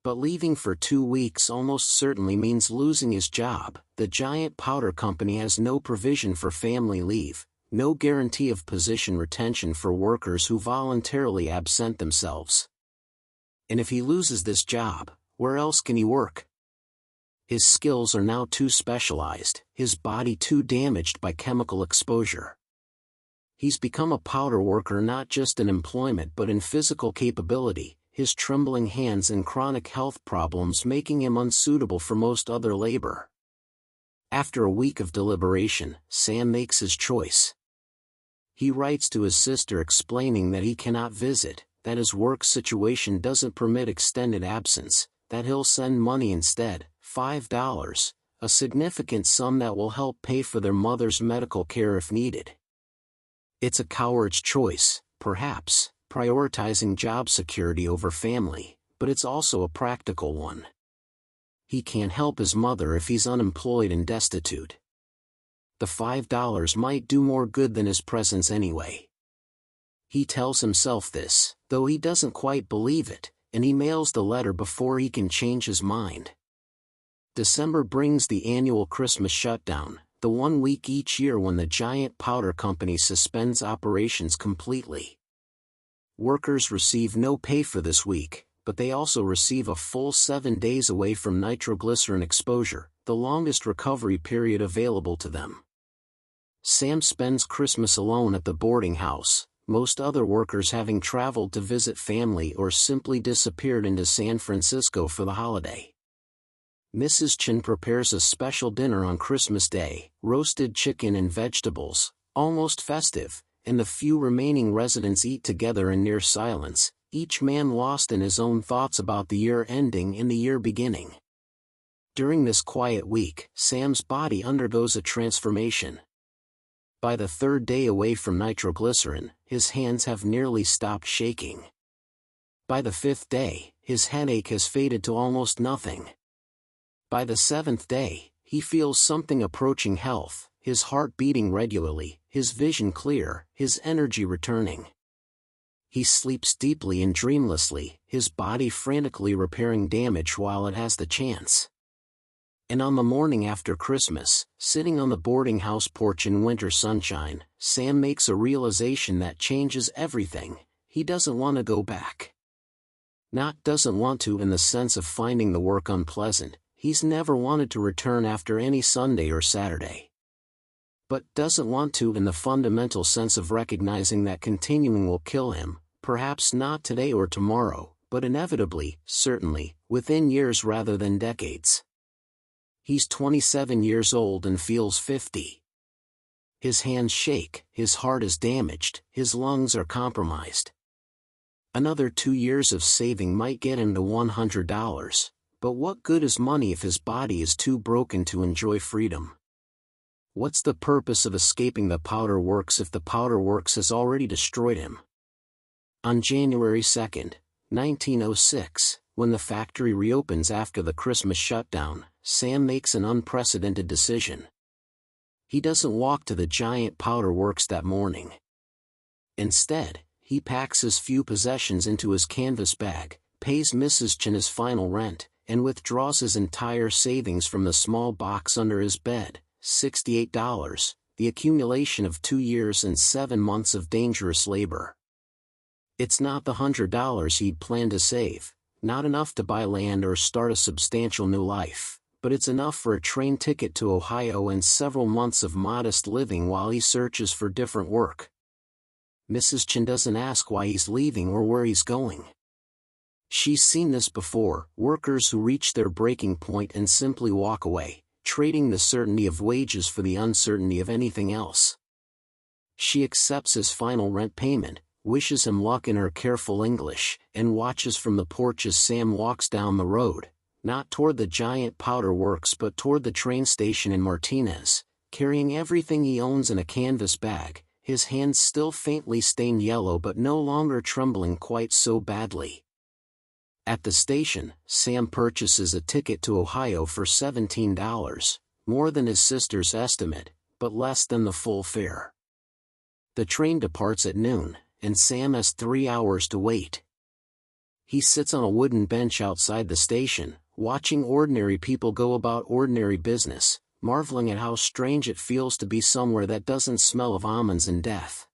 But leaving for 2 weeks almost certainly means losing his job. The giant powder company has no provision for family leave, no guarantee of position retention for workers who voluntarily absent themselves. And if he loses this job, where else can he work? His skills are now too specialized, his body too damaged by chemical exposure. He's become a powder worker not just in employment but in physical capability, his trembling hands and chronic health problems making him unsuitable for most other labor. After a week of deliberation, Sam makes his choice. He writes to his sister explaining that he cannot visit, that his work situation doesn't permit extended absence, that he'll send money instead, $5, a significant sum that will help pay for their mother's medical care if needed. It's a coward's choice, perhaps, prioritizing job security over family, but it's also a practical one. He can't help his mother if he's unemployed and destitute. The $5 might do more good than his presence anyway. He tells himself this, though he doesn't quite believe it, and he mails the letter before he can change his mind. December brings the annual Christmas shutdown, the 1 week each year when the giant powder company suspends operations completely. Workers receive no pay for this week, but they also receive a full 7 days away from nitroglycerin exposure, the longest recovery period available to them. Sam spends Christmas alone at the boarding house, most other workers having traveled to visit family or simply disappeared into San Francisco for the holiday. Mrs. Chen prepares a special dinner on Christmas Day, roasted chicken and vegetables, almost festive, and the few remaining residents eat together in near silence, each man lost in his own thoughts about the year ending and the year beginning. During this quiet week, Sam's body undergoes a transformation. By the 3rd day away from nitroglycerin, his hands have nearly stopped shaking. By the 5th day, his headache has faded to almost nothing. By the 7th day, he feels something approaching health, his heart beating regularly, his vision clear, his energy returning. He sleeps deeply and dreamlessly, his body frantically repairing damage while it has the chance. And on the morning after Christmas, sitting on the boarding house porch in winter sunshine, Sam makes a realization that changes everything. He doesn't want to go back. Not doesn't want to in the sense of finding the work unpleasant, he's never wanted to return after any Sunday or Saturday. But doesn't want to in the fundamental sense of recognizing that continuing will kill him, perhaps not today or tomorrow, but inevitably, certainly, within years rather than decades. He's 27 years old and feels 50. His hands shake, his heart is damaged, his lungs are compromised. Another 2 years of saving might get him to $100, but what good is money if his body is too broken to enjoy freedom? What's the purpose of escaping the powder works if the powder works has already destroyed him? On January 2, 1906, when the factory reopens after the Christmas shutdown, Sam makes an unprecedented decision. He doesn't walk to the giant powder works that morning. Instead, he packs his few possessions into his canvas bag, pays Mrs. Chen his final rent, and withdraws his entire savings from the small box under his bed, $68, the accumulation of 2 years and 7 months of dangerous labor. It's not the $100 he'd planned to save, not enough to buy land or start a substantial new life, but it's enough for a train ticket to Ohio and several months of modest living while he searches for different work. Mrs. Chen doesn't ask why he's leaving or where he's going. She's seen this before, workers who reach their breaking point and simply walk away, trading the certainty of wages for the uncertainty of anything else. She accepts his final rent payment, wishes him luck in her careful English, and watches from the porch as Sam walks down the road, not toward the giant powder works but toward the train station in Martinez, carrying everything he owns in a canvas bag, his hands still faintly stained yellow but no longer trembling quite so badly. At the station, Sam purchases a ticket to Ohio for $17, more than his sister's estimate, but less than the full fare. The train departs at noon, and Sam has 3 hours to wait. He sits on a wooden bench outside the station, watching ordinary people go about ordinary business, marveling at how strange it feels to be somewhere that doesn't smell of almonds and death.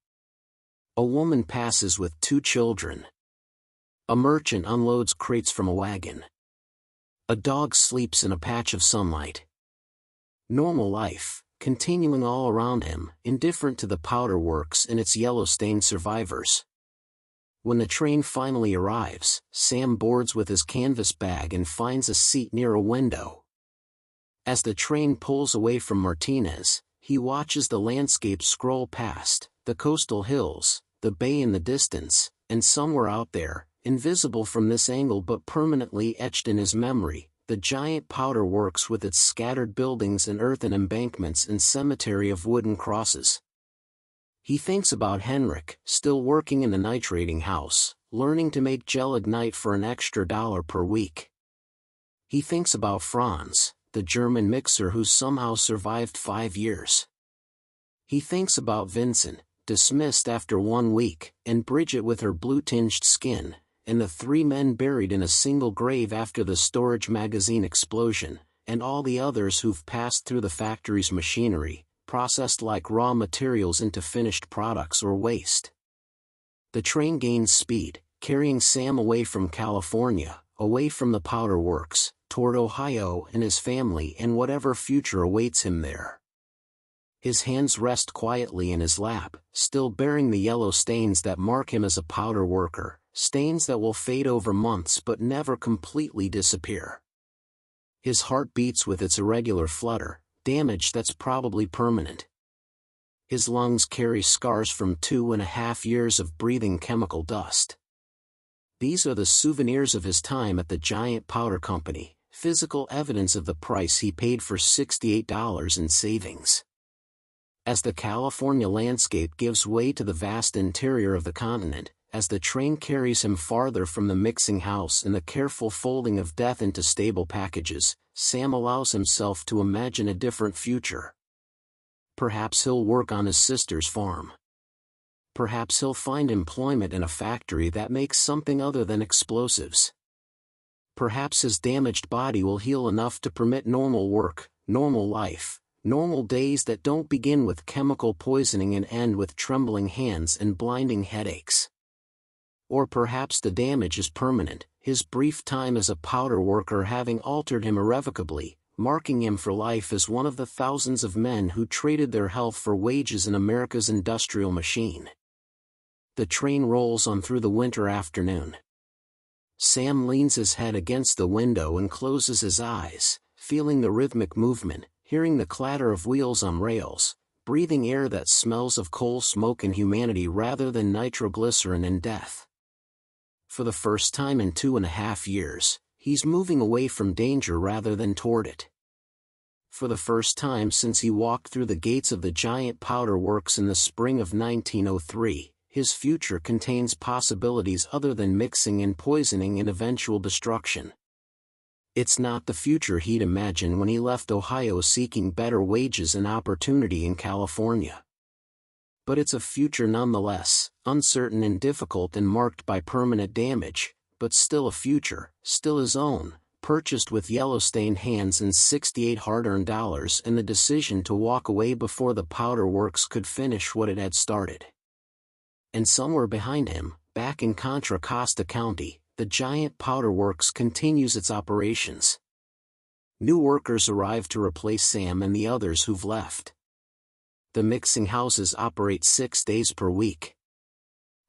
A woman passes with 2 children. A merchant unloads crates from a wagon. A dog sleeps in a patch of sunlight. Normal life, continuing all around him, indifferent to the powder works and its yellow-stained survivors. When the train finally arrives, Sam boards with his canvas bag and finds a seat near a window. As the train pulls away from Martinez, he watches the landscape scroll past, the coastal hills, the bay in the distance, and somewhere out there, invisible from this angle but permanently etched in his memory, the giant powder works with its scattered buildings and earthen embankments and cemetery of wooden crosses. He thinks about Henrik, still working in the nitrating house, learning to make gelignite for an extra $1 per week. He thinks about Franz, the German mixer who somehow survived 5 years. He thinks about Vincent, dismissed after 1 week, and Bridget with her blue-tinged skin, and the 3 men buried in a single grave after the storage magazine explosion, and all the others who've passed through the factory's machinery, processed like raw materials into finished products or waste. The train gains speed, carrying Sam away from California, away from the powder works, toward Ohio and his family and whatever future awaits him there. His hands rest quietly in his lap, still bearing the yellow stains that mark him as a powder worker, stains that will fade over months but never completely disappear. His heart beats with its irregular flutter, damage that's probably permanent. His lungs carry scars from 2.5 years of breathing chemical dust. These are the souvenirs of his time at the giant powder company, physical evidence of the price he paid for $68 in savings. As the California landscape gives way to the vast interior of the continent, as the train carries him farther from the mixing house and the careful folding of death into stable packages, Sam allows himself to imagine a different future. Perhaps he'll work on his sister's farm. Perhaps he'll find employment in a factory that makes something other than explosives. Perhaps his damaged body will heal enough to permit normal work, normal life, normal days that don't begin with chemical poisoning and end with trembling hands and blinding headaches. Or perhaps the damage is permanent, his brief time as a powder worker having altered him irrevocably, marking him for life as one of the thousands of men who traded their health for wages in America's industrial machine. The train rolls on through the winter afternoon. Sam leans his head against the window and closes his eyes, feeling the rhythmic movement, hearing the clatter of wheels on rails, breathing air that smells of coal smoke and humanity rather than nitroglycerin and death. For the first time in 2.5 years, he's moving away from danger rather than toward it. For the first time since he walked through the gates of the giant powder works in the spring of 1903, his future contains possibilities other than mixing and poisoning and eventual destruction. It's not the future he'd imagined when he left Ohio seeking better wages and opportunity in California. But it's a future nonetheless, uncertain and difficult and marked by permanent damage, but still a future, still his own, purchased with yellow-stained hands and $68 hard-earned dollars and the decision to walk away before the powder works could finish what it had started. And somewhere behind him, back in Contra Costa County, the giant powder works continues its operations. New workers arrive to replace Sam and the others who've left. The mixing houses operate 6 days per week.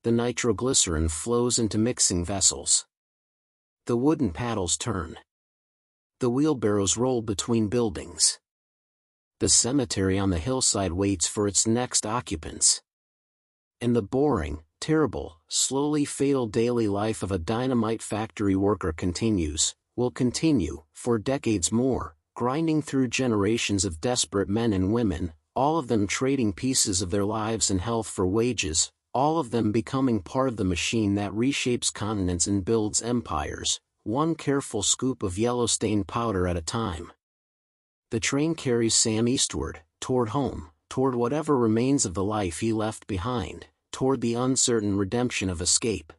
The nitroglycerin flows into mixing vessels. The wooden paddles turn. The wheelbarrows roll between buildings. The cemetery on the hillside waits for its next occupants. And the boring, terrible, slowly fatal daily life of a dynamite factory worker will continue, for decades more, grinding through generations of desperate men and women, all of them trading pieces of their lives and health for wages, all of them becoming part of the machine that reshapes continents and builds empires, one careful scoop of yellow-stain powder at a time. The train carries Sam eastward, toward home, toward whatever remains of the life he left behind, toward the uncertain redemption of escape.